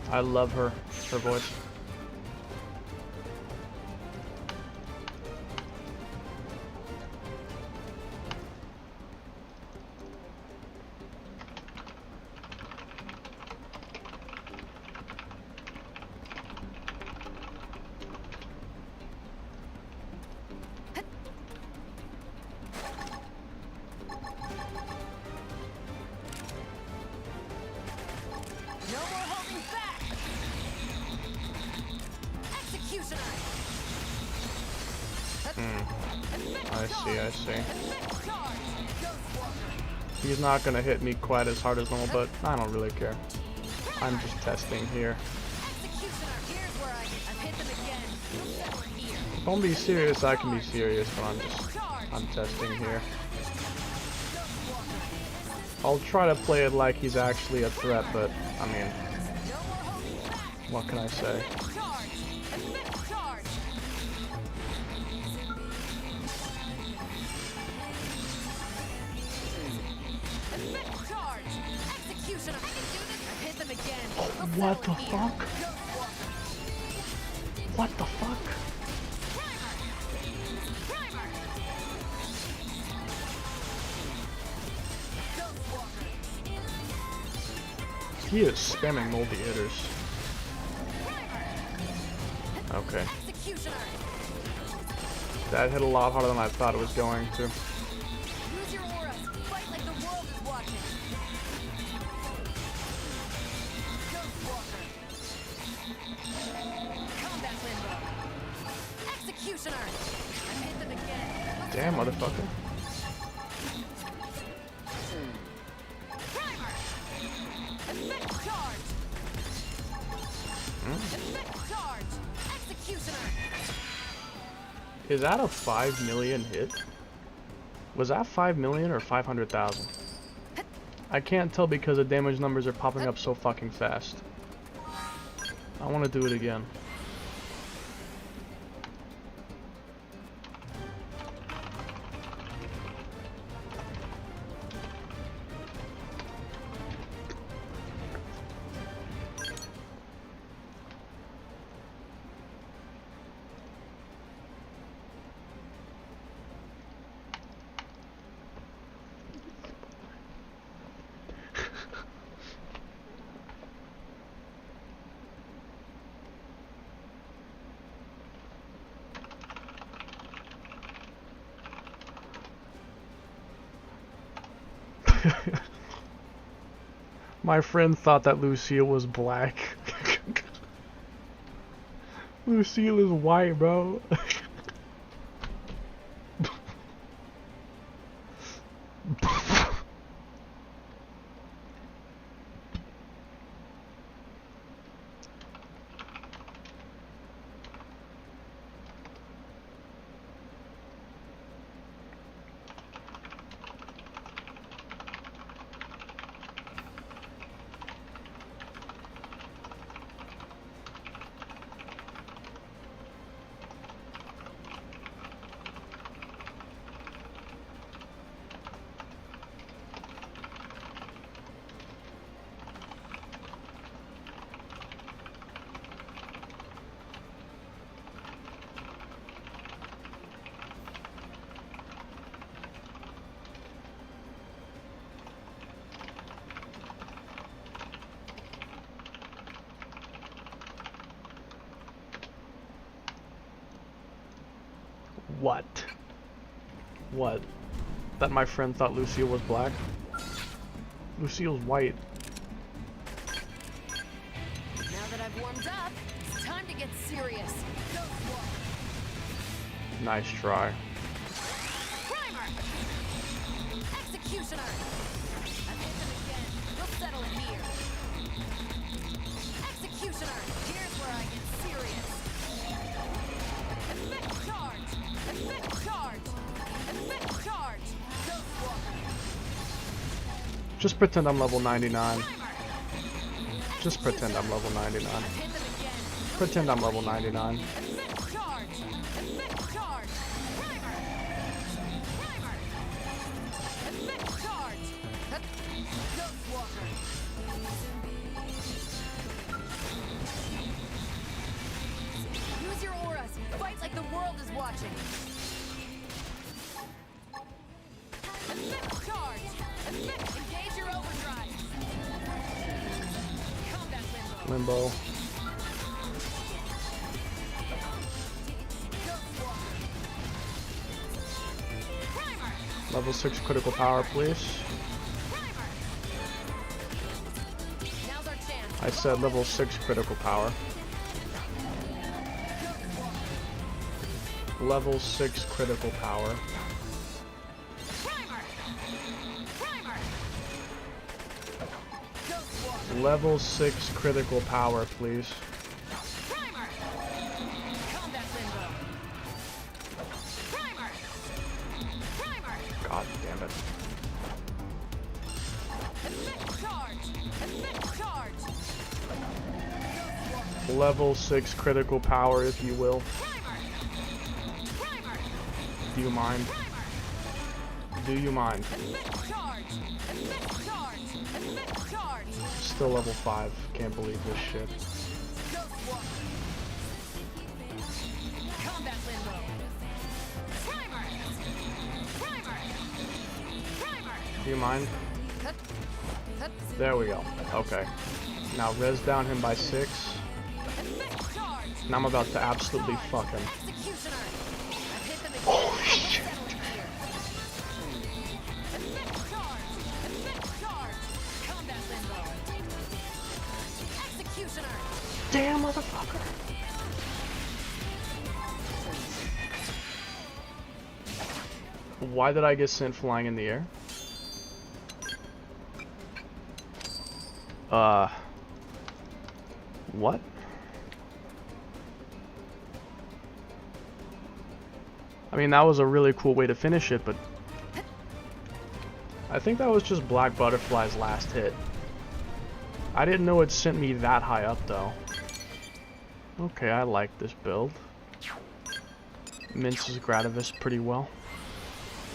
I love her voice. No more holding back! Executioner! I see. Effect charge! Ghost Walker! He's not gonna hit me quite as hard as normal, but I don't really care. I'm just testing here. Executioner! Here's where I've hit them again. We'll settle it here. If I'm being serious, I can be serious, but I'm testing here. Ghost Walker! I'll try to play it like he's actually a threat, but I mean, No more holding back! what can I say? Charge! Effect charge! Effect charge! Executioner! I can do this! I've hit them again. We'll What the settle it here. fuck? Ghost Walker! What the fuck? Primer! Primer! Ghost Walker! He is spamming multi-hitters. Primer! Okay. Executioner! That hit a lot harder than I thought it was going to. Use your auras. Fight like the world is watching. Ghostwalker. Combat limbo. Executioner. I hit them again. Damn, motherfucker. Primer. Effect charge. Effect charge. Executioner. Is that a 5 million hit? Was that 5 million or 500,000? I can't tell because the damage numbers are popping up so fucking fast. I want to do it again. My friend thought that Lucille was black. Lucille is white, bro. What? What? That my friend thought Lucille was black? Lucille's white. Now that I've warmed up, it's time to get serious. Ghostwalker. Nice try. Primer. Executioner. I've hit them again. We'll settle it here. Executioner. Here's where I get serious. Effect charge. Effect charge. Effect charge. Ghostwalker. Just pretend I'm level 99. Primer. Just pretend I'm level 99. I've hit them again. Pretend I'm level 99. Effect charge. Effect charge. Primer. Primer. Effect charge. Ghostwalker. Use your auras. Fight like the world is watching. Effect charge. Effect. Engage your overdrive. Combat limbo. Limbo. Primer. Level 6 critical power, please. Primer. Now's our chance. I said level 6 critical power. Level 6 critical power. Primer. Primer. Ghostwalker. Level 6 critical power, please. Primer. Combat limbo. Primer. Primer. God damn it. Effect charge. Effect charge. Ghostwalker. Level 6 critical power, if you will. Primer. Primer. Do you mind? Do you mind? Effect charge. Effect charge. Effect charge. Still level 5. Can't believe this shit. Ghostwalker. Combat limbo. Primer. Primer. Primer. Do you mind? Hup. Hup. There we go. Okay. Now res down him by 6. Effect charge. And I'm about to absolutely fuck him. Executioner. I've hit them again. Damn, motherfucker! Why did I get sent flying in the air? What? I mean, that was a really cool way to finish it, but I think that was just Black Butterfly's last hit. I didn't know it sent me that high up, though. Okay, I like this build. Minces Gradivis pretty well.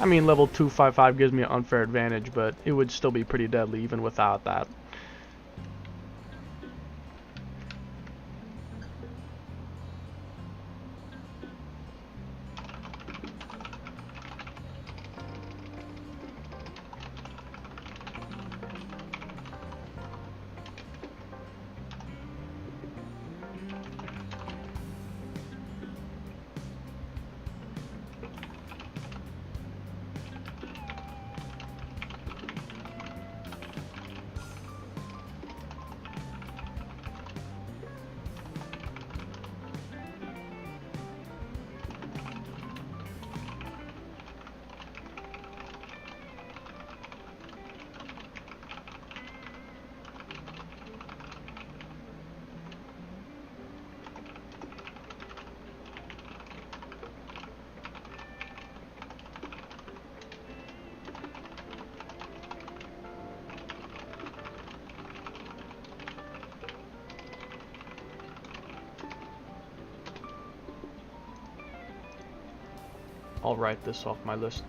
I mean, level 255 gives me an unfair advantage, but it would still be pretty deadly even without that. I'll write this off my list.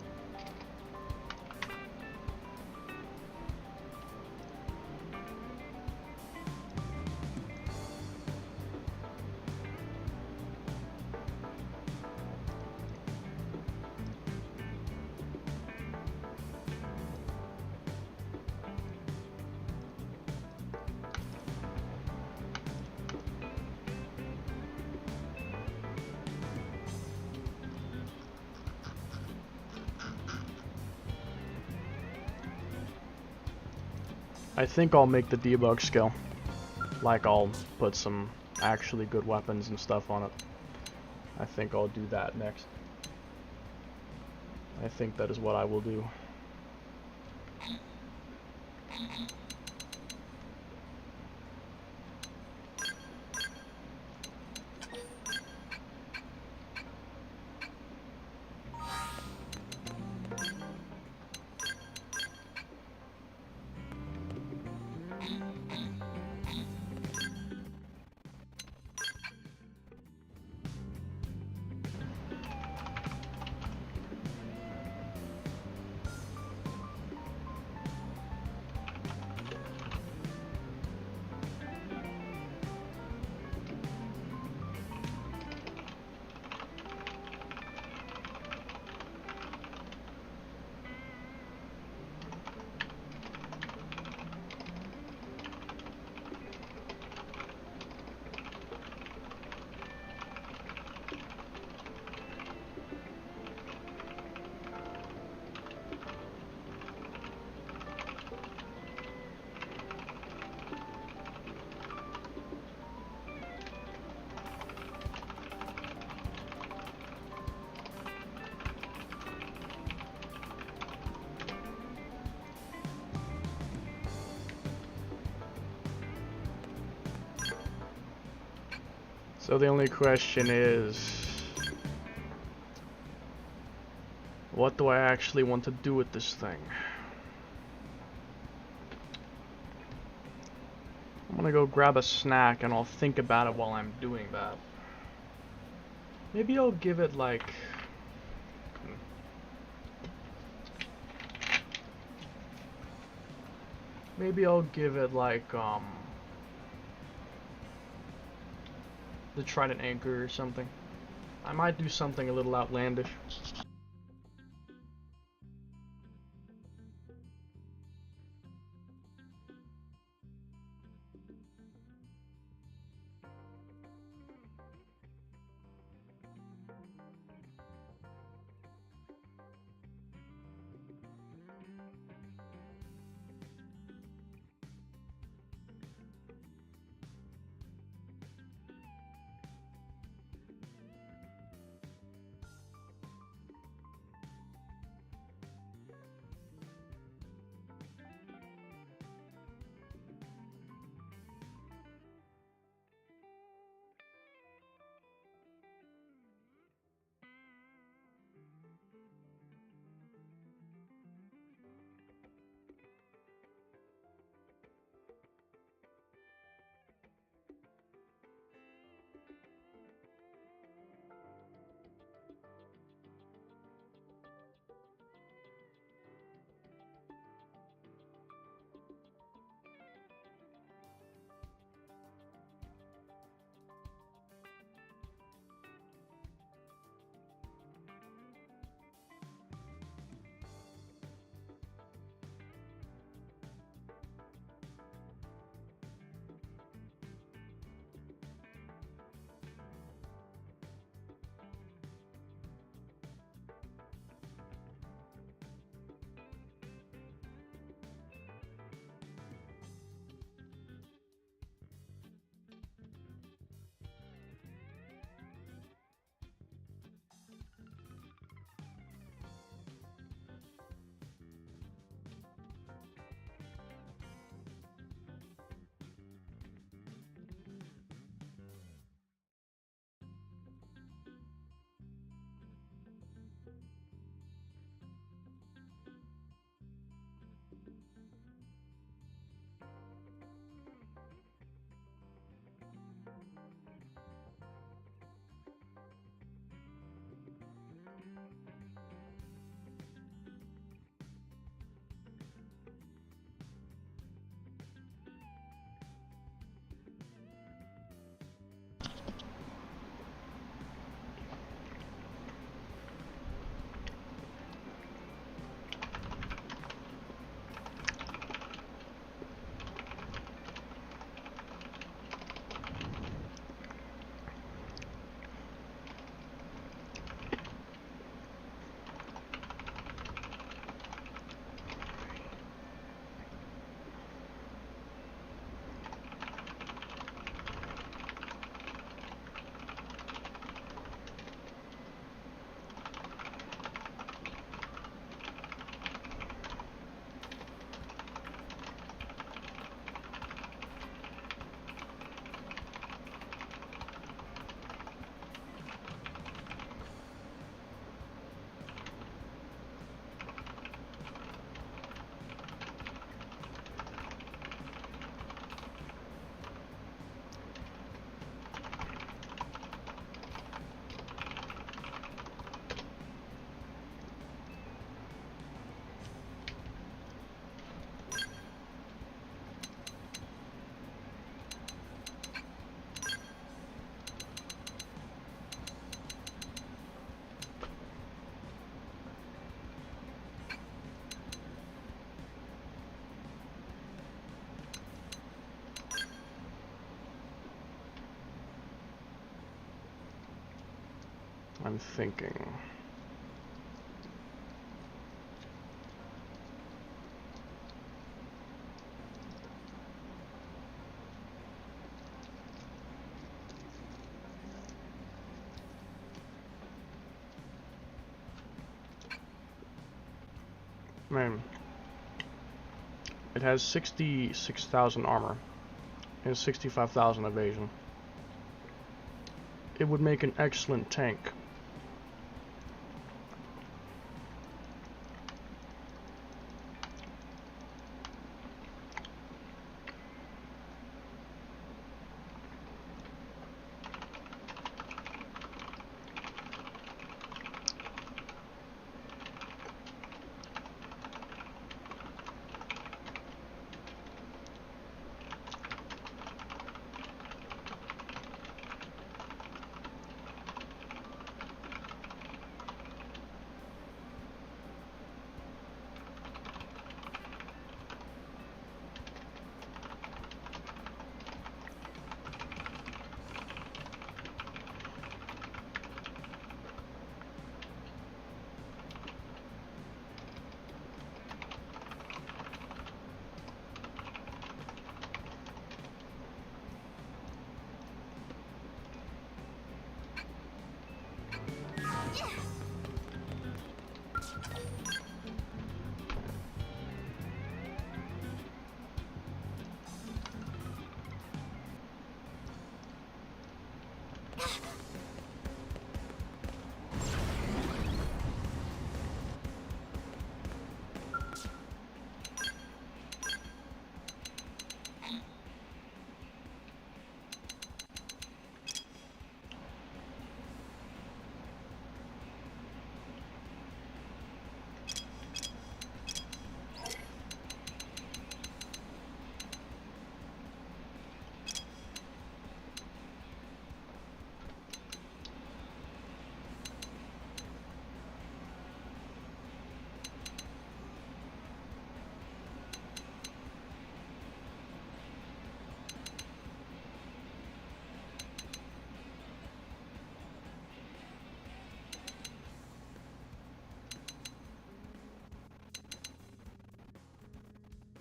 I think I'll make the debug skill. Like, I'll put some actually good weapons and stuff on it. I think I'll do that next. I think that is what I will do. So the only question is, what do I actually want to do with this thing? I'm gonna go grab a snack and I'll think about it while I'm doing that. Maybe I'll give it like... Maybe I'll give it like, the Trident Anchor or something. I might do something a little outlandish. I'm thinking. Man, it has 66,000 armor and 65,000 evasion. It would make an excellent tank.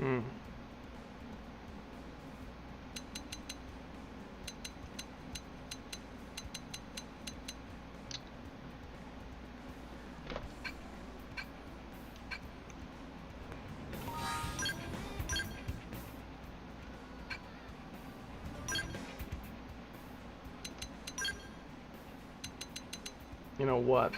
Hmm. You know what?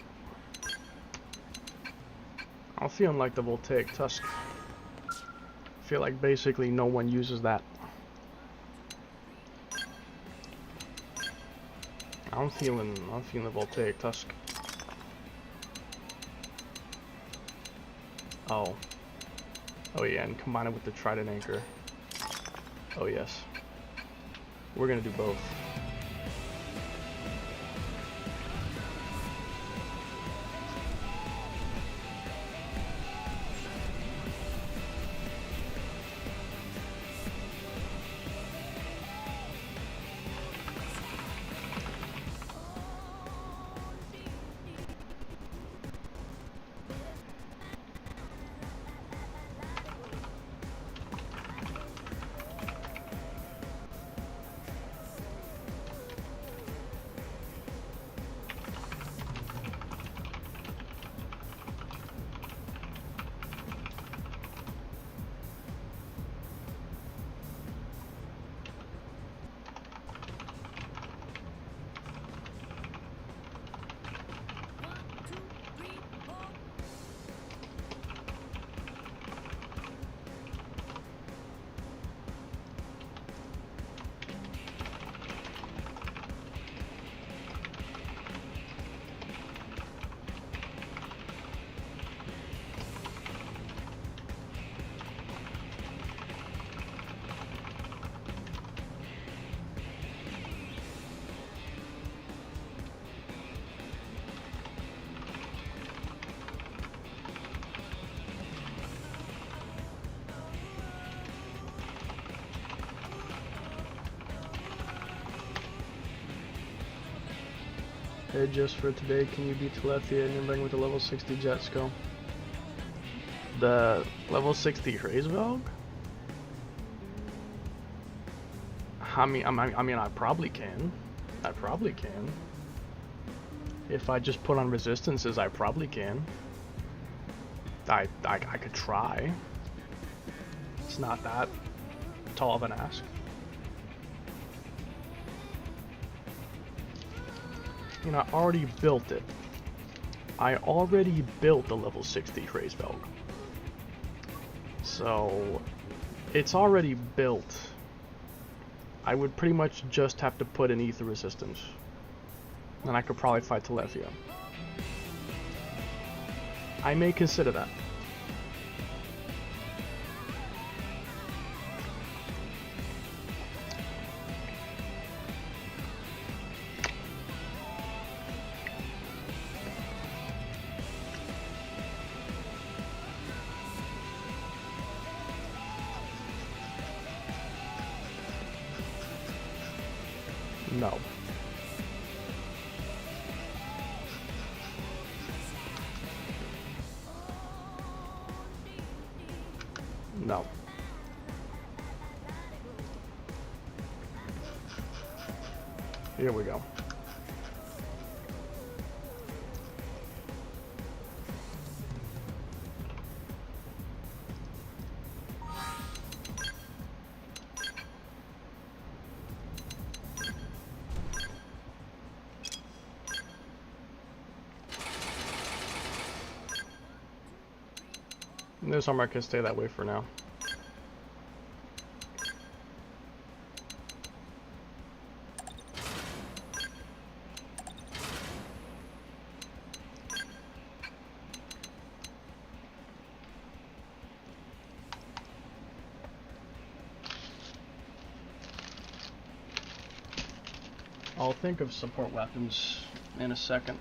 I'm feeling like the voltaic tusk. I feel like basically no one uses that. I'm feeling the voltaic tusk. Oh. Oh yeah, and combine it with the trident anchor. Oh yes. We're gonna do both. Hey, just for today, can you beat Telethia and bring with the level 60 jet skill? The level 60 Hraesvelg? I mean, I probably can. I probably can. If I just put on resistances, I probably can. I could try. It's not that tall of an ask. You know, I already built it. I already built the level 60 Hraesvelg. So, it's already built. I would pretty much just have to put in ether resistance. Then I could probably fight Telethia. I may consider that. No. No. Here we go. This armor can stay that way for now. I'll think of support weapons in a second.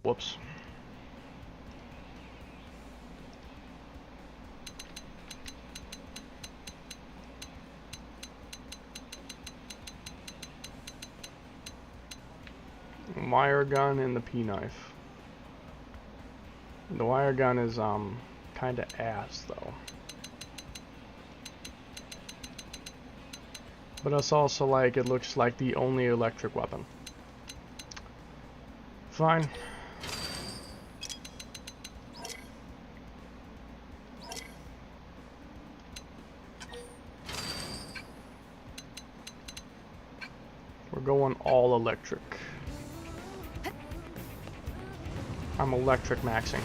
Whoops. Wire gun and the P-knife. The wire gun is kind of ass though. But it's also like it looks like the only electric weapon. Fine. We're going all electric. I'm electric maxing.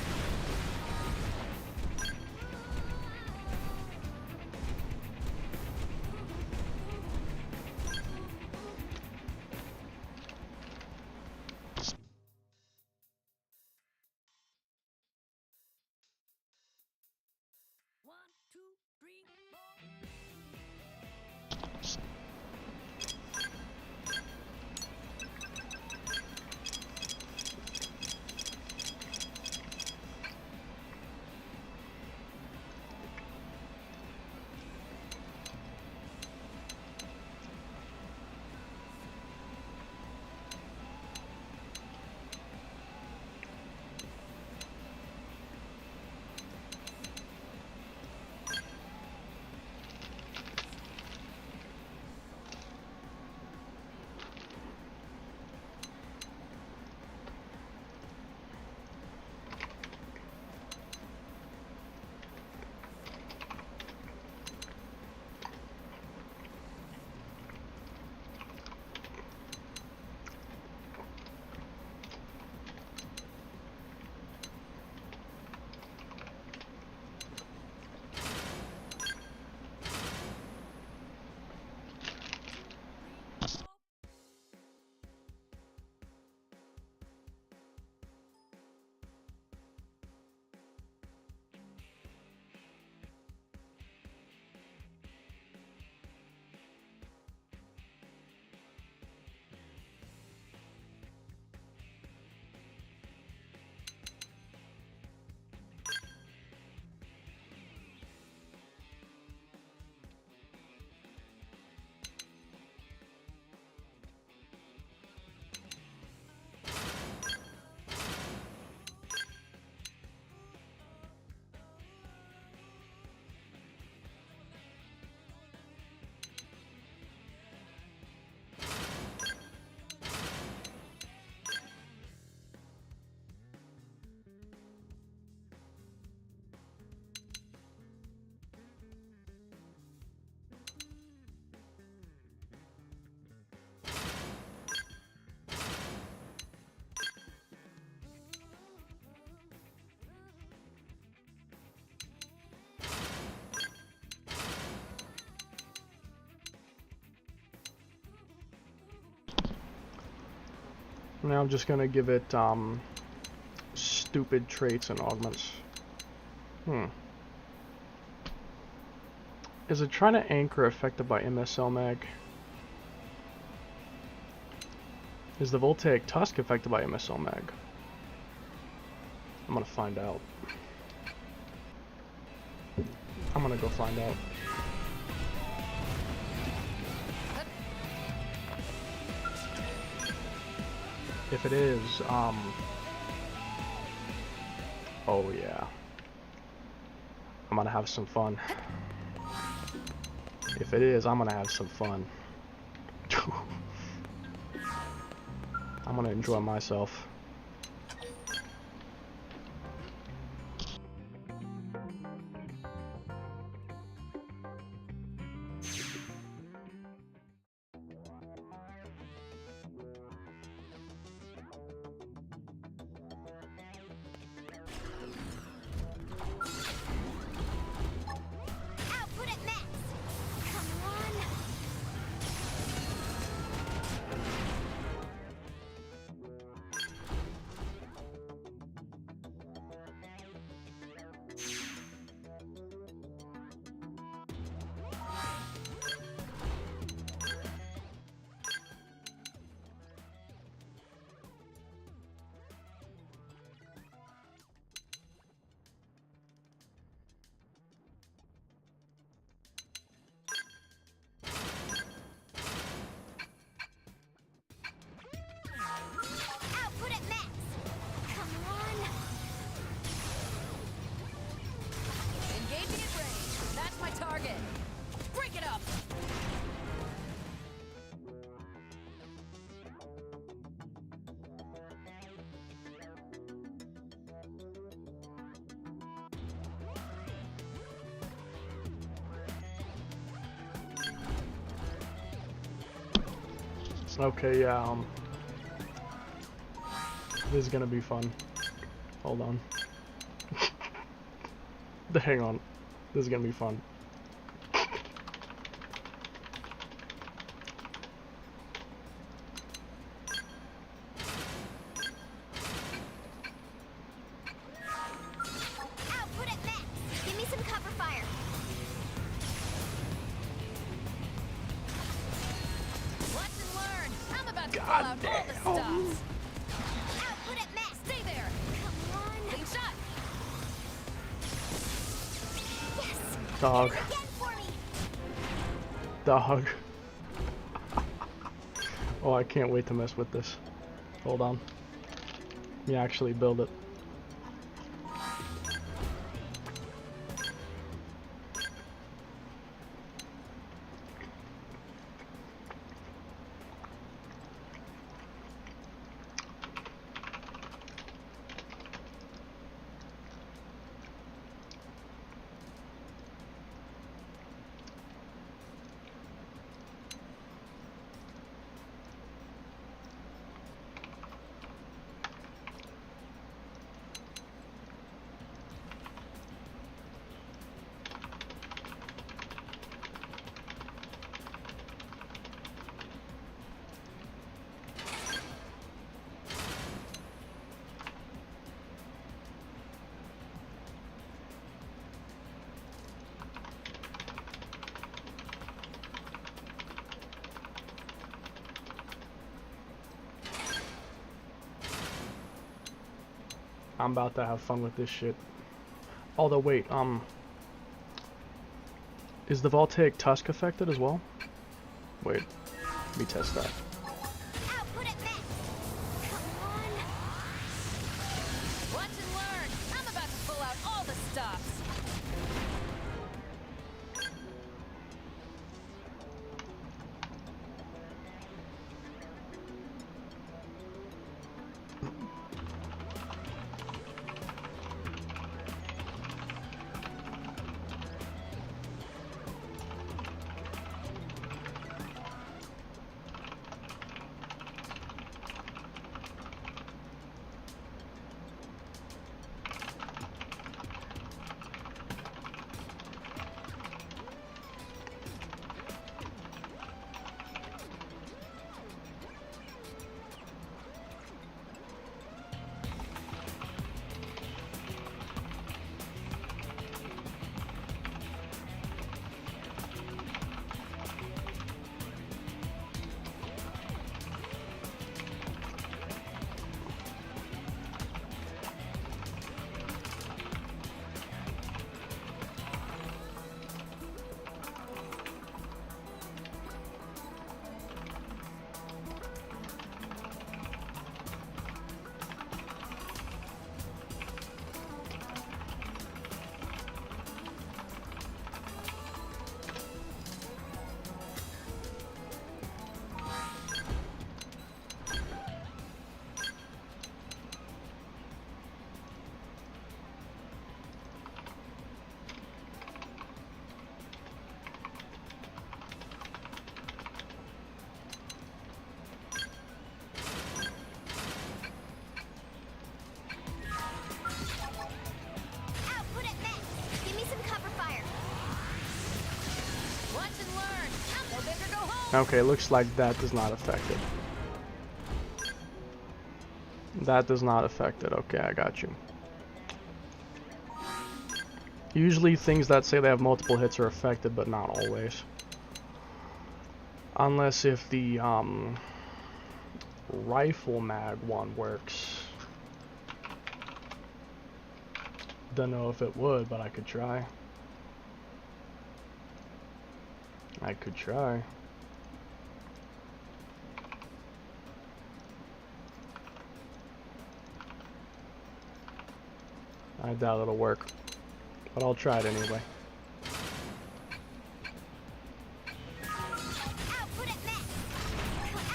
One, two, three, four. Now I'm just gonna give it stupid traits and augments. Is it trying to anchor affected by MSL mag? Is the Voltaic Tusk affected by MSL mag? I'm gonna find out. I'm gonna go find out. If it is, oh yeah. I'm gonna have some fun. If it is, I'm gonna have some fun. I'm gonna enjoy myself. Output at max. Come on. Okay, yeah, this is gonna be fun. Hold on. Hang on. This is gonna be fun. Output at max. Give me some cover fire. Watch and learn. I'm about to pull out all the stops. Output at max. Stay there. Come on. Clean shot. Yes. Dog. Again for me. Dog. Oh, I can't wait to mess with this. Hold on. Let me actually build it. I'm about to have fun with this shit. Although, wait, is the Voltaic Tusk affected as well? Wait, let me test that. Output at max. Come on. Watch and learn. I'm about to pull out all the stops. Output at max. Give me some cover fire. Watch and learn. I'm no bigger, go home. Okay, looks like that does not affect it. That does not affect it. Okay, I got you. Usually things that say they have multiple hits are affected, but not always. Unless if the rifle mag one works. Don't know if it would, but I could try. I could try. I doubt it'll work, but I'll try it anyway. Output at max.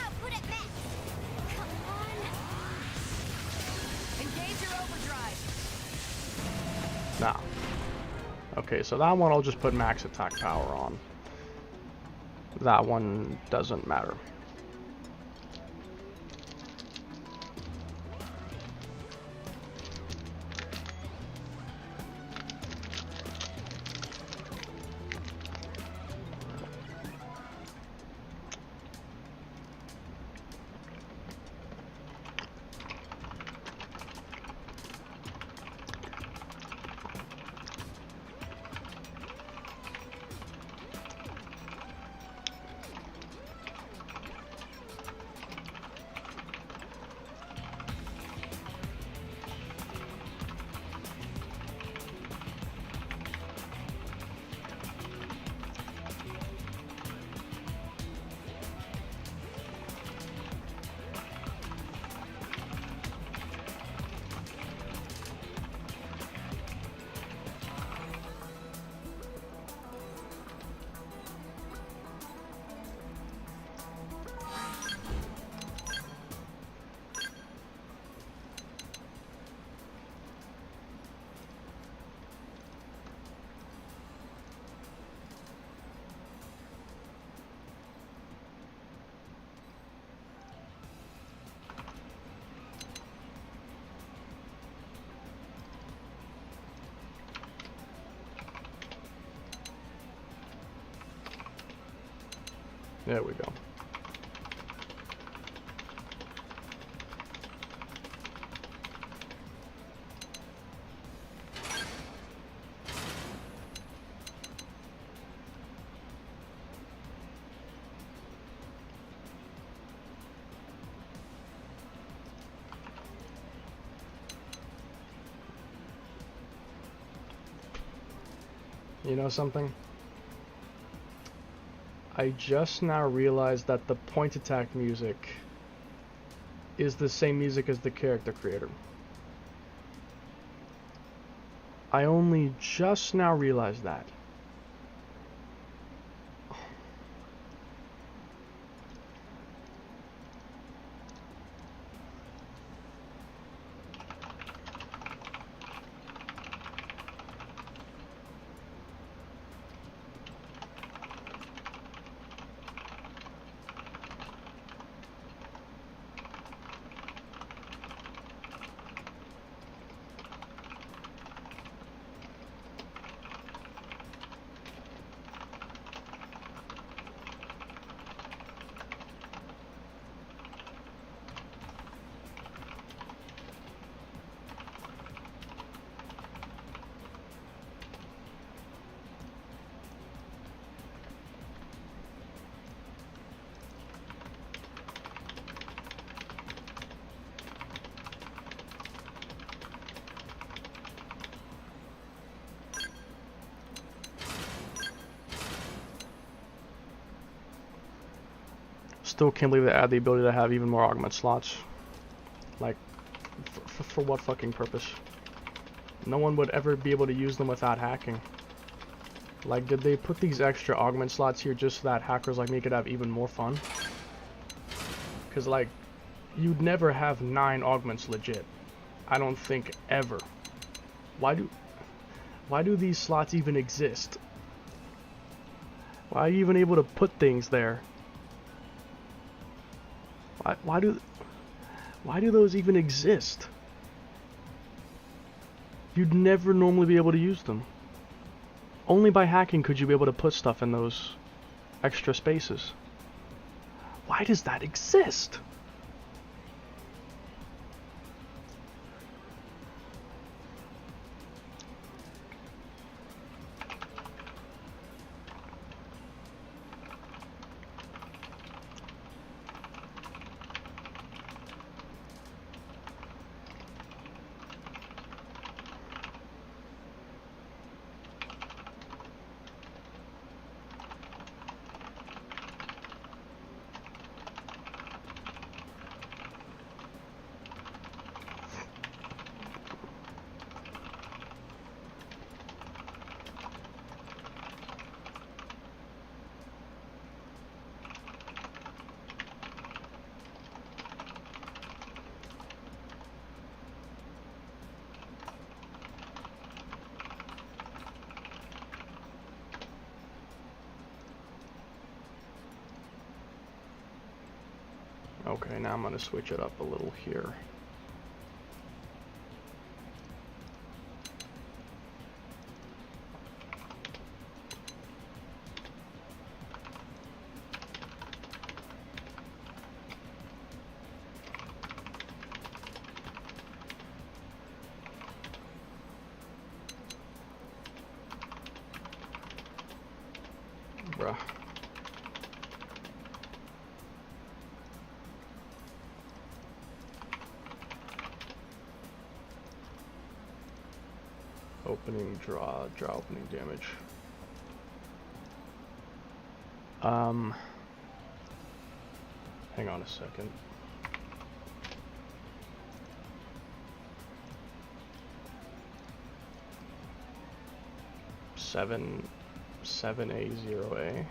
Output at max. Come on. Engage your overdrive. Nah. Okay, so that one I'll just put max attack power on. That one doesn't matter. There we go. You know something? I just now realized that the point attack music is the same music as the character creator. I only just now realized that. Still can't believe they add the ability to have even more augment slots. Like, for what fucking purpose? No one would ever be able to use them without hacking. Like, did they put these extra augment slots here just so that hackers like me could have even more fun? Because, like, you'd never have 9 augments legit. I don't think ever. Why do these slots even exist? Why are you even able to put things there? Why do those even exist? You'd never normally be able to use them. Only by hacking could you be able to put stuff in those extra spaces. Why does that exist? Okay, now I'm going to switch it up a little here. Bruh. Opening draw opening damage. Hang on a second. Seven A 0A.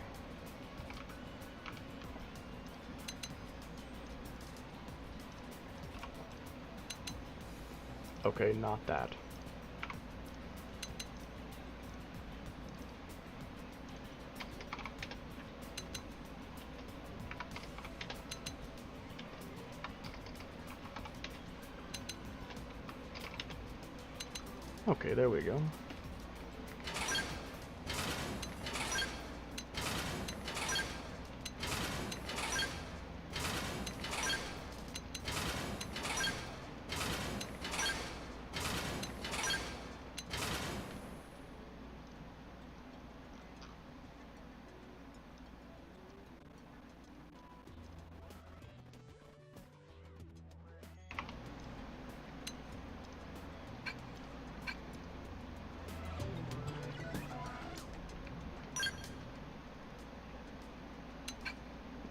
Okay, not that. Okay, there we go.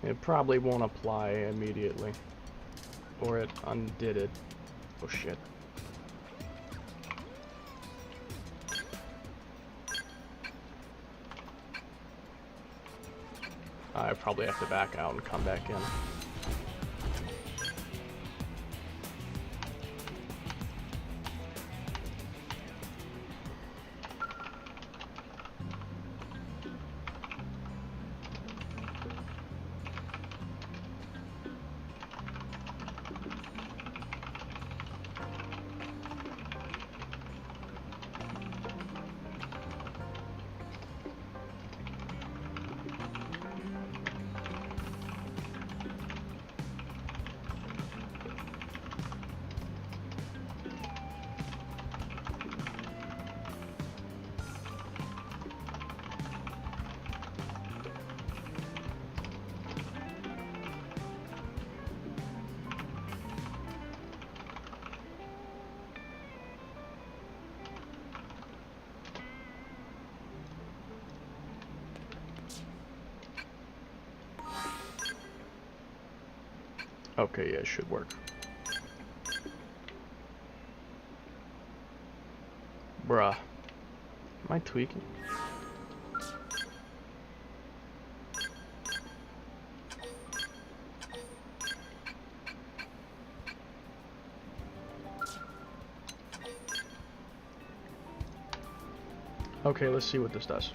It probably won't apply immediately. Or it undid it. Oh shit. I probably have to back out and come back in. Okay, yeah, it should work. Bruh. Am I tweaking? Okay, let's see what this does.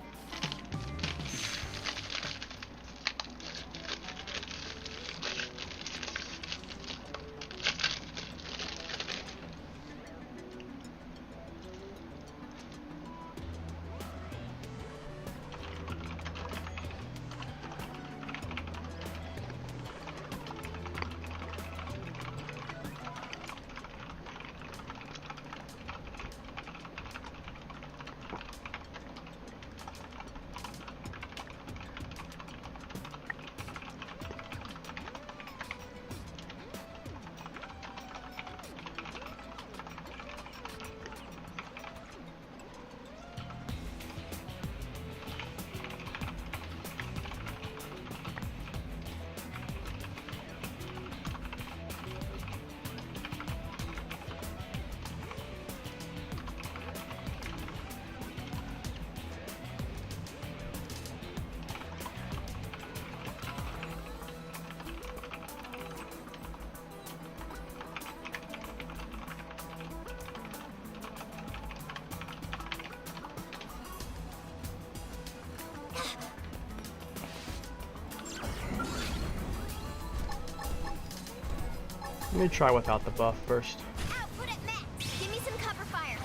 Let me try without the buff first. Output at max. Give me some cover fire.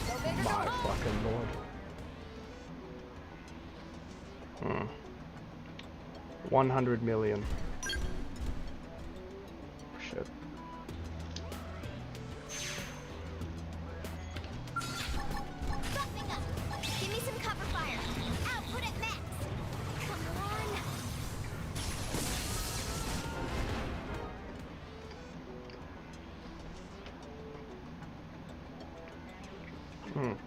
Go big or go My home. fucking lord. 100 million. Shit. Buffing up. Give me some cover fire. Output at max. Come on.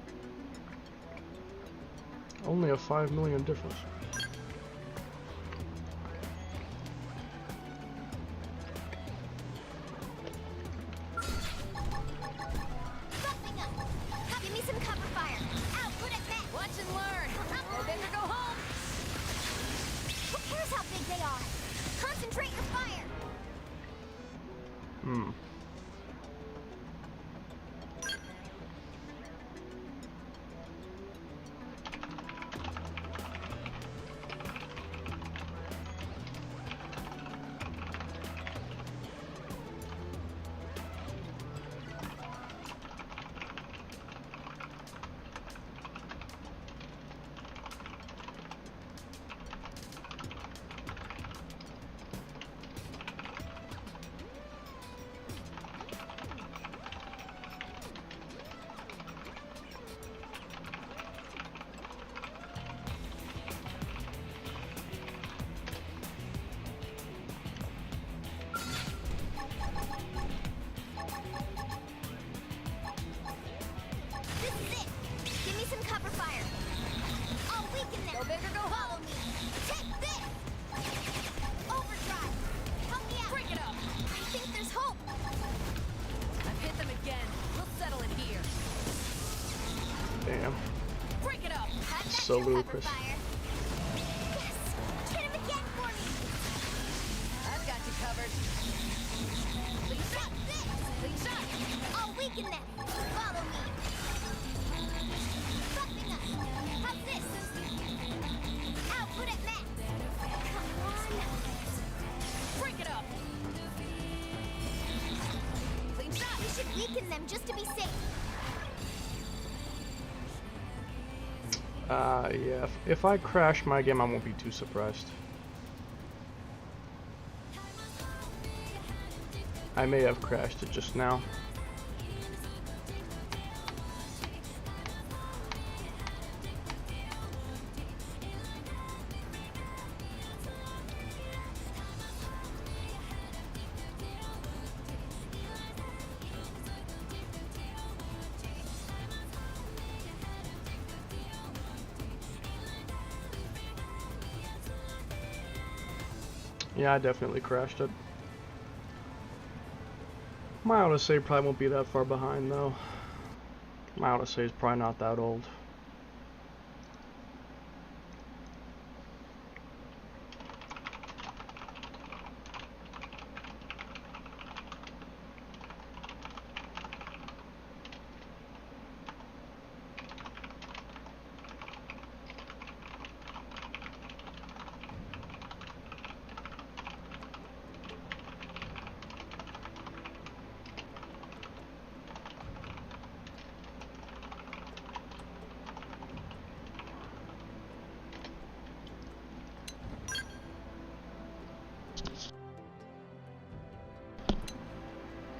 Only a 5 million difference. Buffing up. Give me some cover fire. Output at max. Watch and learn. Go big or go home. Who cares how big they are? Concentrate your fire. This is it. Give me some cover fire. I'll weaken them. Go big or go home. Follow me. Take Damn. Break it up. So ludicrous. Yes. Hit him again for me. I've got you covered. Clean shot. Clean shot. I'll weaken them. Follow me. Buffing up. How's this? Output at max. Come on. Break it up. Clean shot. We should weaken them just to be safe. Yeah, if I crash my game, I won't be too surprised. I may have crashed it just now. Yeah, I definitely crashed it. My autosave probably won't be that far behind though. My autosave is probably not that old.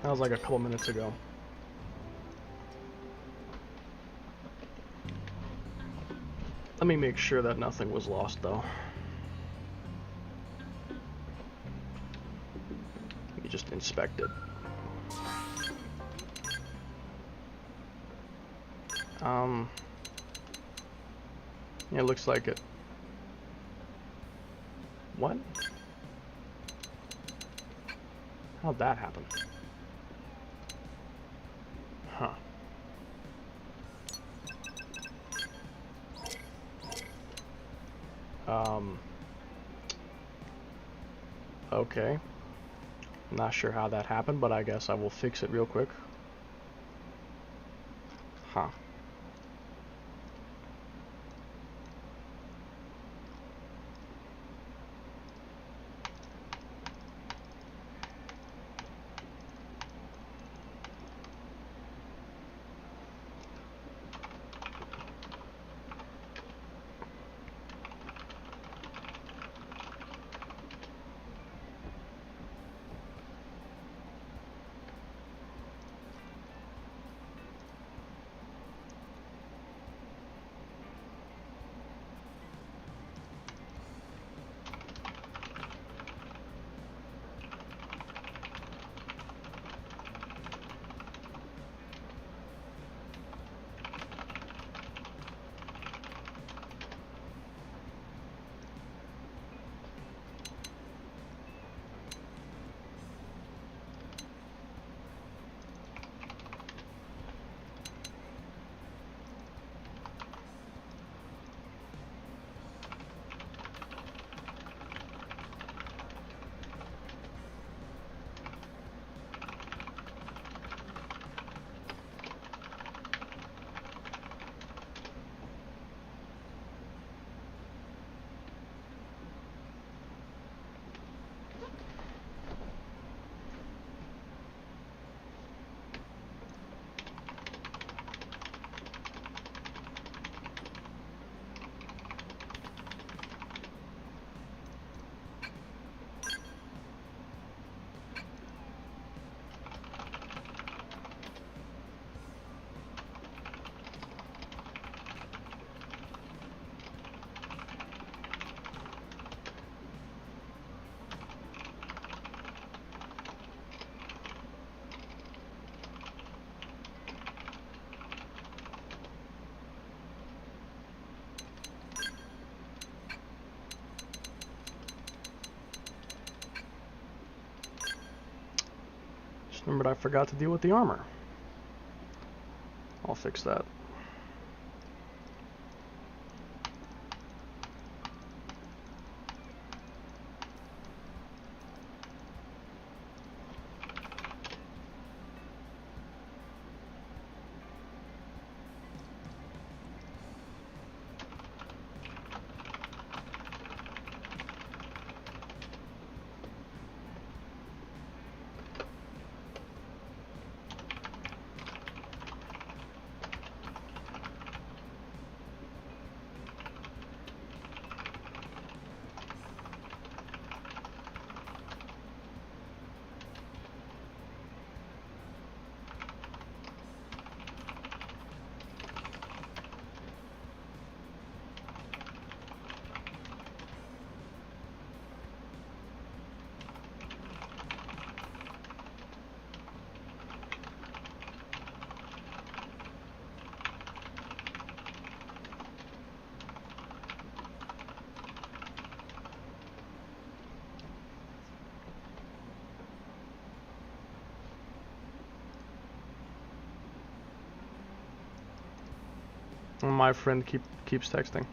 That was like a couple minutes ago. Let me make sure that nothing was lost though. Let me just inspect it. Yeah, it looks like it. What? How'd that happen? Huh. Okay. Not sure how that happened, but I guess I will fix it real quick. Huh. Remembered I forgot to deal with the armor. I'll fix that. My friend keeps texting.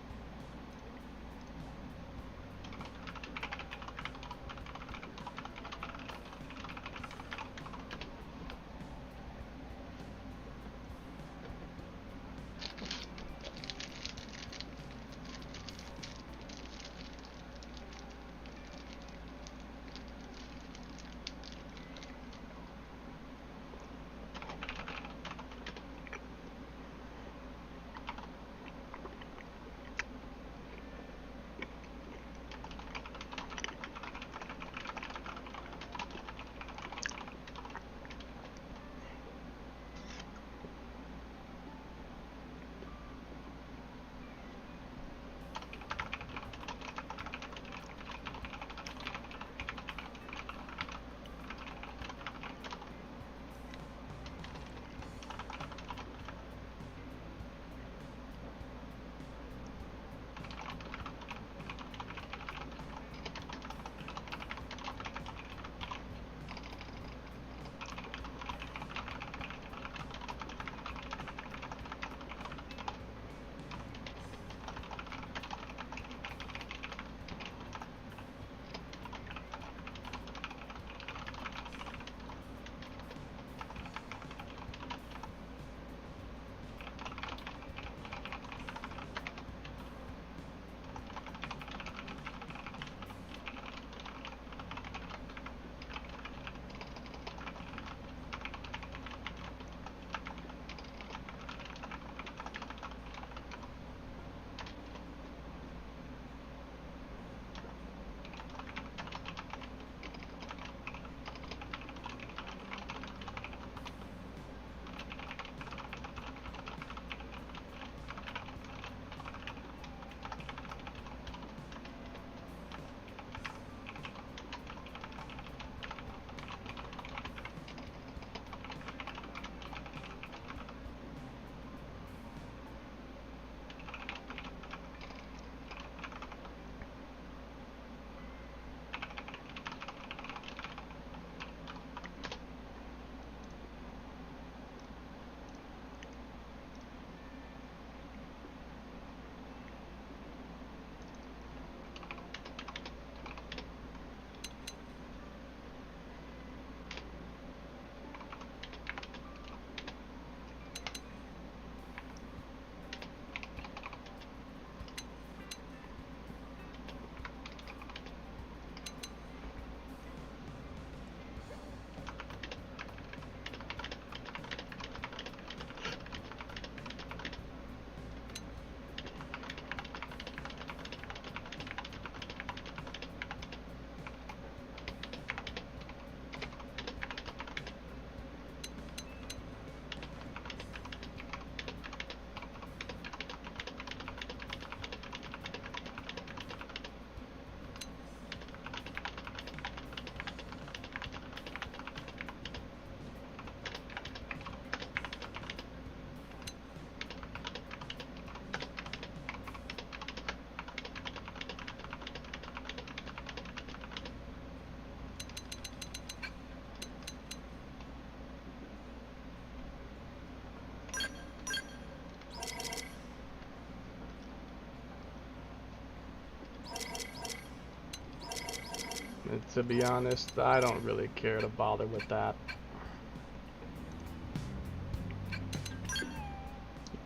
To be honest, I don't really care to bother with that.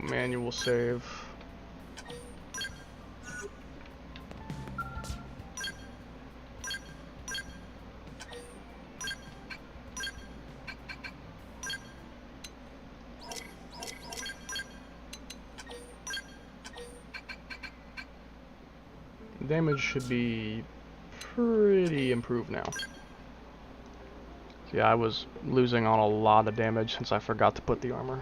Manual save. Damage should be pretty improved now. Yeah, I was losing on a lot of damage since I forgot to put the armor.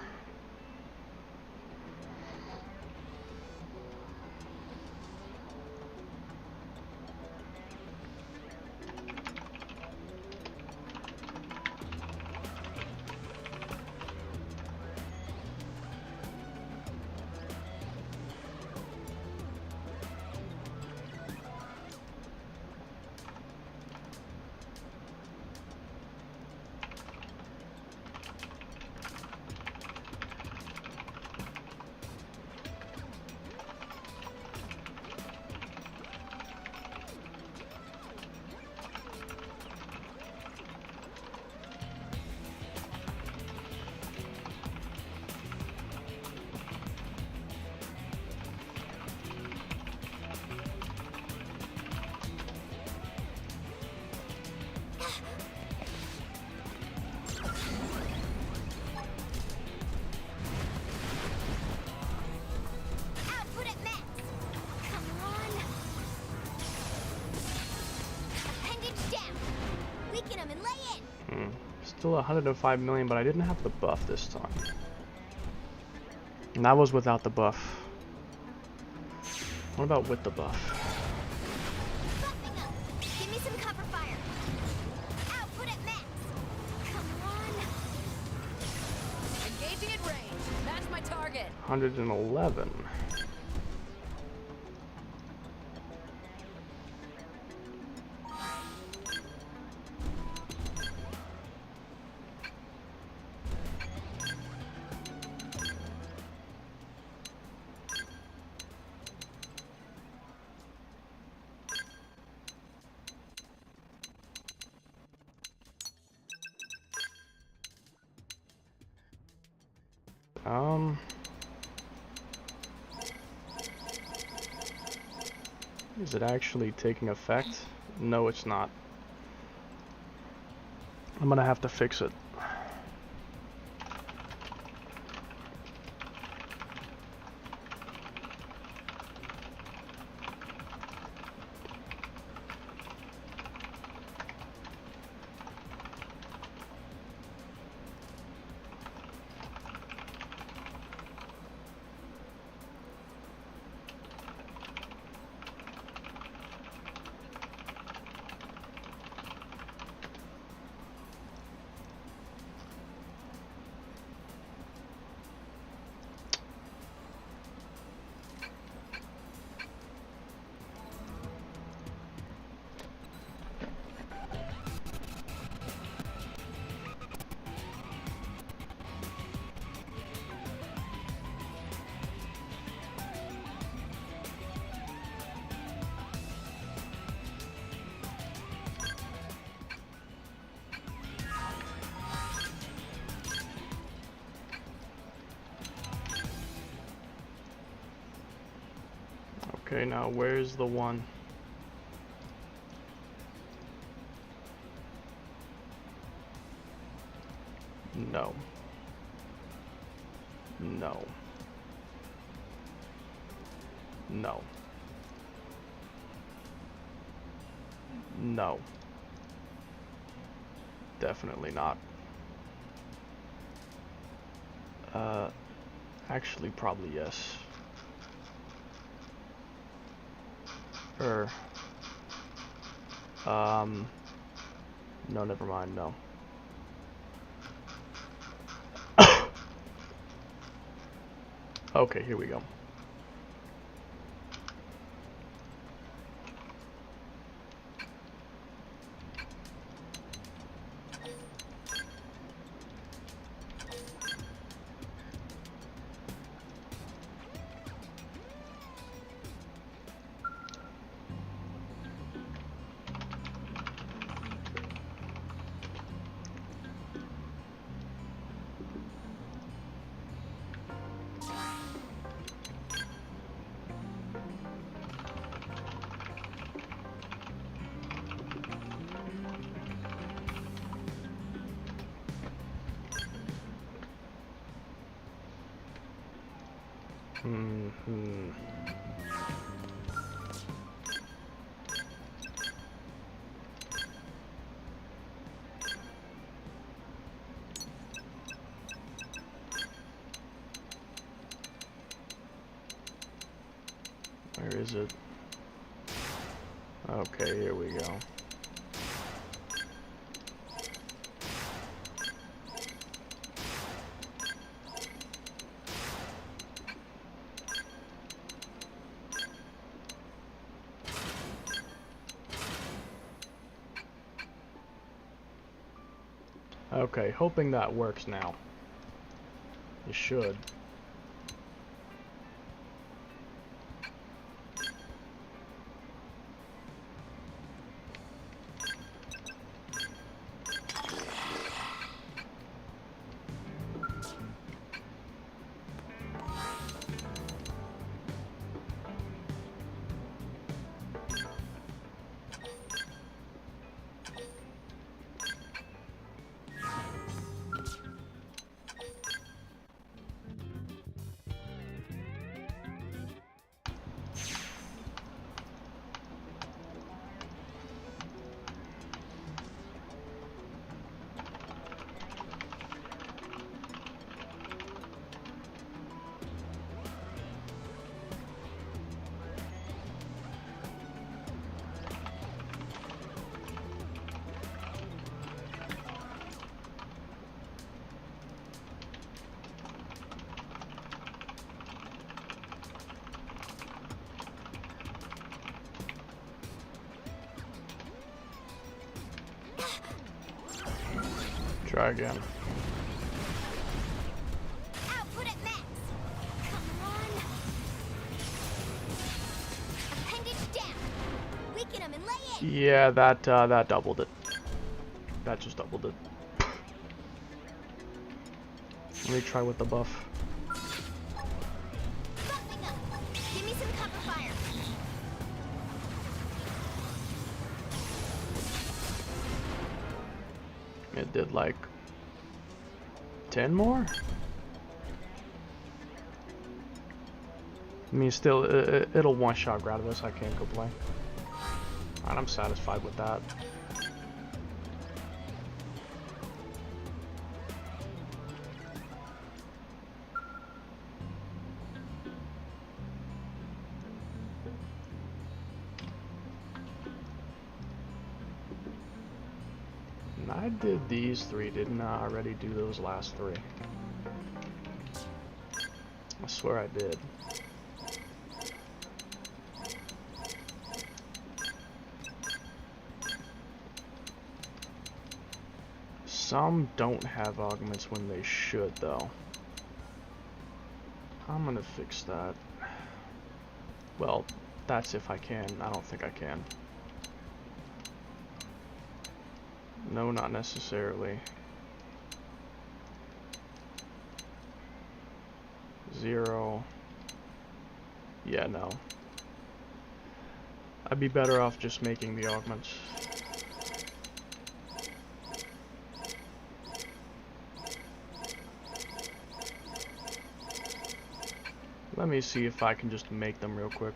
still 105 million, but I didn't have the buff this time. And that was without the buff. What about with the buff? Buffing up. Give me some cover fire. Output at max. Come on. Engaging at range. That's my target. 111. Is it actually taking effect? No, it's not. I'm gonna have to fix it. Okay, now where's the one? No. No. No. No. Definitely not. Actually, probably yes. No, never mind, no. Okay, here we go. Where is it? Okay, here we go. Okay, hoping that works now. It should. try again. Output at max. Come on. Appendage down. Weaken them and lay in. Yeah, that doubled it. That just doubled it. Let me try with the buff. Buffing up. Give me some cover fire. It did like 10 more? I mean, still, it'll one-shot Gradius. I can't complain. And I'm satisfied with that. And I did these three, didn't I already do those last three? I swear I did. Some don't have augments when they should, though. I'm gonna fix that. Well, that's if I can. I don't think I can. No, not necessarily. 0. Yeah, no. I'd be better off just making the augments. Let me see if I can just make them real quick.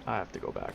I have to go back.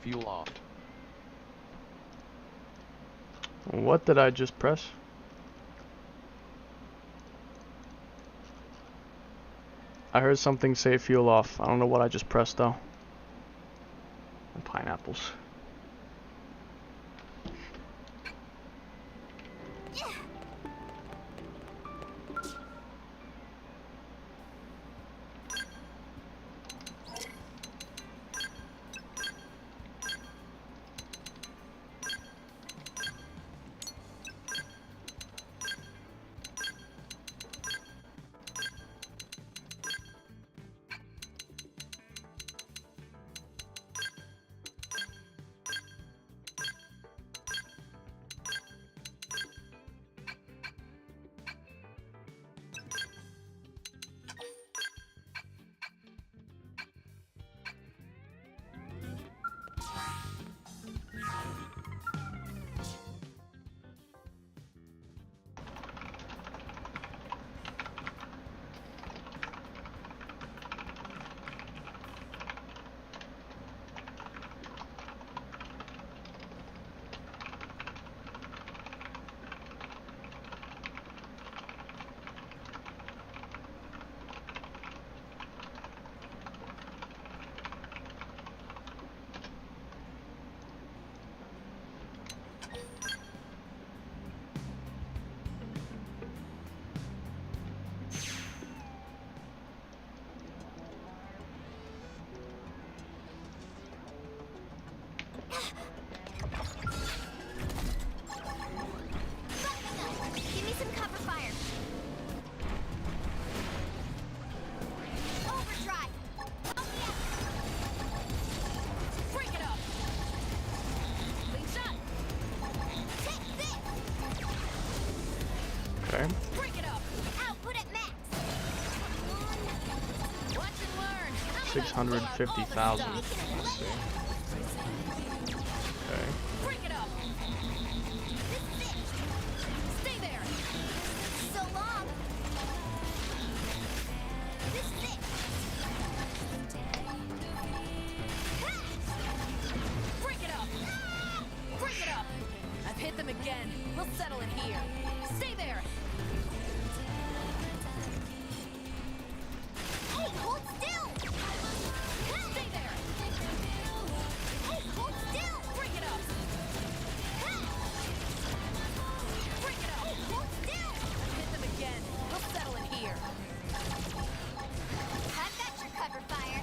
Fuel off. What did I just press? I heard something say fuel off. I don't know what I just pressed though. And pineapples. 650,000. Let's see. Okay. Break it up. Stay there. So long. This is it. Break it up. Break it up. I've hit them again. We'll settle it here. Stay there. Hey, hold still. Stay there. Hey, hold still. Break it up. Break it up. Hey, hold still. I've hit them again. We'll settle it here. I've got your cover fire.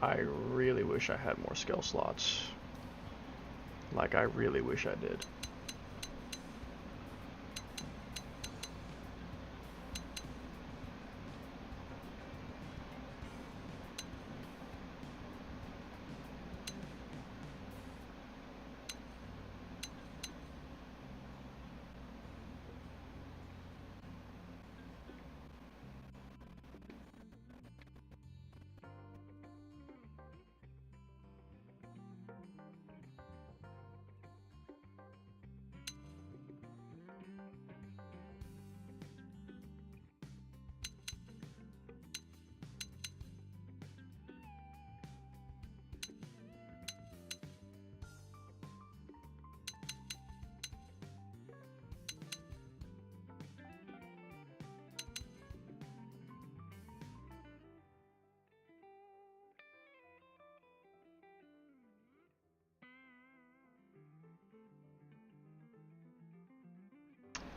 I really wish I had more skill slots. Like, I really wish I did.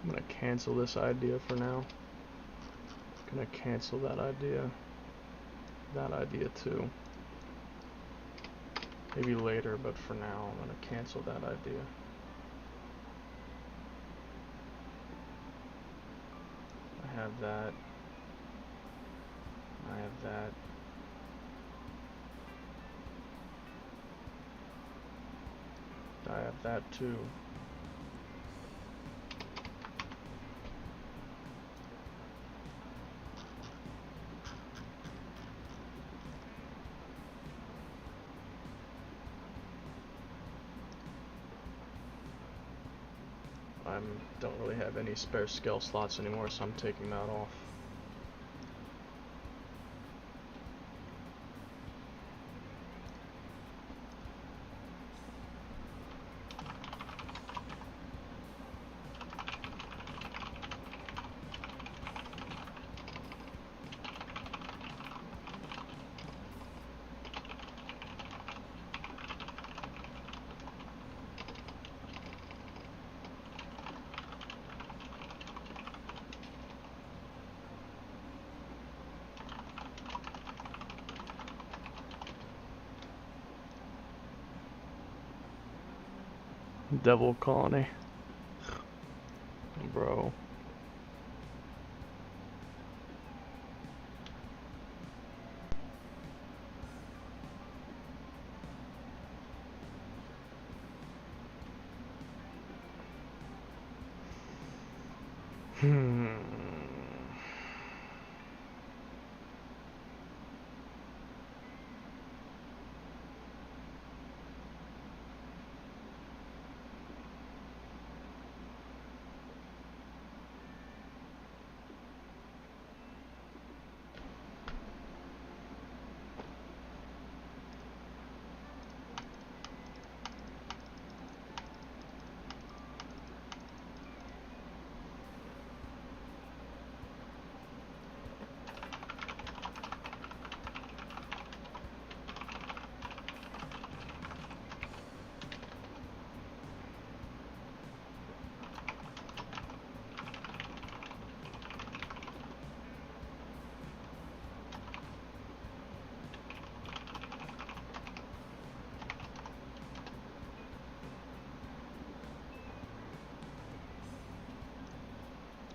I'm gonna cancel this idea for now. Gonna cancel that idea. That idea too. Maybe later, but for now, I'm gonna cancel that idea. I have that. I have that. I have that too. I don't really have any spare skill slots anymore, so I'm taking that off. Devil colony. Bro.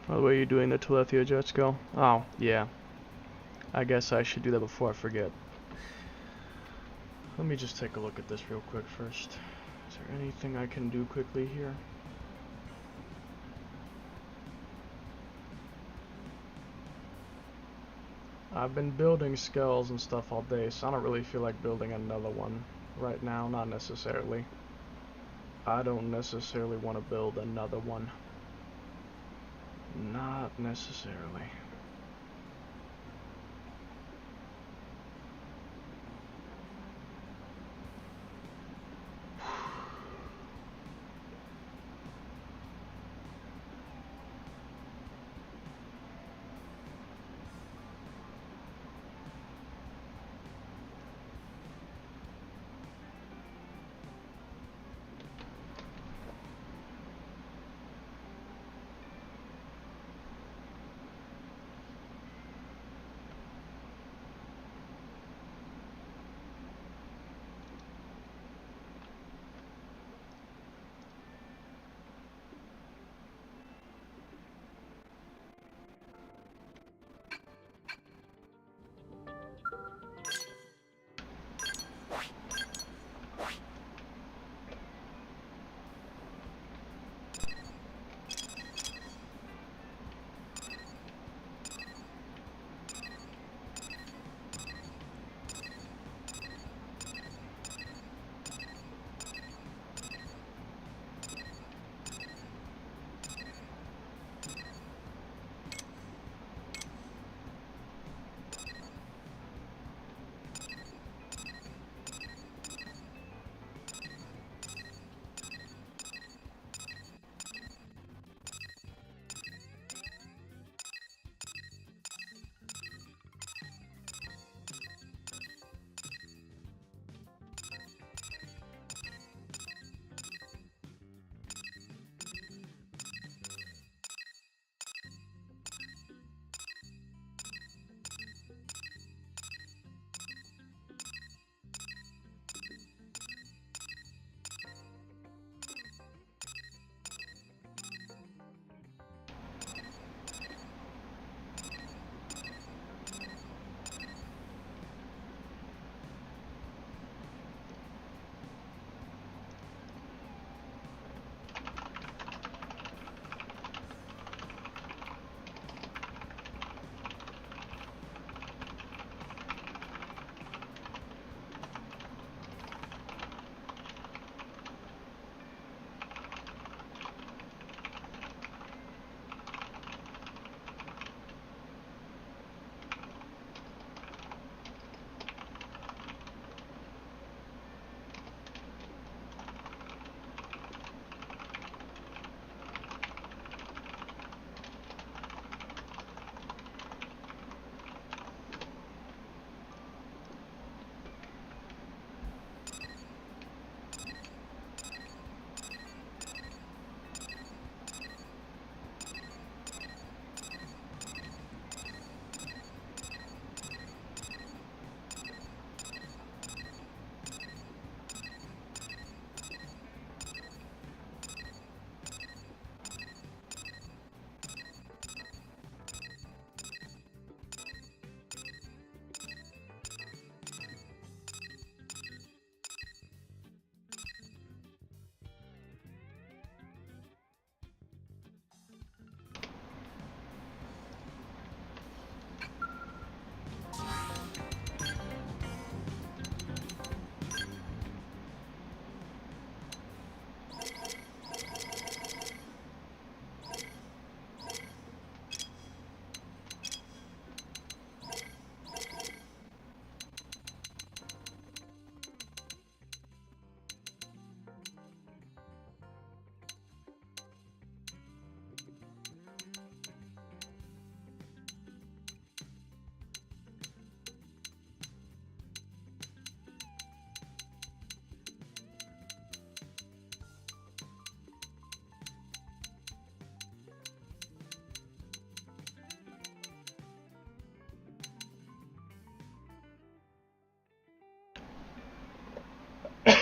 By the way, you're doing the Telethia Jets go? Oh, yeah. I guess I should do that before I forget. Let me just take a look at this real quick first. Is there anything I can do quickly here? I've been building skulls and stuff all day, so I don't really feel like building another one right now, not necessarily. I don't necessarily want to build another one. Not necessarily.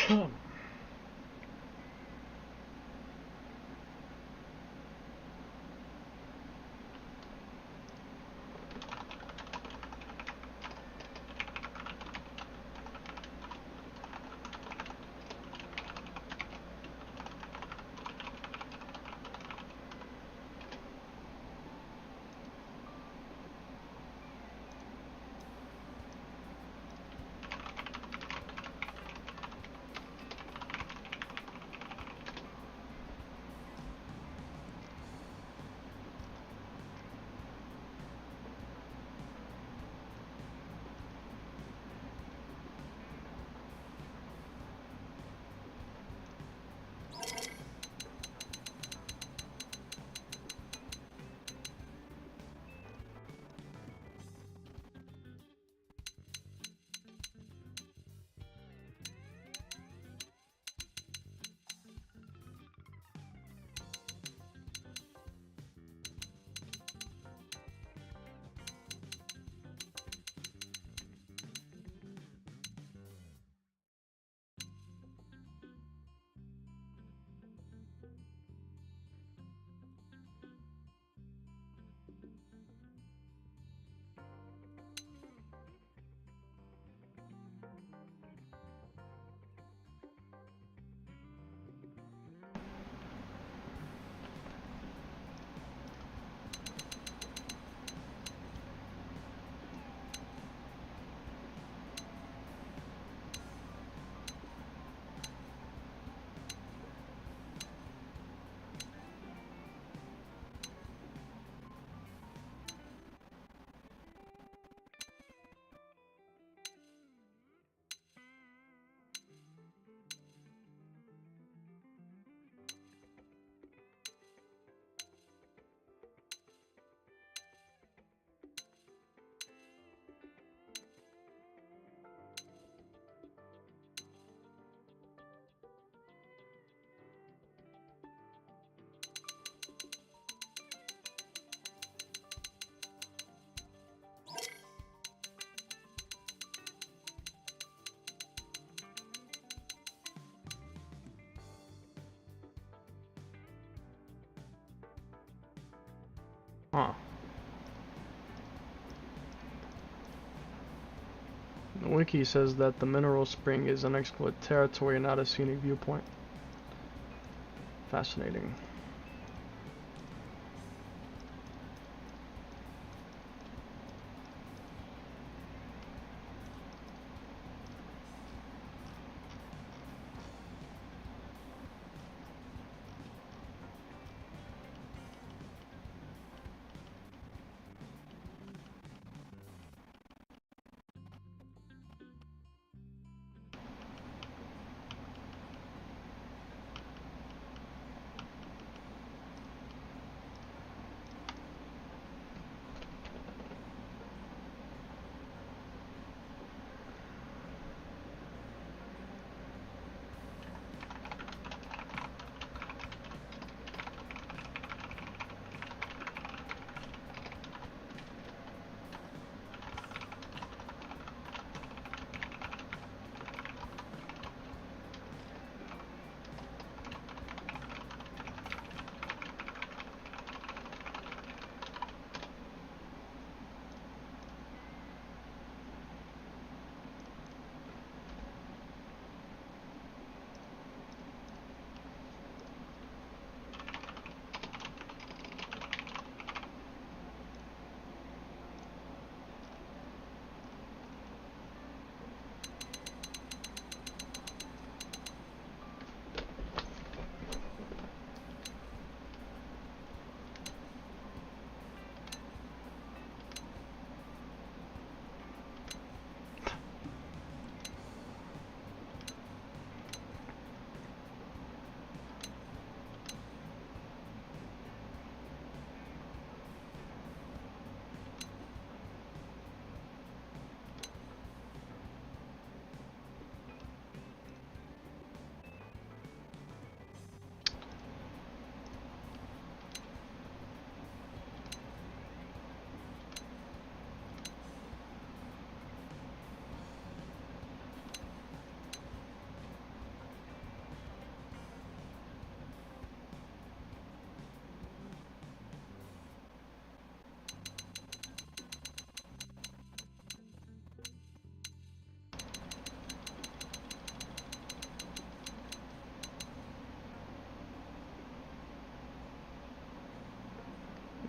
Huh. The wiki says that the mineral spring is unexplored territory, not a scenic viewpoint. Fascinating.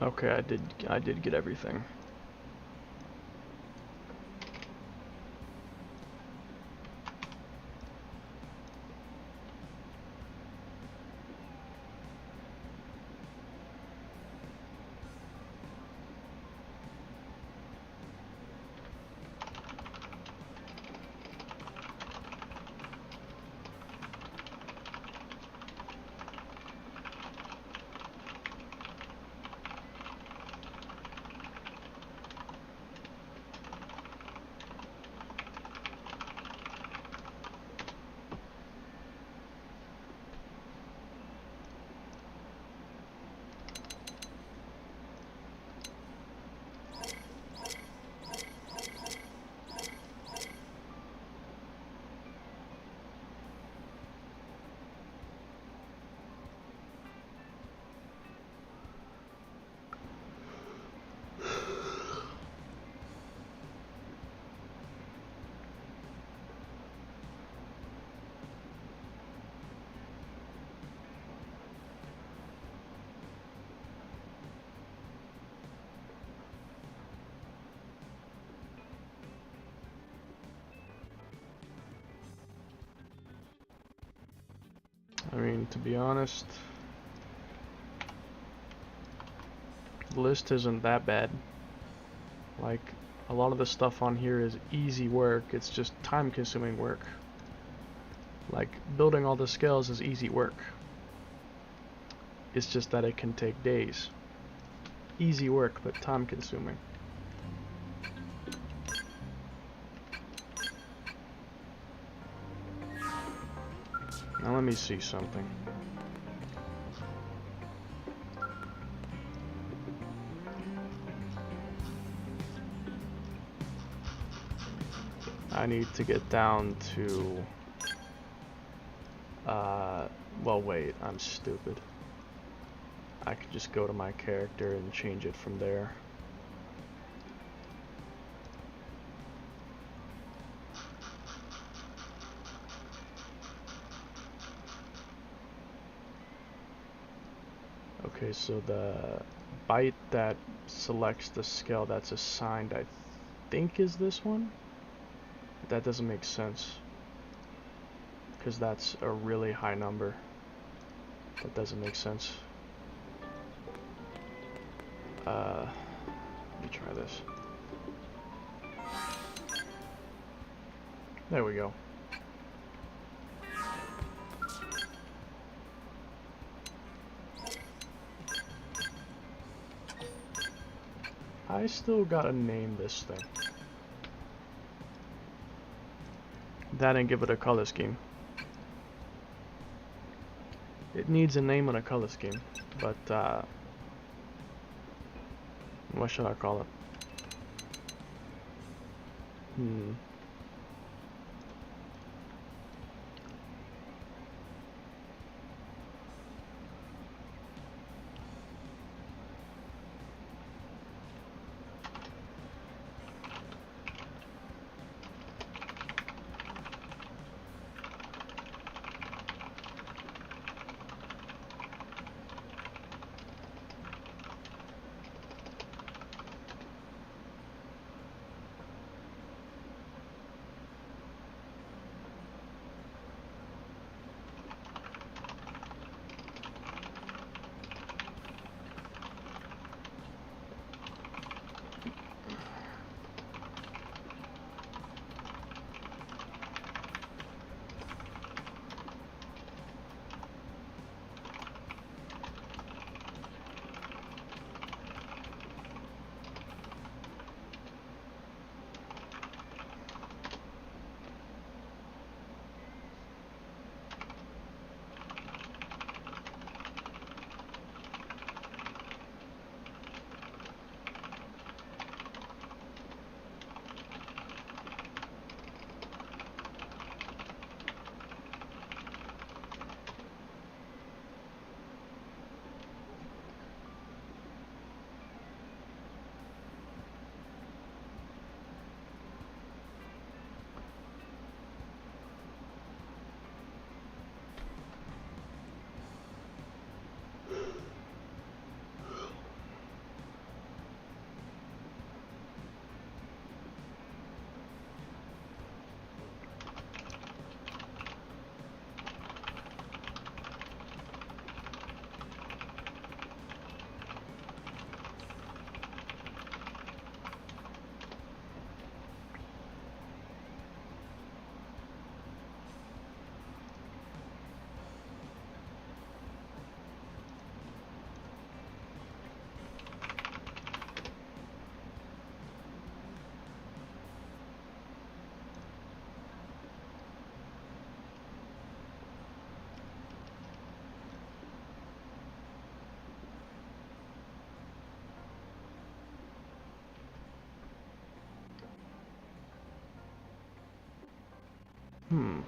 Okay, I did get everything. I mean, to be honest, the list isn't that bad. Like, a lot of the stuff on here is easy work, it's just time-consuming work. Like, building all the scales is easy work. It's just that it can take days. Easy work, but time-consuming. Now let me see something. I need to get down to... well wait, I'm stupid. I could just go to my character and change it from there. Okay, so the byte that selects the scale that's assigned, I think is this one? That doesn't make sense, because that's a really high number. That doesn't make sense. Let me try this. There we go. I still gotta name this thing. That and give it a color scheme. It needs a name and a color scheme, but what should I call it? Hmm.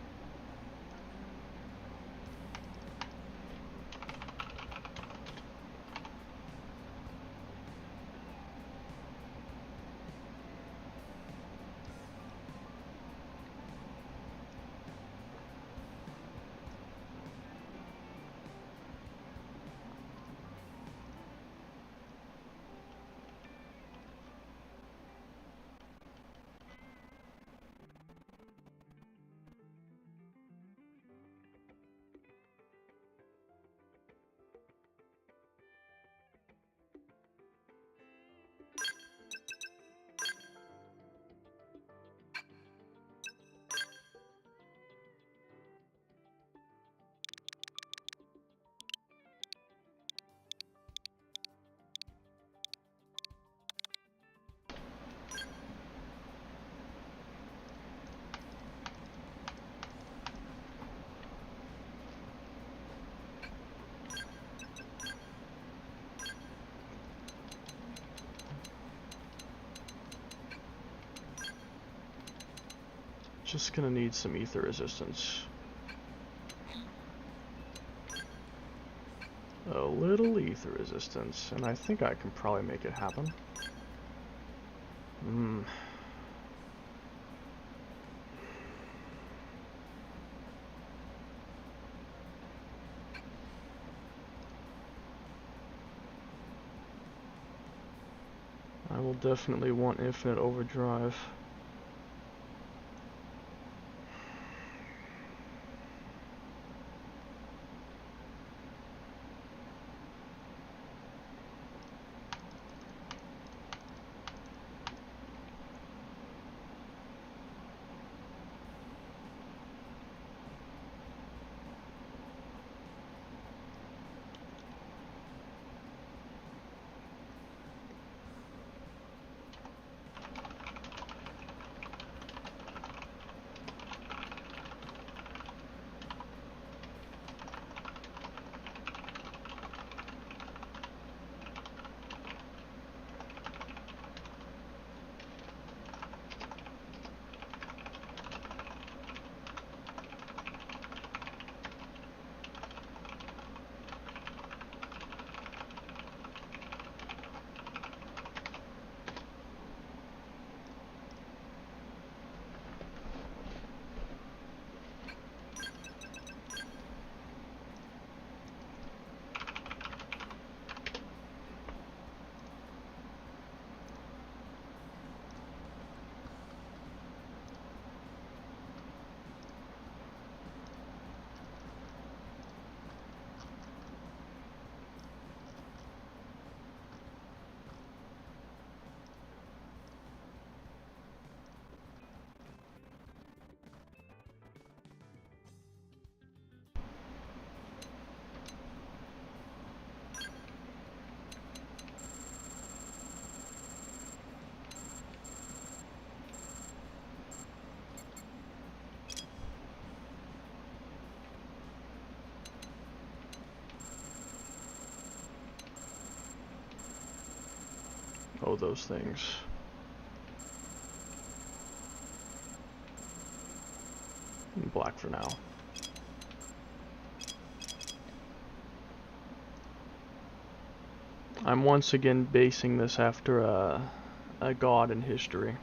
Just gonna need some ether resistance. A little ether resistance, and I think I can probably make it happen. I will definitely want infinite overdrive. Oh, those things. Black for now. I'm once again basing this after a god in history.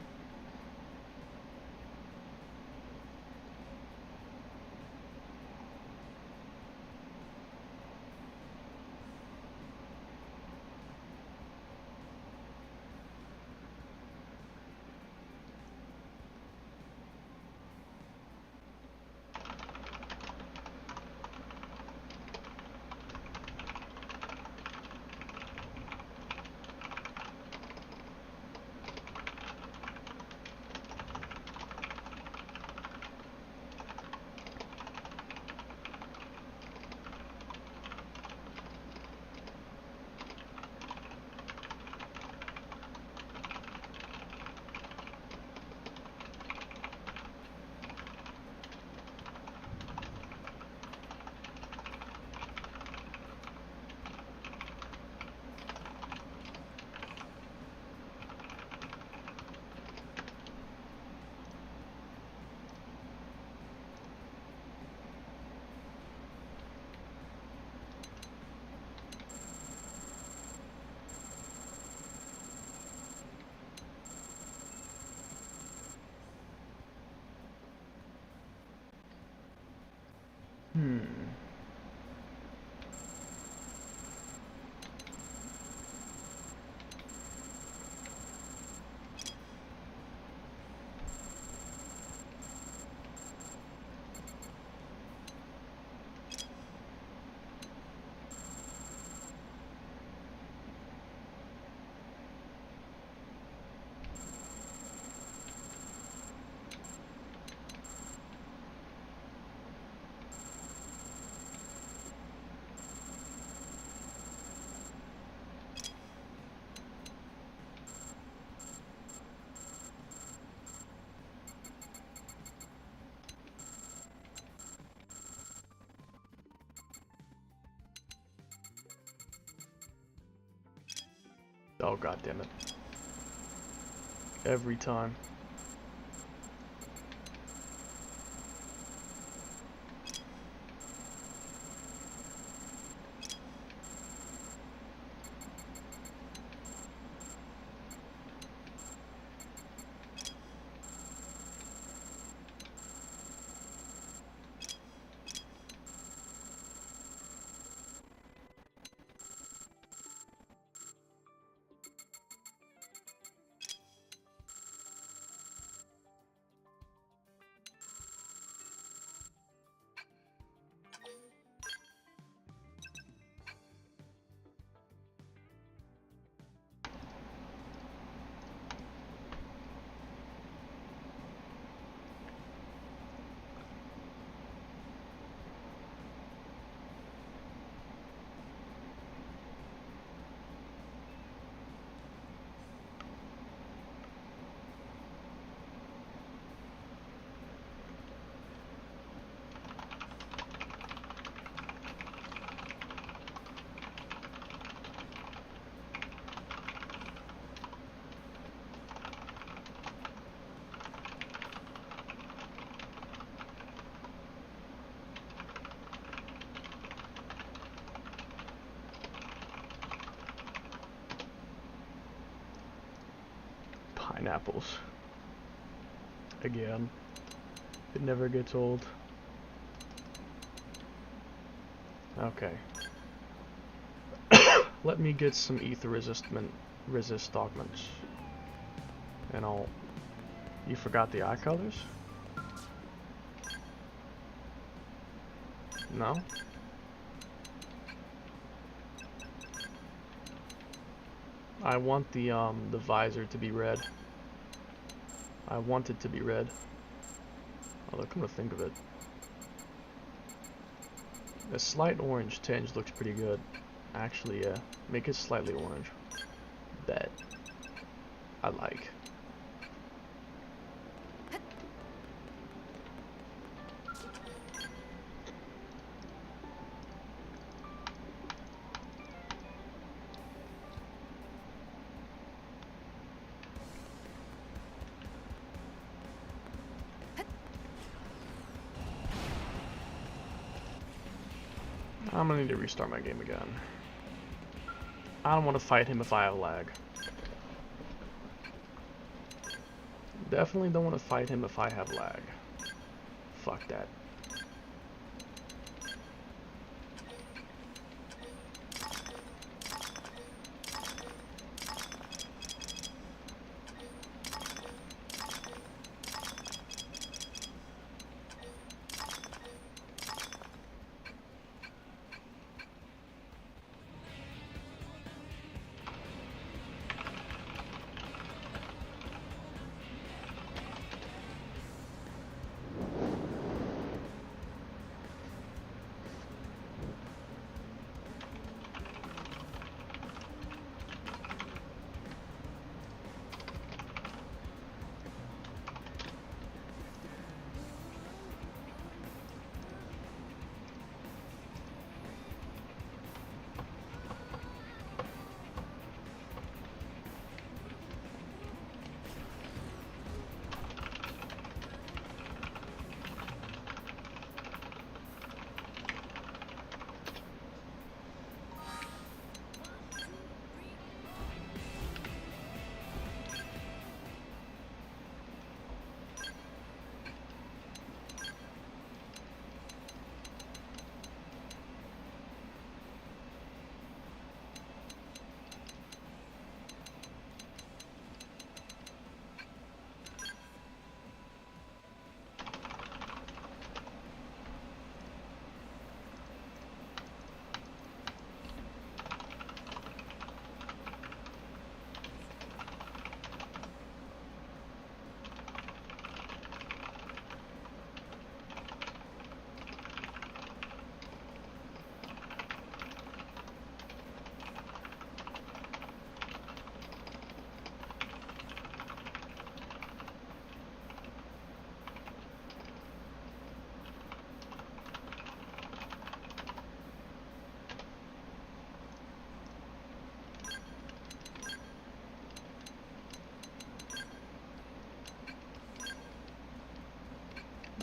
Oh, god damn it. Every time. Pineapples. Again. It never gets old. Okay. Let me get some ether resist augments. And I'll... You forgot the eye colors? No? I want the visor to be red. I want it to be red. Although, come to think of it, a slight orange tinge looks pretty good. Actually, yeah, make it slightly orange. That I like. I'm gonna need to restart my game again. I don't want to fight him if I have lag. Definitely don't want to fight him if I have lag. Fuck that.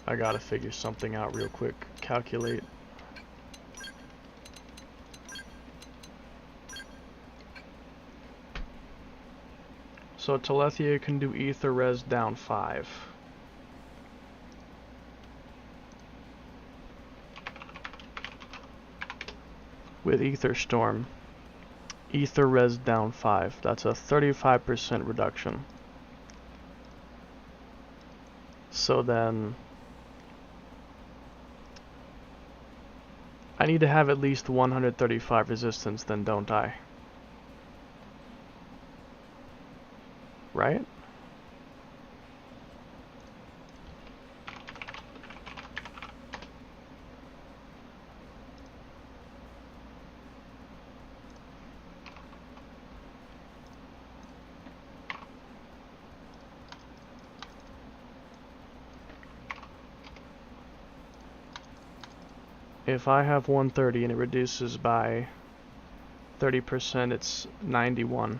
I gotta figure something out real quick. Calculate. So Telethia can do ether res down 5. With Ether Storm. Ether res down 5. That's a 35% reduction. So then I need to have at least 135 resistance then, don't I? Right? If I have 130 and it reduces by 30%, it's 91.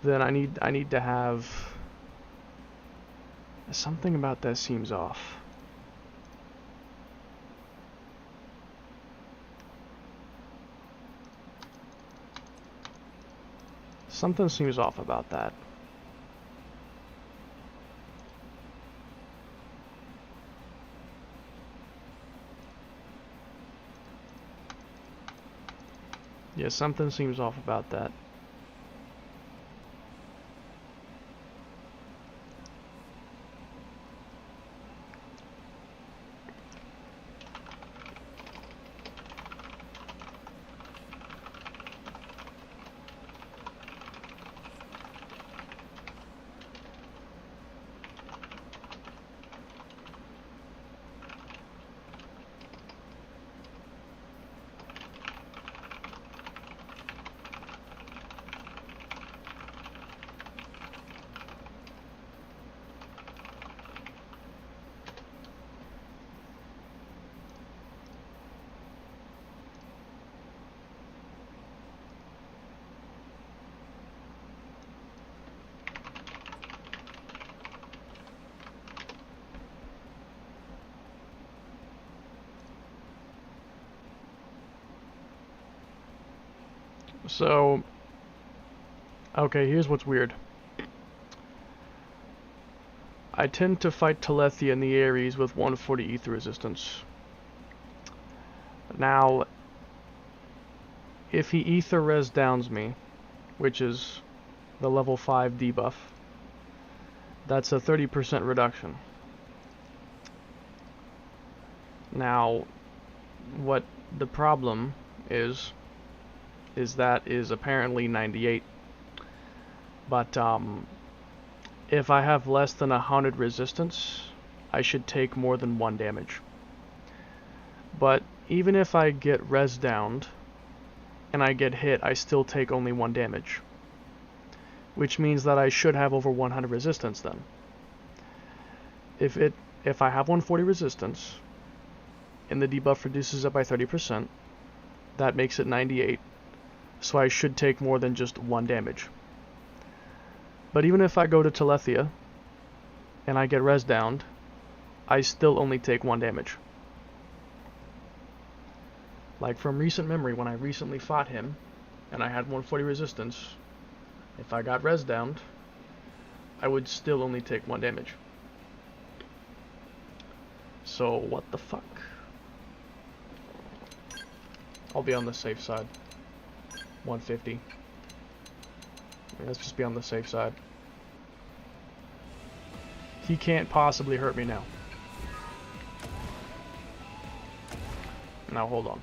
Then I need to have something about that seems off. Something seems off about that. Yeah, something seems off about that. So, okay, here's what's weird. I tend to fight Telethia in the Ares with 140 ether resistance. Now, if he ether res downs me, which is the level 5 debuff, that's a 30% reduction. Now, what the problem is that is apparently 98. But if I have less than 100 resistance, I should take more than 1 damage. But even if I get res downed and I get hit, I still take only 1 damage. Which means that I should have over 100 resistance then. If I have 140 resistance and the debuff reduces it by 30%, that makes it 98. So I should take more than just 1 damage. But even if I go to Telethia and I get res downed, I still only take 1 damage. Like from recent memory, when I recently fought him and I had 140 resistance, if I got res downed, I would still only take 1 damage. So what the fuck? I'll be on the safe side. 150. Let's just be on the safe side. He can't possibly hurt me now. Now hold on.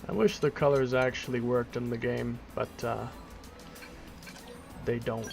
I wish the colors actually worked in the game, but they don't.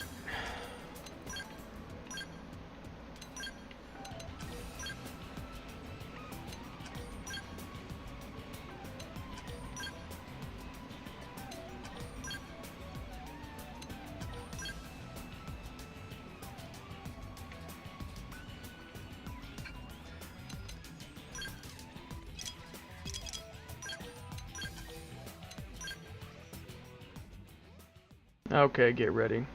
Okay, get ready.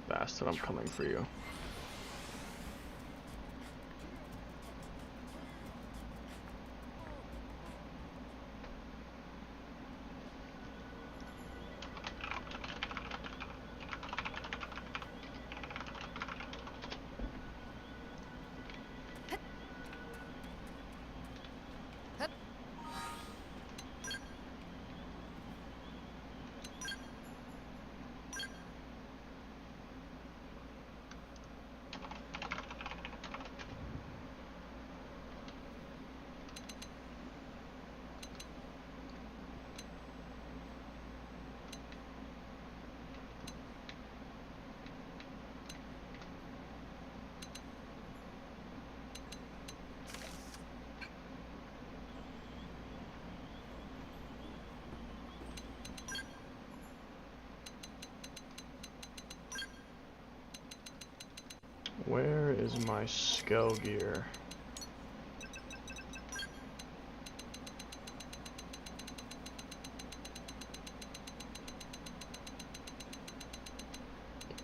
Bastard, I'm coming for you. Where is my skull gear?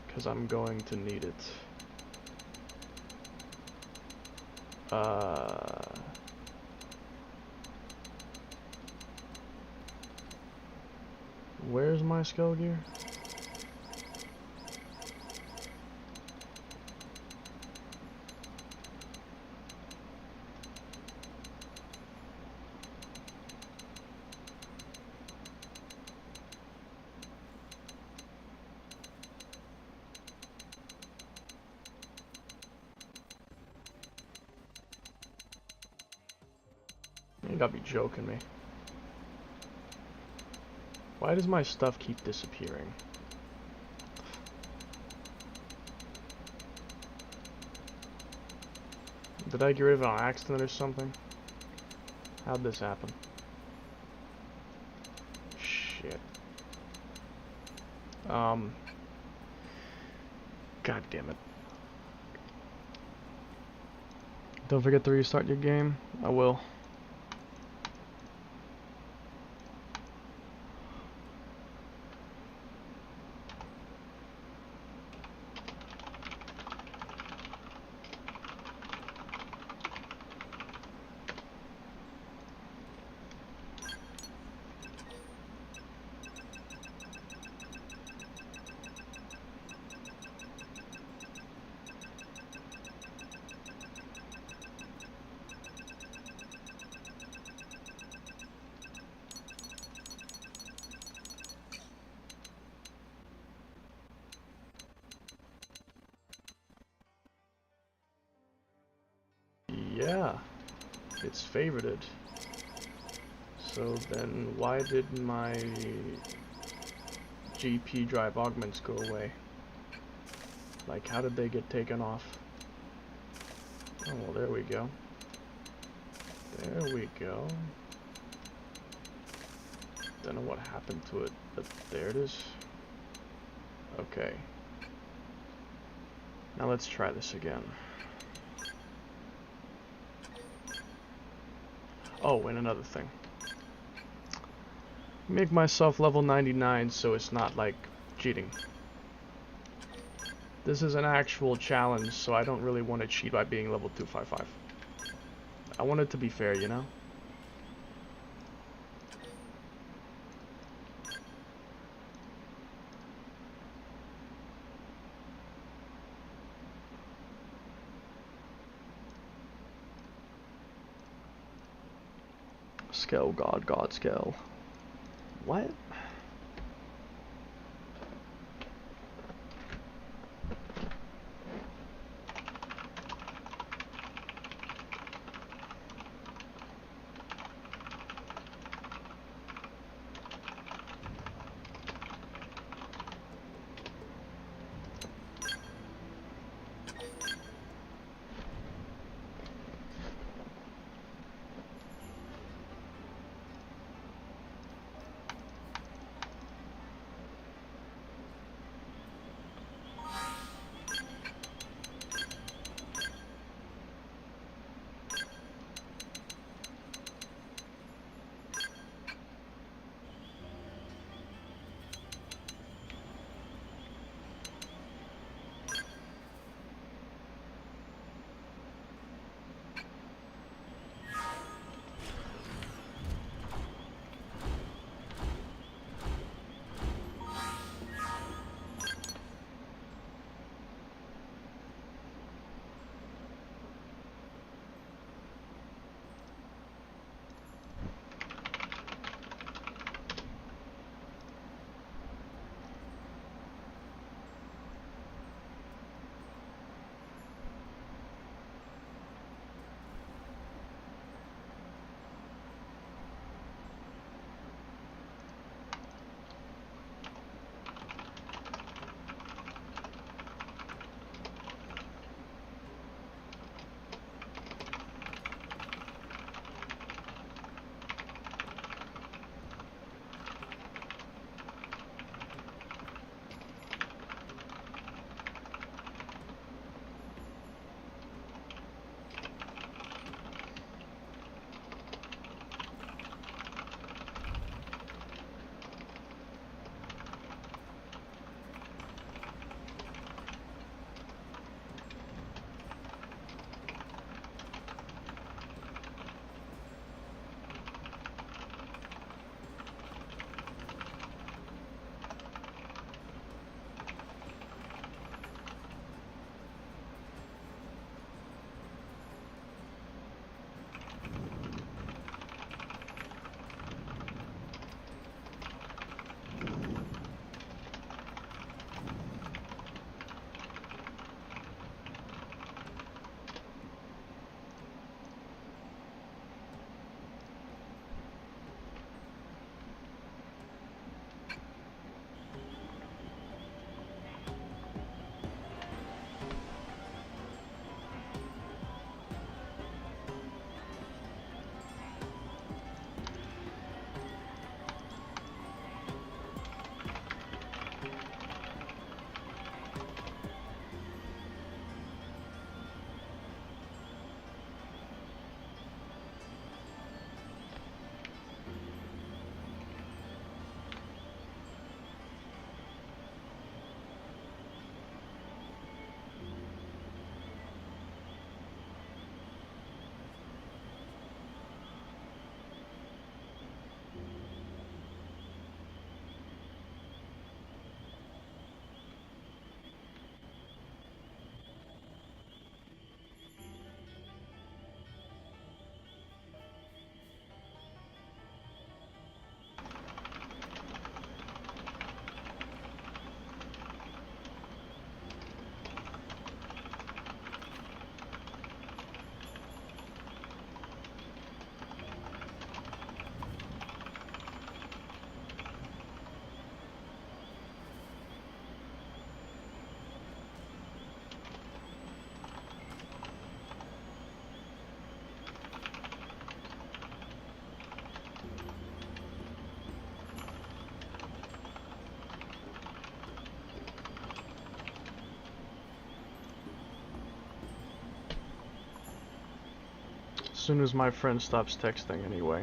Because I'm going to need it. Where's my skull gear? You gotta be joking me. Why does my stuff keep disappearing? Did I get rid of it on accident or something? How'd this happen? Shit. God damn it. Don't forget to restart your game. I will. Yeah, it's favorited. So then why did my GP drive augments go away? Like, how did they get taken off? Oh, well, there we go. There we go. Don't know what happened to it, but there it is. Okay. Now let's try this again. Oh, and another thing. Make myself level 99 so it's not like cheating. This is an actual challenge, so I don't really want to cheat by being level 255. I want it to be fair, you know? Scale, God, scale. What? soon as my friend stops texting anyway.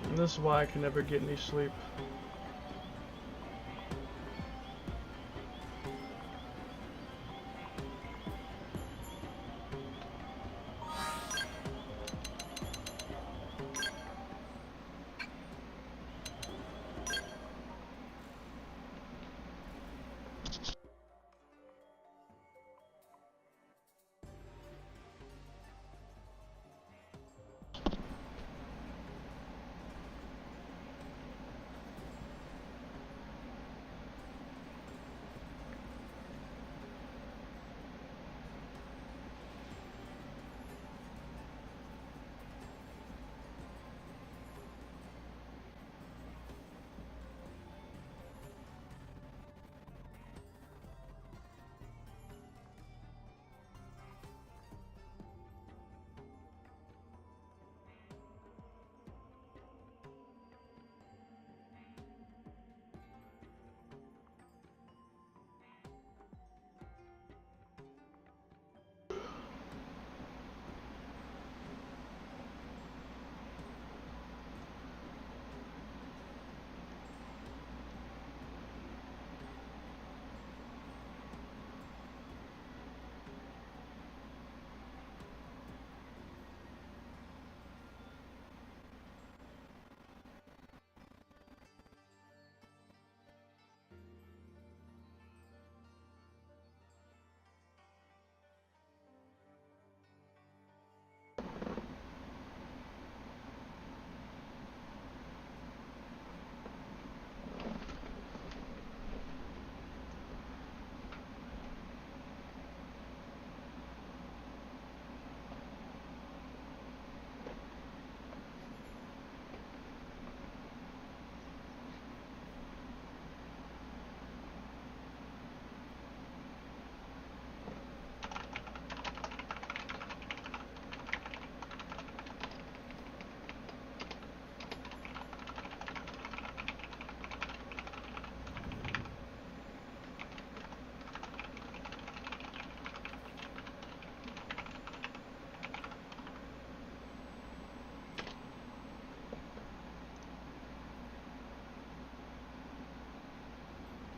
And this is why I can never get any sleep.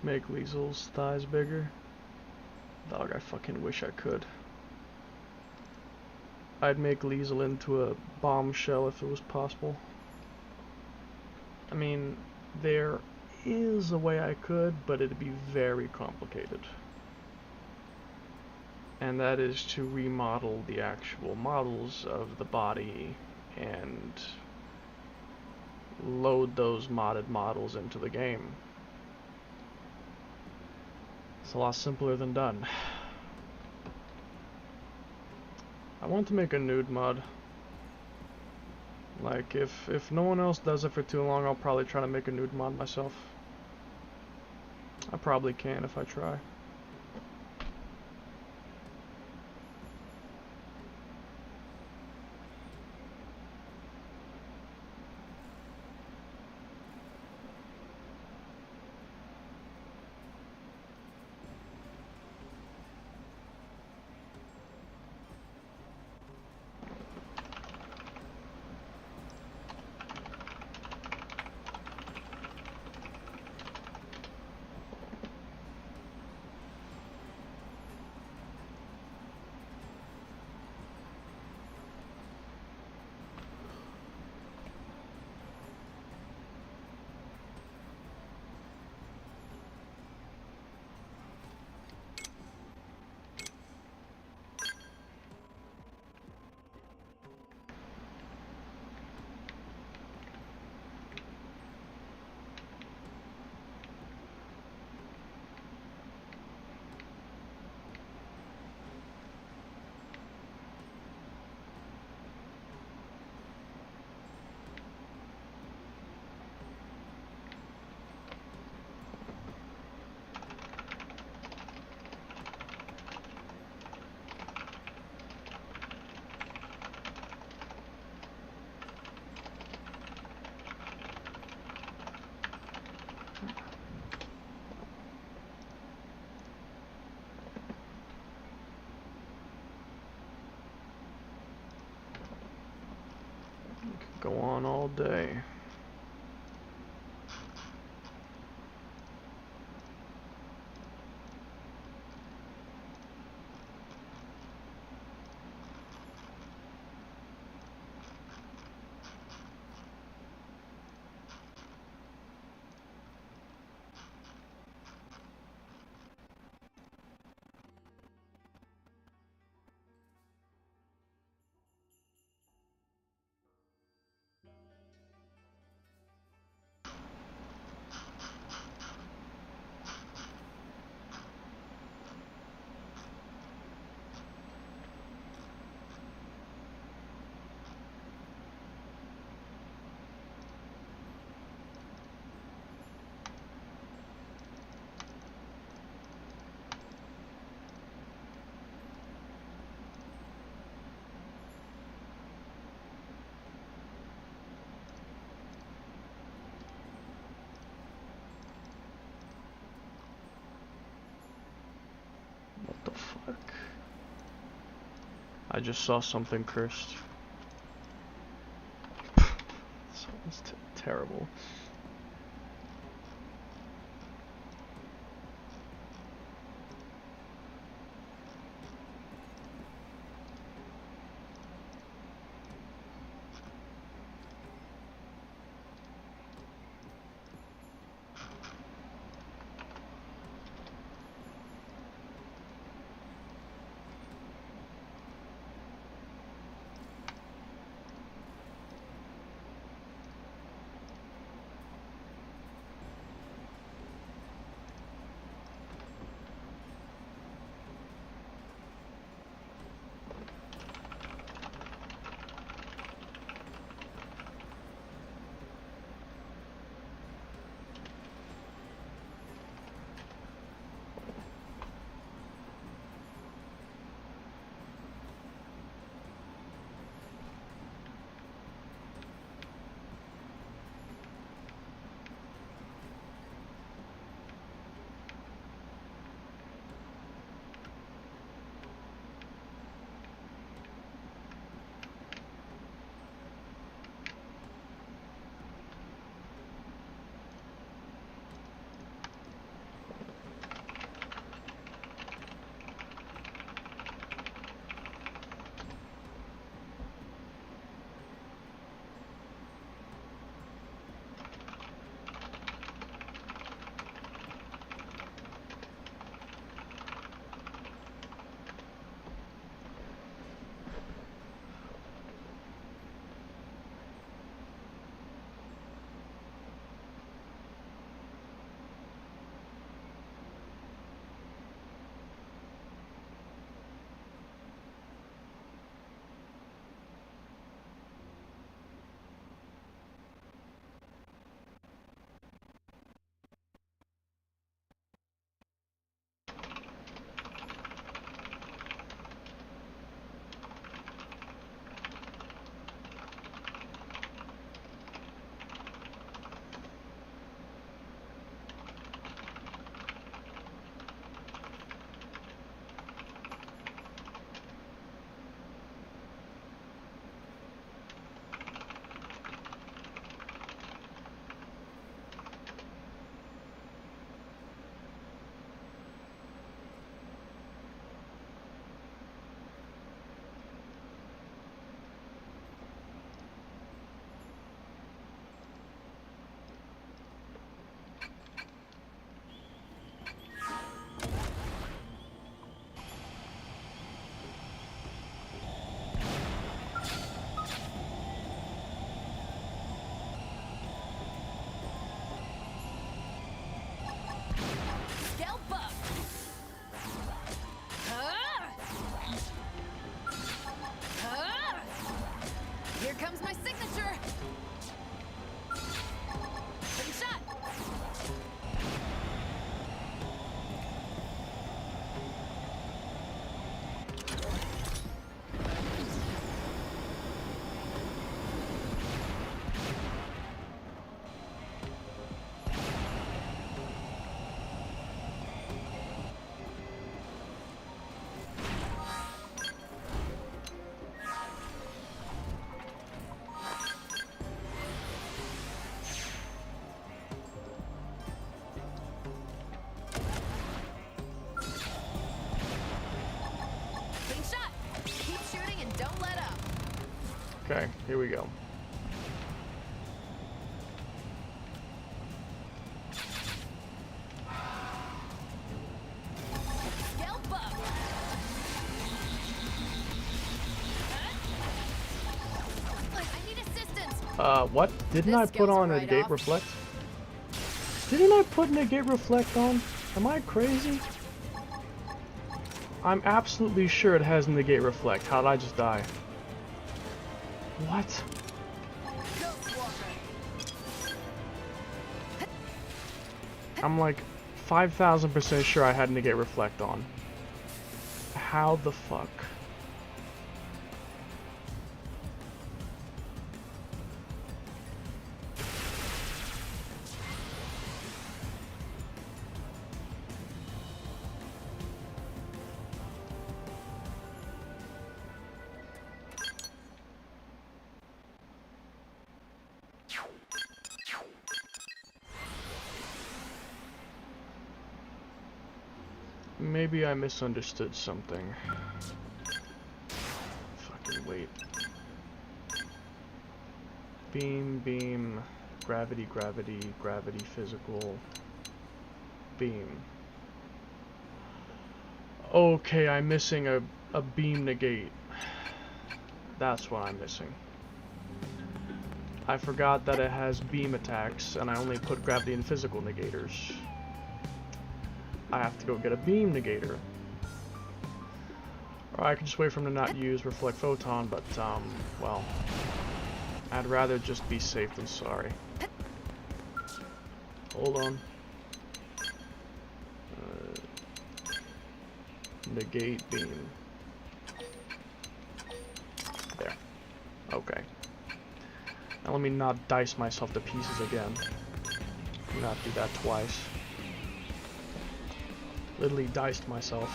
Make Liesel's thighs bigger. Dog, I fucking wish I could. I'd make Liesel into a bombshell if it was possible. I mean, there is a way I could, but it'd be very complicated. And that is to remodel the actual models of the body and load those modded models into the game. It's a lot simpler than done. I want to make a nude mod. Like, if no one else does it for too long, I'll probably try to make a nude mod myself. I probably can if I try. Could go on all day. What the fuck? I just saw something cursed. Sounds terrible. Okay, here we go. Scalp up. I need assistance. What? Didn't This I put scales on right negate off. reflect? Didn't I put negate reflect on? Am I crazy? I'm absolutely sure it has negate reflect. How did I just die? What? Ghost Walker. I'm like 5,000% sure I had negate reflect on. How the fuck? Maybe I misunderstood something. Fucking wait. Beam, beam, gravity, gravity, gravity, physical, beam. Okay, I'm missing a beam negate. That's what I'm missing. I forgot that it has beam attacks, and I only put gravity and physical negators. I have to go get a beam negator. Or I could just wait for him to not use reflect photon, but, well, I'd rather just be safe than sorry. Hold on. Negate beam. There. Okay. Now let me not dice myself to pieces again. Do not do that twice. Literally diced myself.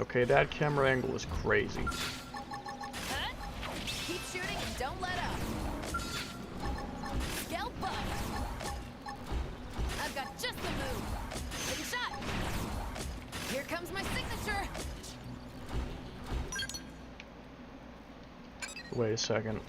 Okay, that camera angle is crazy. Keep shooting and don't let up. Scalp up. I've got just the move. Take a shot. Here comes my signature. Wait a second.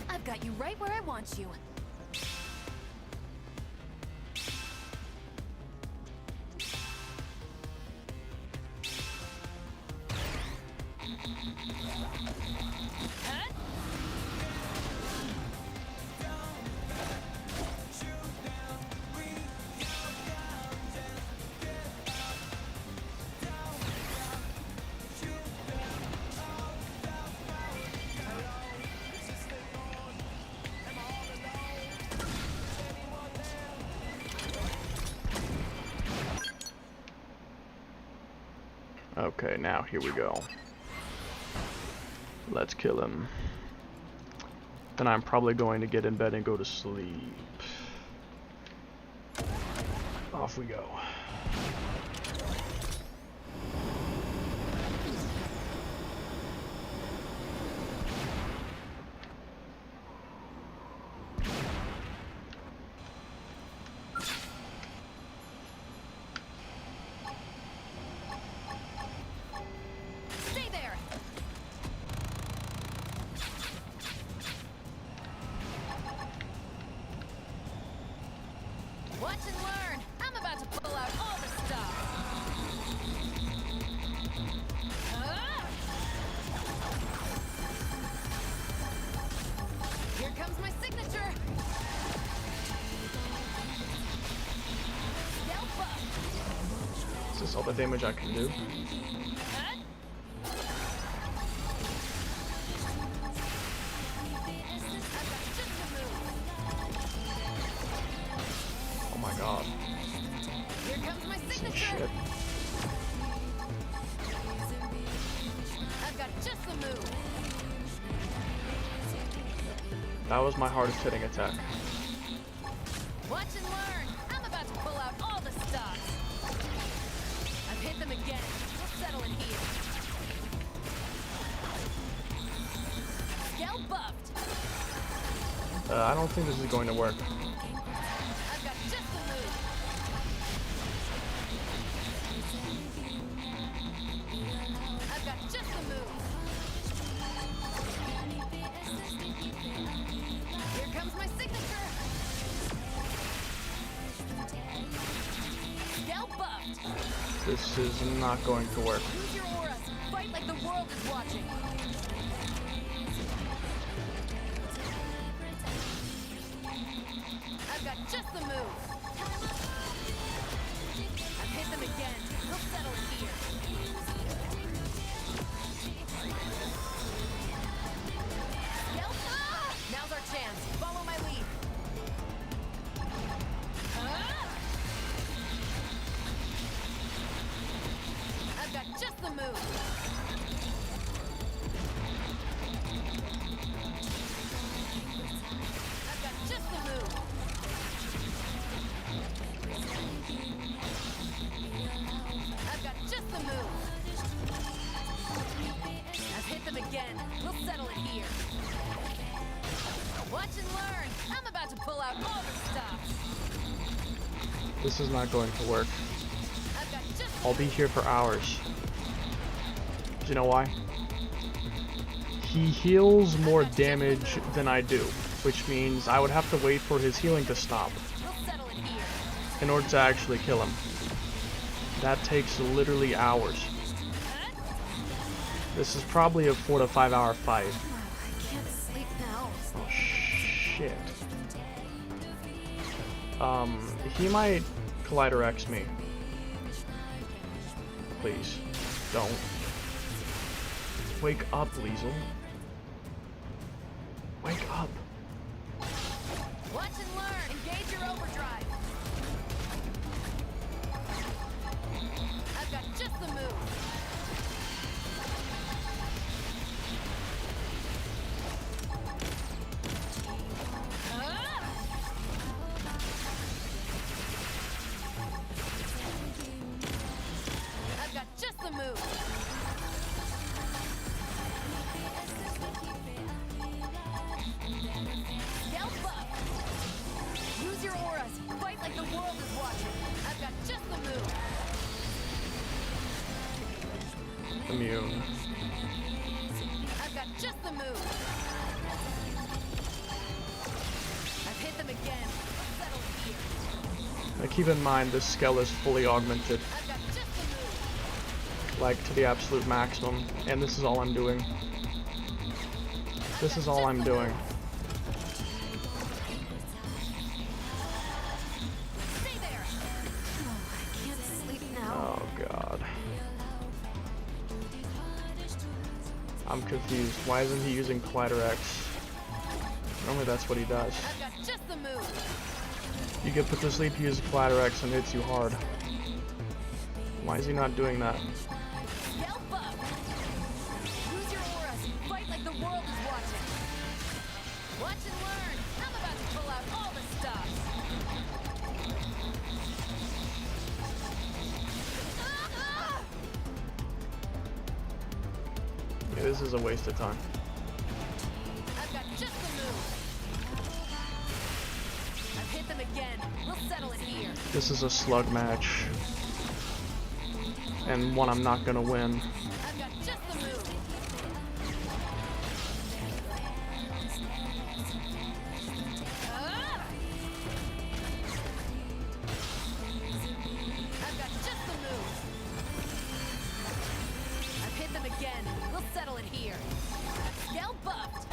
I've got you right where I want you. Okay, now here we go. Let's kill him. Then I'm probably going to get in bed and go to sleep. Off we go. Stay there. Watch and learn. I'm about to pull out all the stuff. Here comes my signature. Scalp up. Is this all the damage I can do? Oh my god. Here comes my signature. Shit. I've That was my hardest hitting attack. Watch and learn. I'm about to pull out all the stops. I've hit them again. We'll settle it here. Scale buffed. I don't think this is going to work. I've got just the move. I've got just the move. Here comes my signature. Scale buffed. This is not going to work. Use your auras. Fight like the world is watching. I've got just the move. I've hit them again. We'll settle it here. Yelp. Ah! Now's our chance. Follow my lead. Ah! I've got just the move. I've got just the move. I've got just the move. I've hit them again. We'll settle it here. Watch and learn. I'm about to pull out all the stops. This is not going to work. I've got just I'll be here for hours. Do you know why? He heals more damage than I do, which means I would have to wait for his healing to stop we'll settle it here. in order to actually kill him. That takes literally hours. This is probably a 4 to 5 hour fight. I can't sleep now. Oh shit. He might Collider X me. Please, don't. Wake up, Liesel. Wake up. Watch and learn. Engage your overdrive. I've got just the move. Ah! I've got just the move. Scalp up. Use your auras. Fight like the world is watching. I've got just the move. Immune. I've got just the move. I've hit them again. Let's settle here. Now keep in mind this Skell is fully augmented, I've got just the move. like to the absolute maximum, and this is all I'm doing. This is all I'm doing. Stay there. Oh, I can't sleep now. Oh god. I'm confused. Why isn't he using Collider X? Normally that's what he does. I've got just the move. You get put to sleep, he uses Collider X and hits you hard. Why is he not doing that? Scalp up. Use your auras. Fight like the world is watching. Watch and learn. I'm about to pull out all the stops. Ah! Yeah, this is a waste of time. I've got just the move. I've hit them again. We'll settle it here. This is a slug match. And one I'm not gonna win. I've got just the move. Ah! I've got just the move. I've hit them again. We'll settle it here. Scale buffed.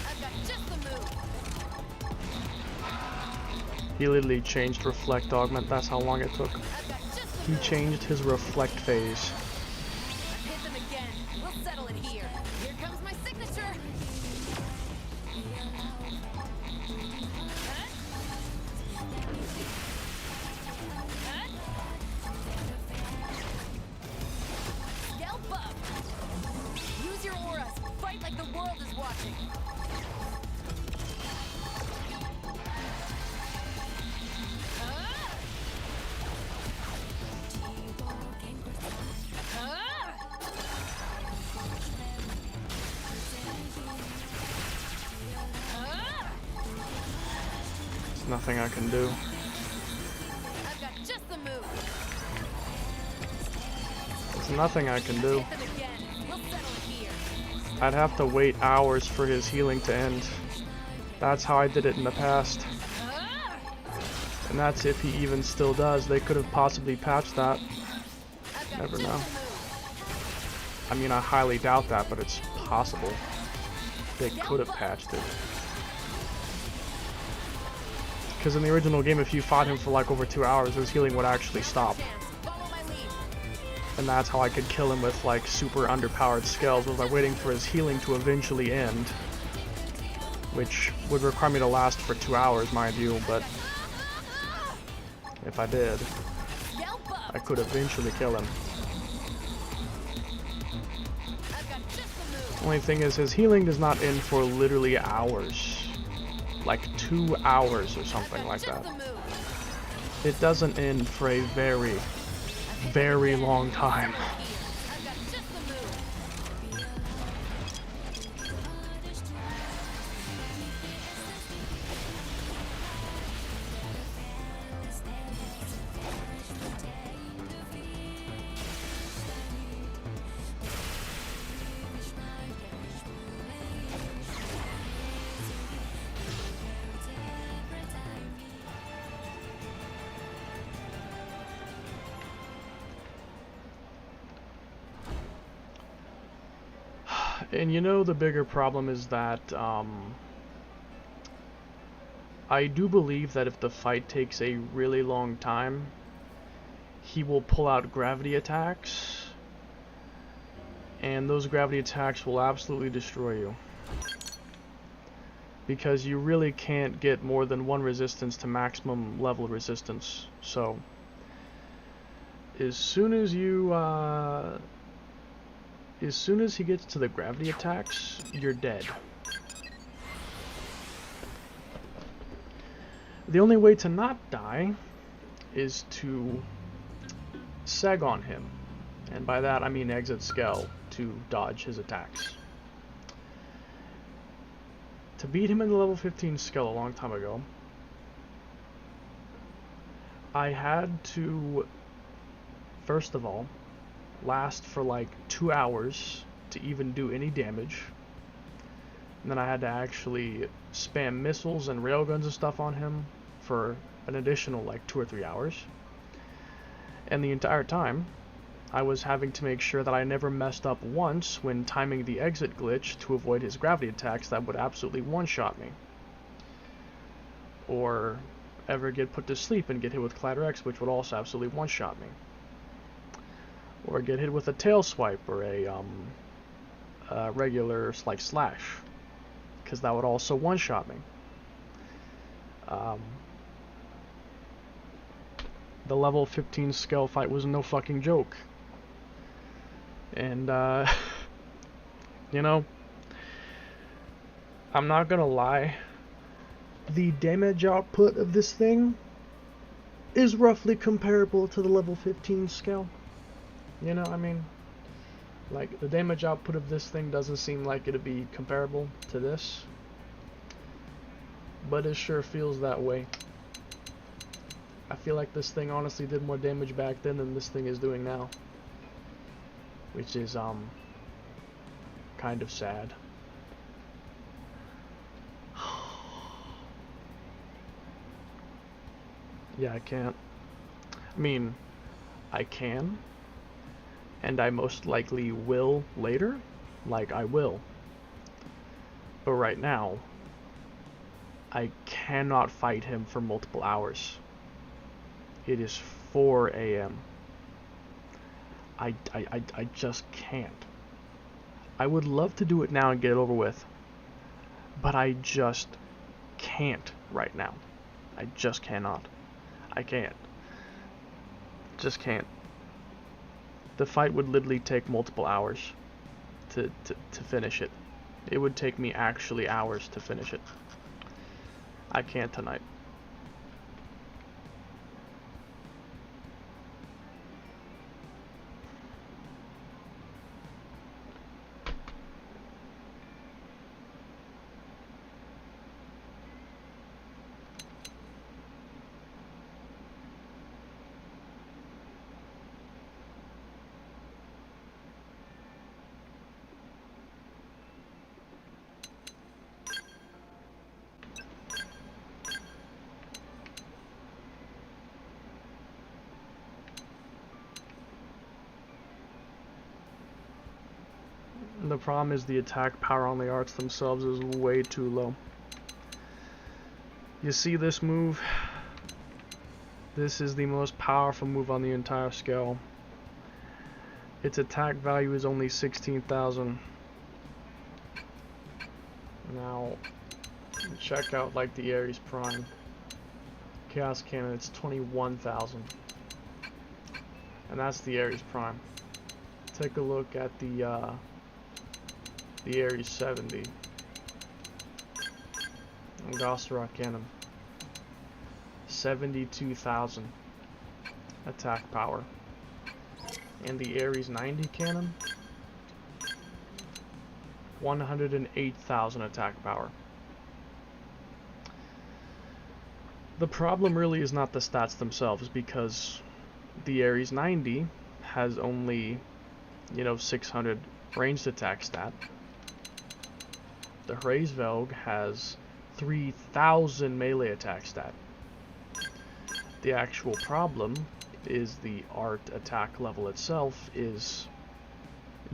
I've got just the move. He literally changed Reflect Augment, that's how long it took. I've got just the He move. changed his Reflect phase. I've hit them again. We'll settle it here. Here comes my signature. Huh? Huh? Scalp up. Use your auras. There's nothing I can do. I've got just the move. There's nothing I can do. Hit them again. We'll settle it here. I'd have to wait hours for his healing to end. That's how I did it in the past. And that's if he even still does. They could have possibly patched that. I've got Never just know. the move. I mean, I highly doubt that, but it's possible. They could have patched it. Because in the original game, if you fought him for like over 2 hours, his healing would actually stop. Chance. Follow my lead. And that's how I could kill him with like super underpowered skills, was by waiting for his healing to eventually end. Which would require me to last for 2 hours, mind you, but if I did, Scalp up. I could eventually kill him. I've got just the move. Only thing is, his healing does not end for literally hours. Like 2 hours or something like Just that. the move. It doesn't end for a very, very long time. I've got just the move. And you know, the bigger problem is that I do believe that if the fight takes a really long time, he will pull out gravity attacks, and those gravity attacks will absolutely destroy you. Because you really can't get more than one resistance to maximum level resistance. So, as soon as you, as soon as he gets to the gravity attacks, you're dead. The only way to not die is to seg on him. And by that I mean exit Skell to dodge his attacks. To beat him in the level 15 Skell a long time ago, I had to, first of all, last for like 2 hours to even do any damage. And then I had to actually spam missiles and railguns and stuff on him for an additional like 2 or 3 hours. And the entire time, I was having to make sure that I never messed up once when timing the exit glitch to avoid his gravity attacks that would absolutely one-shot me. Or ever get put to sleep and get hit with Collider X, which would also absolutely one-shot me. Or get hit with a tail swipe or a regular like slash, because that would also one-shot me. The level 15 Skell fight was no fucking joke. And you know, I'm not gonna lie, the damage output of this thing is roughly comparable to the level 15 Skell. You know, I mean, like, the damage output of this thing doesn't seem like it'd be comparable to this, but it sure feels that way. I feel like this thing honestly did more damage back then than this thing is doing now, which is kind of sad. Yeah, I can't. I mean, I can, and I most likely will later. Like, I will. But right now, I cannot fight him for multiple hours. It is 4 a.m. I just can't. I would love to do it now and get it over with, but I just can't right now. I just cannot. I can't. Just can't. The fight would literally take multiple hours to finish it. It would take me actually hours to finish it. I can't tonight. And the problem is the attack power on the arts themselves is way too low. You see this move? This is the most powerful move on the entire scale. Its attack value is only 16,000. Now, check out like the Ares Prime. Chaos Cannon, it's 21,000. And that's the Ares Prime. Take a look at the Ares 70. And Gossarock Cannon. 72,000 attack power. And the Ares 90 cannon, 108,000 attack power. The problem really is not the stats themselves, because the Ares 90 has only, 600 ranged attack stat. The Hraesvelg has 3,000 melee attack stat. The actual problem is the art attack level itself is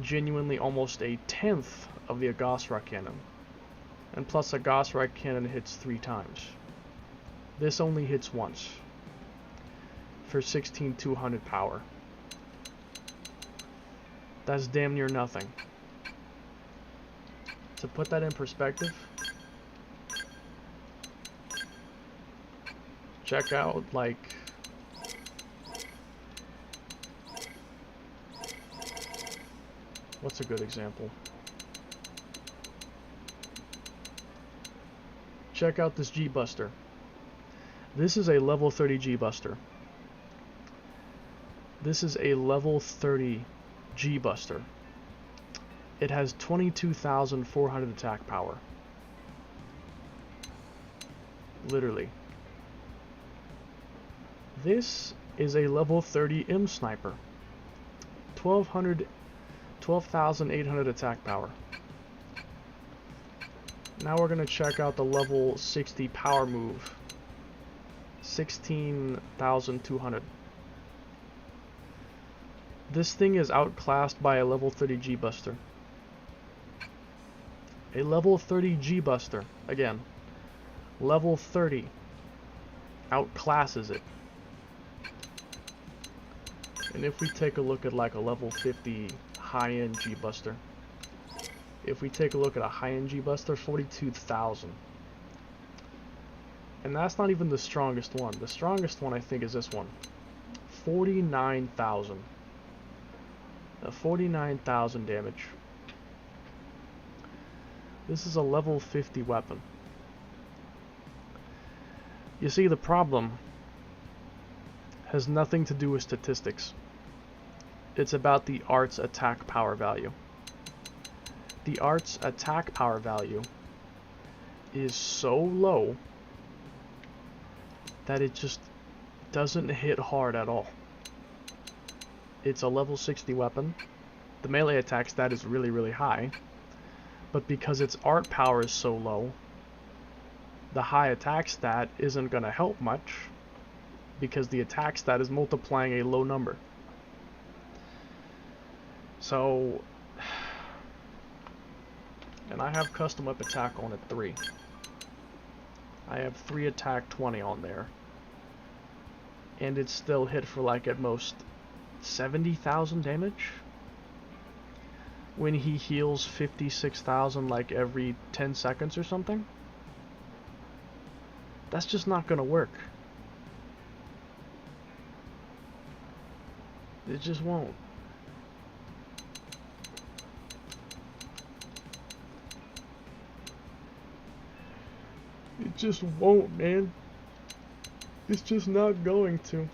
genuinely almost a tenth of the Gossarock Cannon. And plus a Gossarock Cannon hits 3 times. This only hits once. For 16,200 power. That's damn near nothing. To put that in perspective, check out like what's a good example? Check out this G-Buster. This is a level 30 G-Buster. This is a level 30 G-Buster. It has 22,400 attack power. Literally. This is a level 30 M Sniper. 12,800 attack power. Now we're going to check out the level 60 power move. 16,200. This thing is outclassed by a level 30 G-Buster. A level 30 G-Buster, again, level 30, outclasses it. And if we take a look at like a level 50 high-end G-Buster, if we take a look at a high-end G-Buster, 42,000. And that's not even the strongest one. The strongest one I think is this one. 49,000. 49,000 damage. This is a level 50 weapon. You see, the problem has nothing to do with statistics. It's about the art's attack power value. The art's attack power value is so low that it just doesn't hit hard at all. It's a level 60 weapon. The melee attack stat is really, really high. But because its art power is so low, the high attack stat isn't going to help much, because the attack stat is multiplying a low number. So, and I have custom whip attack on at 3. I have 3 attack 20 on there. And it's still hit for like at most 70,000 damage. When he heals 56,000 like every 10 seconds or something. That's just not gonna work. It just won't. It just won't, man. It's just not going to.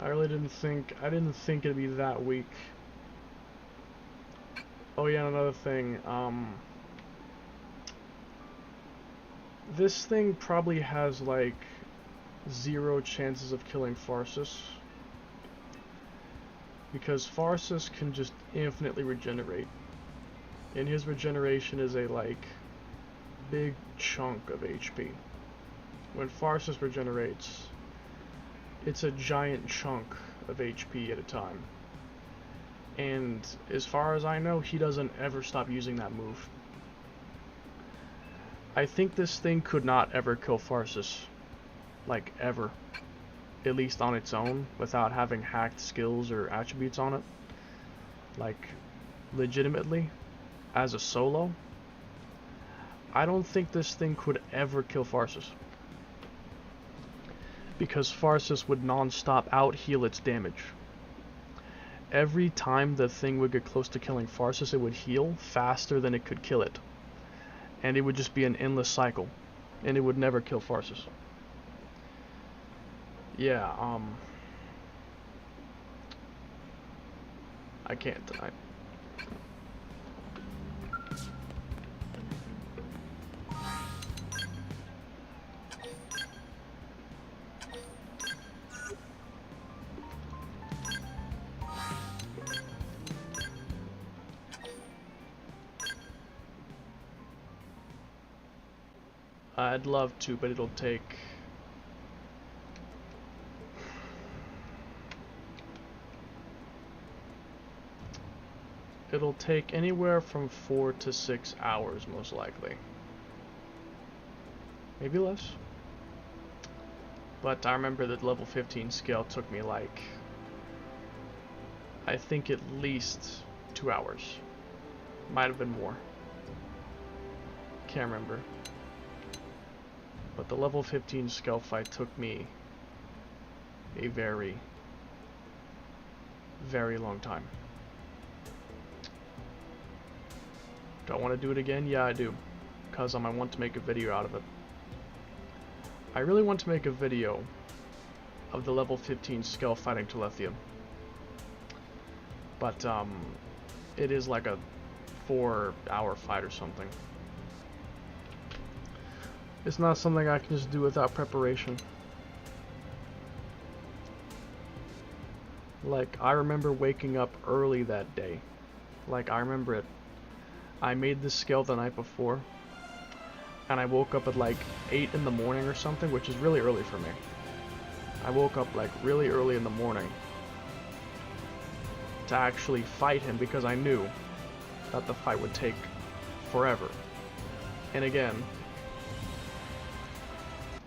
I really didn't think it'd be that weak. Oh yeah, another thing, this thing probably has like 0 chances of killing Farsus, because Farsus can just infinitely regenerate, and his regeneration is a like big chunk of HP. When Farsus regenerates, it's a giant chunk of HP at a time. And as far as I know, he doesn't ever stop using that move. I think this thing could not ever kill Farsus. Like, ever. At least on its own, without having hacked skills or attributes on it. Like, legitimately, as a solo, I don't think this thing could ever kill Farsus. Because Farsus would non-stop out-heal its damage. Every time the thing would get close to killing Farsus, it would heal faster than it could kill it. And it would just be an endless cycle. And it would never kill Farsus. Yeah, I can't. I'd love to, but it'll take... It'll take anywhere from 4 to 6 hours, most likely. Maybe less. But I remember that level 15 scale took me like... I think at least 2 hours. Might have been more. Can't remember. But the level 15 scale fight took me a very, very long time. Do I want to do it again? Yeah, I do. Because I want to make a video out of it. I really want to make a video of the level 15 scale fighting Telethia. But, it is like a 4-hour fight or something. It's not something I can just do without preparation. Like, I remember waking up early that day. Like, I remember it. I made this scale the night before, and I woke up at like 8 in the morning or something, which is really early for me. I woke up like really early in the morning to actually fight him because I knew that the fight would take forever. And again,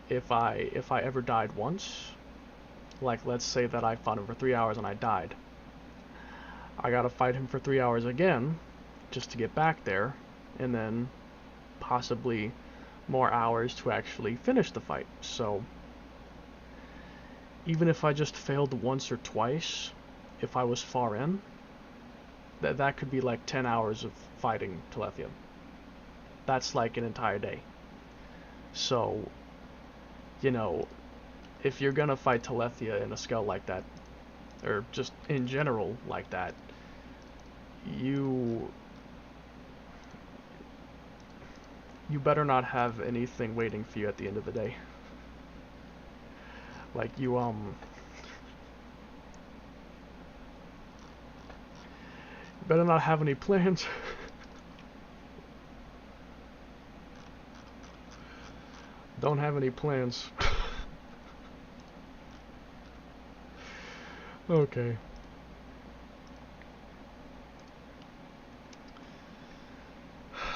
if I ever died once, like let's say that I fought him for 3 hours and I died, I gotta fight him for 3 hours again just to get back there, and then possibly more hours to actually finish the fight. So even if I just failed once or twice, if I was far in, that could be like 10 hours of fighting Telethia. That's like an entire day. So, you know, if you're gonna fight Telethia in a scale like that, or just in general like that, you better not have anything waiting for you at the end of the day. Like, you better not have any plans. Don't have any plans. Okay.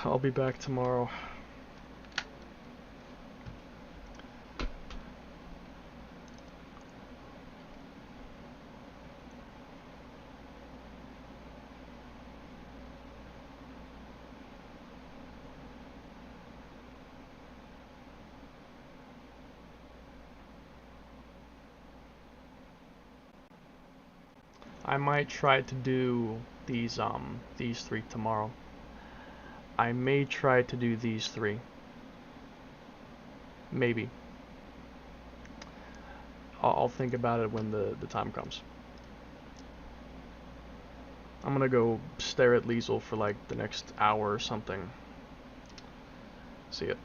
I'll be back tomorrow. I might try to do these 3 tomorrow. I may try to do these 3. Maybe. I'll think about it when the time comes. I'm gonna go stare at Liesel for like the next hour or something. See ya.